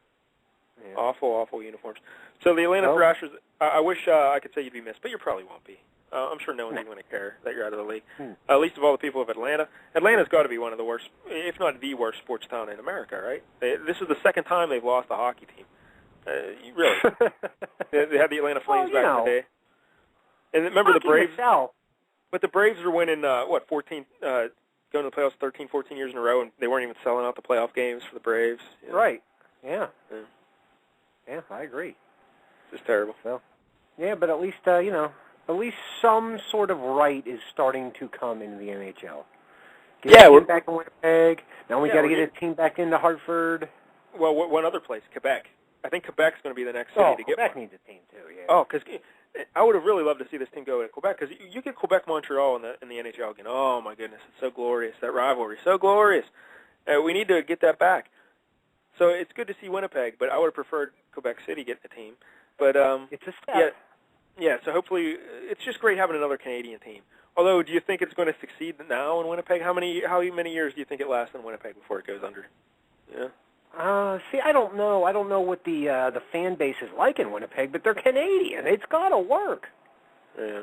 Yeah. Awful uniforms. So the Atlanta Thrashers, I wish I could say you'd be missed, but you probably won't be. I'm sure no one's even going to care that you're out of the league. Least of all the people of Atlanta. Atlanta's got to be one of the worst, if not the worst, sports town in America, right? This is the second time they've lost a hockey team. Really. They had the Atlanta Flames back in the day. And remember the Braves? But the Braves were winning, 14, going to the playoffs 13, 14 years in a row, and they weren't even selling out the playoff games for the Braves. Right. Yeah, I agree. It's just terrible. So, yeah, but at least, at least some sort of right is starting to come into the NHL. We're back in Winnipeg. Now we got to get a team back into Hartford. Well, one other place, Quebec. I think Quebec's going to be the next city to get Quebec needs a team, too, yeah. Oh, because I would have really loved to see this team go to Quebec, because you get Quebec-Montreal in the NHL again. Oh, my goodness, it's so glorious. That rivalry, so glorious. We need to get that back. So it's good to see Winnipeg, but I would have preferred Quebec City getting a team. But it's a step. Yeah, so hopefully it's just great having another Canadian team. Although, do you think it's going to succeed now in Winnipeg? How many years do you think it lasts in Winnipeg before it goes under? Yeah. See, I don't know. I don't know what the fan base is like in Winnipeg, but they're Canadian. It's got to work. Yeah.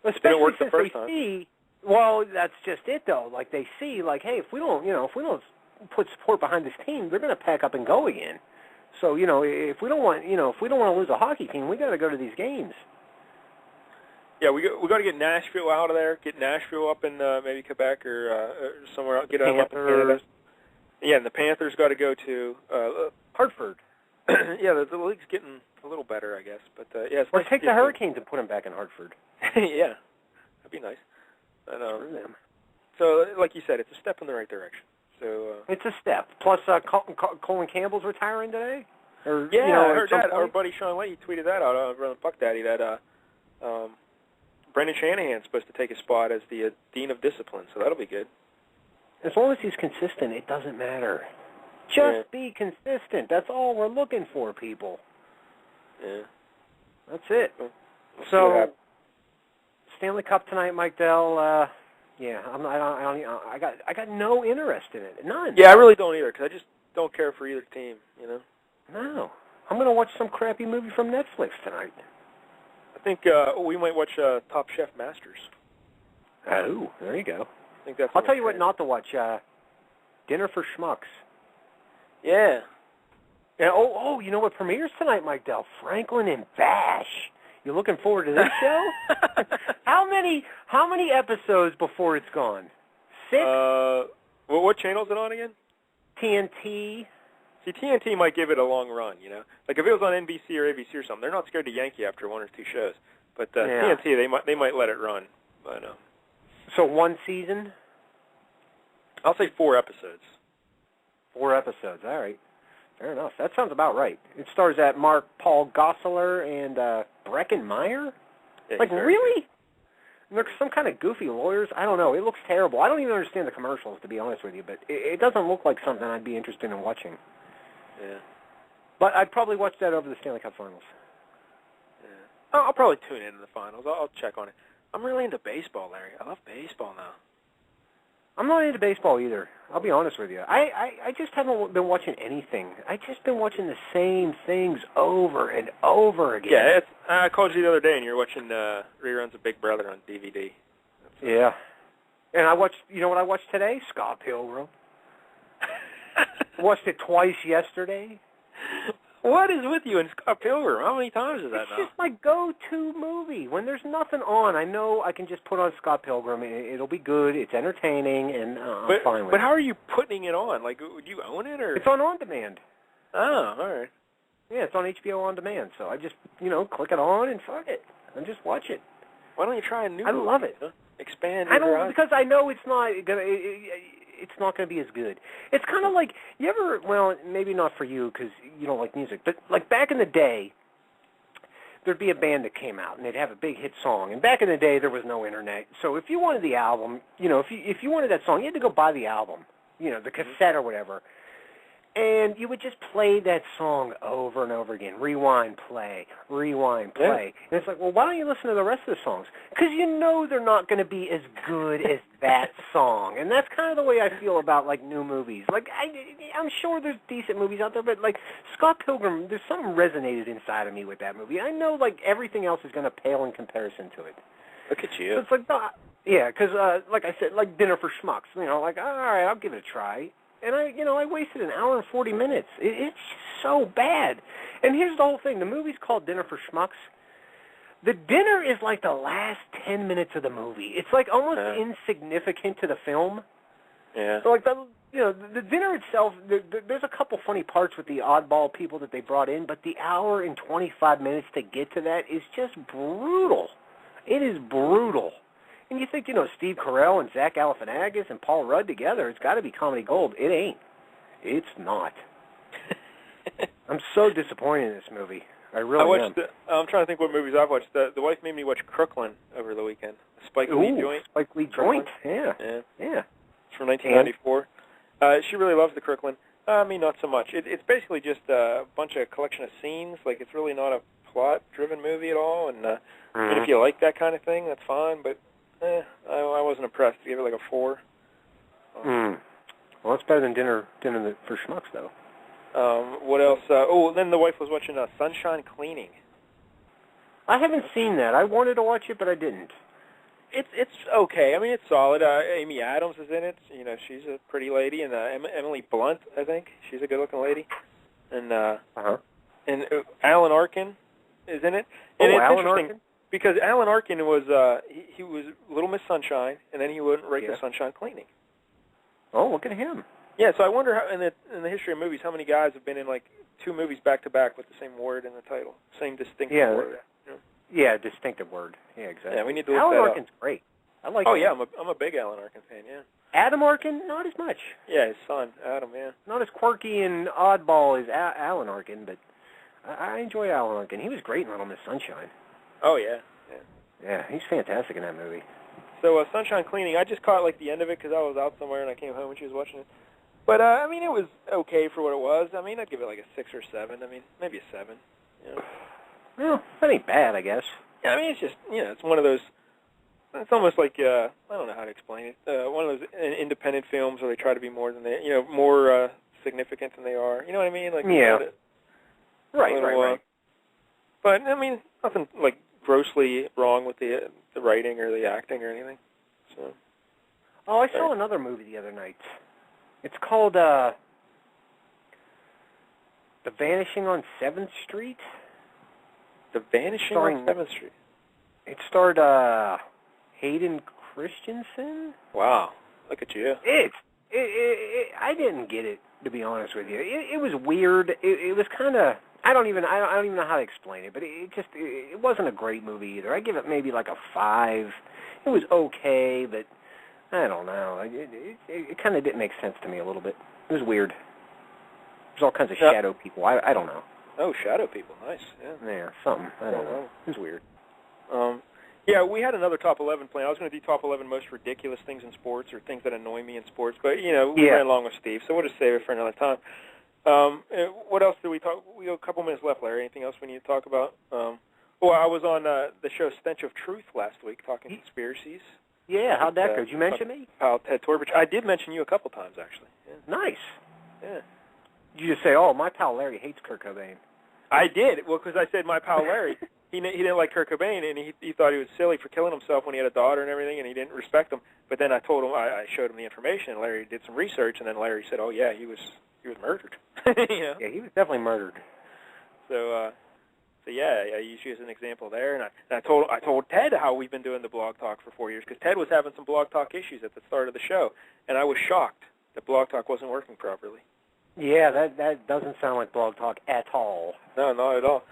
Especially didn't work the since first they time. see. Well, that's just it, though. Like they see, like, hey, if we don't put support behind this team, they're going to pack up and go again. So, if we don't want to lose a hockey team, we got to go to these games. Yeah, we got to get Nashville out of there. Get Nashville up in maybe Quebec or somewhere else. Get them up in Canada. Yeah, and the Panthers got to go to Hartford. Yeah, the league's getting a little better, I guess. But yeah, it's or nice take the Hurricanes and put them back in Hartford. Yeah, that'd be nice. And, Screw them. so, like you said, it's a step in the right direction. So it's a step. Plus, Colin Campbell's retiring today. Or, yeah, I heard that. Point? Our buddy Sean Leahy tweeted that out on Puck Daddy that Brendan Shanahan's supposed to take his spot as the Dean of Discipline, so that'll be good. As long as he's consistent, it doesn't matter. Just be consistent. That's all we're looking for, people. Yeah. That's it. We'll so, Stanley Cup tonight, Mike Dell. Yeah, I got no interest in it. None. Yeah, I really don't either, because I just don't care for either team, No. I'm going to watch some crappy movie from Netflix tonight. I think we might watch Top Chef Masters. Oh, there you go. I think that's I'll tell you what not to watch. Dinner for Schmucks. Yeah. Yeah. Oh, you know what premieres tonight, Mike Dell? Franklin and Bash. You looking forward to this show? How many episodes before it's gone? 6? What channel is it on again? TNT. See, TNT might give it a long run, Like if it was on NBC or ABC or something, they're not scared to yank you after one or two shows. But TNT, they might let it run. I know. So 1 season? I'll say 4 episodes. 4 episodes. All right. Fair enough. That sounds about right. It stars at Mark Paul Gosselaar and Breckin Meyer? Yeah, like, really? They're some kind of goofy lawyers? I don't know. It looks terrible. I don't even understand the commercials, to be honest with you, but it doesn't look like something I'd be interested in watching. Yeah. But I'd probably watch that over the Stanley Cup Finals. Yeah. I'll probably tune into the finals. I'll check on it. I'm really into baseball, Larry. I love baseball now. I'm not into baseball either. I'll be honest with you. I just haven't been watching anything. I've just been watching the same things over and over again. Yeah, I called you the other day, and you're watching reruns of Big Brother on DVD. Yeah. And I watched, you know what I watched today? Scott Pilgrim. Watched it twice yesterday. What is with you and Scott Pilgrim? How many times is that now? It's just my go-to movie. When there's nothing on, I know I can just put on Scott Pilgrim. It'll be good. It's entertaining, and I'm fine with it. But how are you putting it on? Like, would you own it? Or? It's on demand. Oh, all right. Yeah, it's on HBO On Demand. So I just, click it on and fuck it. And just watch it. Why don't you try a new I movie? love it. Expand I your don't, horizon. because I know it's not going to... It's not going to be as good. It's kind of like, you ever, well, maybe not for you because you don't like music, but like back in the day, there'd be a band that came out and they'd have a big hit song. And back in the day, there was no internet. So if you wanted the album, if you wanted that song, you had to go buy the album, the cassette or whatever. And you would just play that song over and over again. Rewind, play. Rewind, play. Yeah. And it's like, well, why don't you listen to the rest of the songs? Because they're not going to be as good as that song. And that's kind of the way I feel about, like, new movies. Like, I'm sure there's decent movies out there, but, like, Scott Pilgrim, there's something resonated inside of me with that movie. I know, like, everything else is going to pale in comparison to it. Look at you. So it's like, yeah, because, like I said, like Dinner for Schmucks. Like, all right, I'll give it a try. And I wasted an hour and 40 minutes. It's so bad. And here's the whole thing. The movie's called Dinner for Schmucks. The dinner is like the last 10 minutes of the movie. It's like almost insignificant to the film. Yeah. So like the dinner itself, there's a couple funny parts with the oddball people that they brought in, but the hour and 25 minutes to get to that is just brutal. It is brutal. And you think, Steve Carell and Zach Galifianakis and Paul Rudd together, it's got to be comedy gold. It ain't. It's not. I'm so disappointed in this movie. I really am. I'm trying to think what movies I've watched. The wife made me watch Crooklyn over the weekend. Spike Lee joint. Spike Lee joint, yeah. It's from 1994. She really loves the Crooklyn. Me, not so much. It's basically just a bunch of collection of scenes. Like, it's really not a plot-driven movie at all. And if you like that kind of thing, that's fine. But I wasn't impressed. I gave it like a 4. Well, it's better than Dinner for Schmucks, though. What else? Then the wife was watching Sunshine Cleaning. I haven't seen that. I wanted to watch it, but I didn't. It's okay. I mean, it's solid. Amy Adams is in it. You know, she's a pretty lady, and Emily Blunt, I think, she's a good-looking lady, and and Alan Arkin is in it. And it's Alan interesting Arkin? because Alan Arkin was he was Little Miss Sunshine, and then he went right to Sunshine Cleaning. Oh, look at him. Yeah, so I wonder how in the history of movies how many guys have been in like 2 movies back to back with the same word in the title, same distinctive word. Yeah, distinctive word. Yeah, exactly. Yeah, we need to look Alan that Arkin's great. I like. Oh him. yeah, I'm a big Alan Arkin fan. Yeah. Adam Arkin, not as much. Yeah, his son Adam. Yeah. Not as quirky and oddball as Alan Arkin, but I enjoy Alan Arkin. He was great in Little Miss Sunshine. Oh yeah. Yeah, he's fantastic in that movie. So Sunshine Cleaning, I just caught like the end of it because I was out somewhere and I came home and she was watching it. But I mean, it was okay for what it was. I mean, I'd give it like a 6 or 7. I mean, maybe a 7. You know? Well, that ain't bad, I guess. Yeah, I mean, it's just it's one of those. It's almost like I don't know how to explain it. One of those independent films where they try to be more than they, more significant than they are. You know what I mean? Like Right. But I mean, nothing like grossly wrong with the writing or the acting or anything. So. Oh, I saw another movie the other night. It's called The Vanishing on 7th Street. The Vanishing on 7th Street. It starred Hayden Christensen. Wow, look at you. I didn't get it, to be honest with you. It was weird. It was kind of. I don't even know how to explain it, but it wasn't a great movie either. I give it maybe like a 5. It was okay, but I don't know. It kind of didn't make sense to me a little bit. It was weird. There's all kinds of shadow people. I don't know. Oh, shadow people. Nice. Yeah, something. I don't know. It was weird. Yeah, we had another top 11 plan. I was going to do top 11 most ridiculous things in sports or things that annoy me in sports, but, we ran along with Steve, so we'll just save it for another time. What else did we talk? We have a couple minutes left, Larry. Anything else we need to talk about? I was on the show Stench of Truth last week talking conspiracies. Yeah, how'd that go? Did you mention me? Pal Ted Torbich. I did mention you a couple times, actually. Yeah. Nice. Yeah. Did you just say, oh, my pal Larry hates Kurt Cobain? I did. Well, because I said my pal Larry, he didn't like Kurt Cobain, and he thought he was silly for killing himself when he had a daughter and everything, and he didn't respect him. But then I told him, I showed him the information, and Larry did some research, and then Larry said, oh, yeah, he was murdered. Yeah, he was definitely murdered. So yeah, I use you as an example there, and I told Ted how we've been doing the Blog Talk for 4 years, because Ted was having some Blog Talk issues at the start of the show, and I was shocked that Blog Talk wasn't working properly. Yeah, that doesn't sound like Blog Talk at all. No, not at all.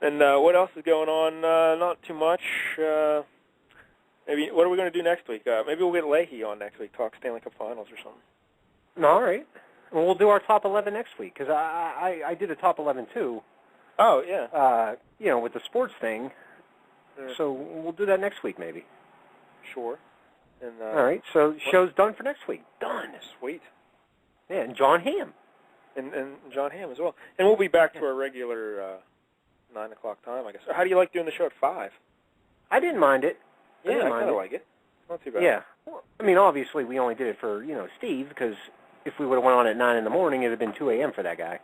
And what else is going on? Not too much. Maybe what are we going to do next week? Maybe we'll get Leahy on next week, talk Stanley Cup Finals or something. All right. Well, we'll do our top 11 next week, because I did a top 11 too. Oh, yeah. With the sports thing. Yeah. So we'll do that next week, maybe. Sure. And, all right. So show's done for next week. Done. Sweet. Yeah, and John Hamm. And John Hamm as well. And we'll be back to our regular 9 o'clock time, I guess. How do you like doing the show at 5? I didn't mind it. I kind of like it. Not too bad. Yeah. Well, I mean, obviously, we only did it for, Steve, because if we would have went on at 9 in the morning, it would have been 2 a.m. for that guy.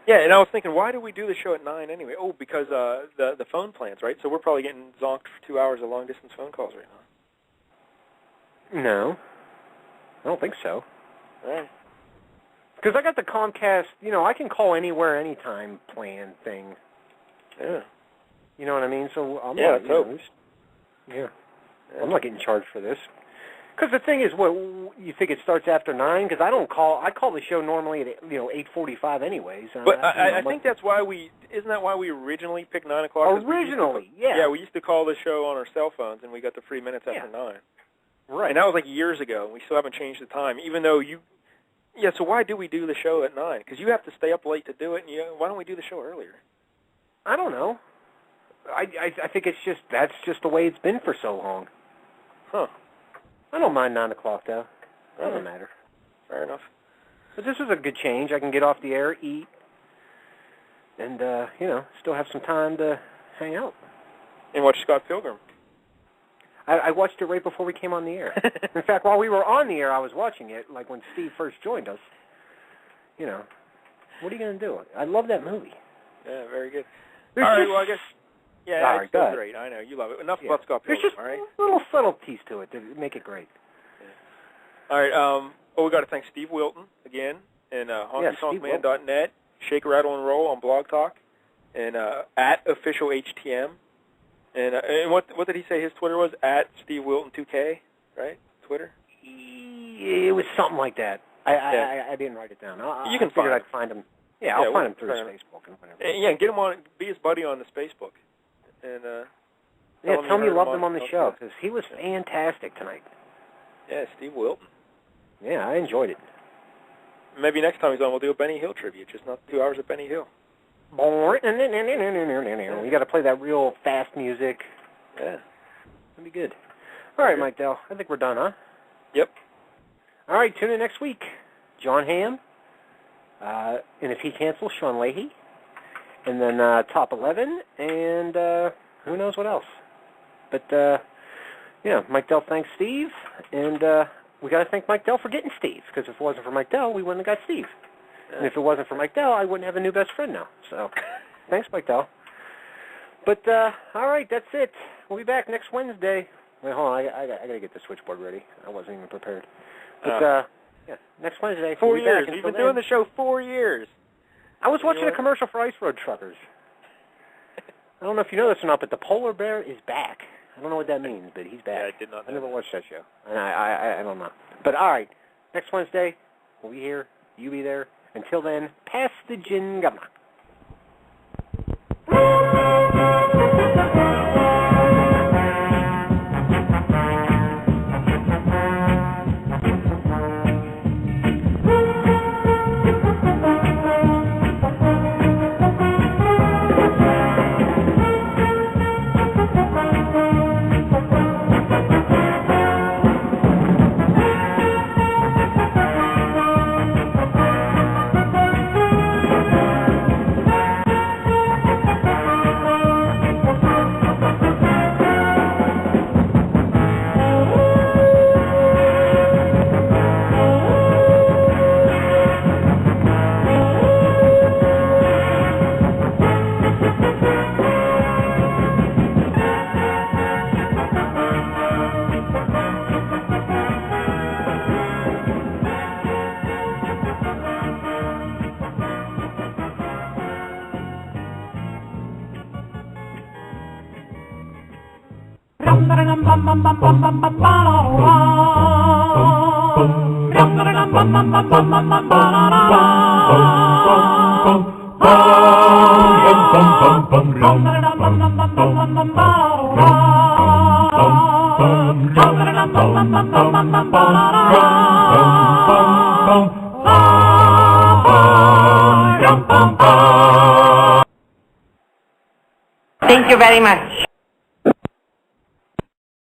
Yeah, and I was thinking, why do we do the show at 9 anyway? Oh, because the phone plans, right? So we're probably getting zonked for 2 hours of long-distance phone calls right now. No. I don't think so. All right. Because I got the Comcast, I can call anywhere, anytime plan thing. Yeah. You know what I mean? So I'm not, I'm not getting charged for this. Because the thing is, what you think it starts after 9? Because I call the show normally at 8:45 anyways. But I think that's why isn't that why we originally picked 9 o'clock? Originally, yeah. Yeah, we used to call the show on our cell phones, and we got the free minutes after 9. Right. And that was like years ago. We still haven't changed the time, even though you. Yeah, so why do we do the show at 9? Because you have to stay up late to do it, and why don't we do the show earlier? I don't know. I think that's just the way it's been for so long. Huh. I don't mind 9 o'clock, though. Doesn't matter. Fair enough. But this is a good change. I can get off the air, eat, and, still have some time to hang out. And watch Scott Pilgrim. I watched it right before we came on the air. In fact, while we were on the air, I was watching it, like when Steve first joined us. What are you going to do? I love that movie. Yeah, very good. All right, well, I guess Yeah, all right, it's so great. I know. You love it. Enough about Scott Pilgrim, There's just all right? little subtleties to it that make it great. Yeah. All right. We got to thank Steve Wilton again, and honkytonkman.net, Shake, Rattle, and Roll on Blog Talk, and at official HTM. And what did he say his Twitter was? At Steve Wilton 2K, right? Twitter? It was something like that. I didn't write it down. You can I'd find him. Yeah, I'll find him through his Facebook and whatever. Yeah, get him on. Be his buddy on this Facebook. And tell me you loved him on the show because he was fantastic tonight. Yeah, Steve Wilton. Yeah, I enjoyed it. Maybe next time he's on, we'll do a Benny Hill tribute. Just not 2 hours of Benny Hill. You got to play that real fast music. Yeah, that'd be good. All right, Mike Dell. I think we're done, huh? Yep. All right, tune in next week. John Hamm. And if he cancels, Sean Leahy. And then Top 11, and who knows what else. But, Mike Dell thanks Steve, and we got to thank Mike Dell for getting Steve, because if it wasn't for Mike Dell, we wouldn't have got Steve. Yeah. And if it wasn't for Mike Dell, I wouldn't have a new best friend now. So, thanks, Mike Dell. But, all right, that's it. We'll be back next Wednesday. Wait, hold on, I got to get the switchboard ready. I wasn't even prepared. But, next Wednesday. 4 years. We've been doing the show 4 years. I was watching a commercial for Ice Road Truckers. I don't know if you know this or not, but the polar bear is back. I don't know what that means, but he's back. Yeah, I did not know. I never watched that show. And I don't know. But all right, next Wednesday, we'll be here. You be there. Until then, pass the gin governor. Thank you very much.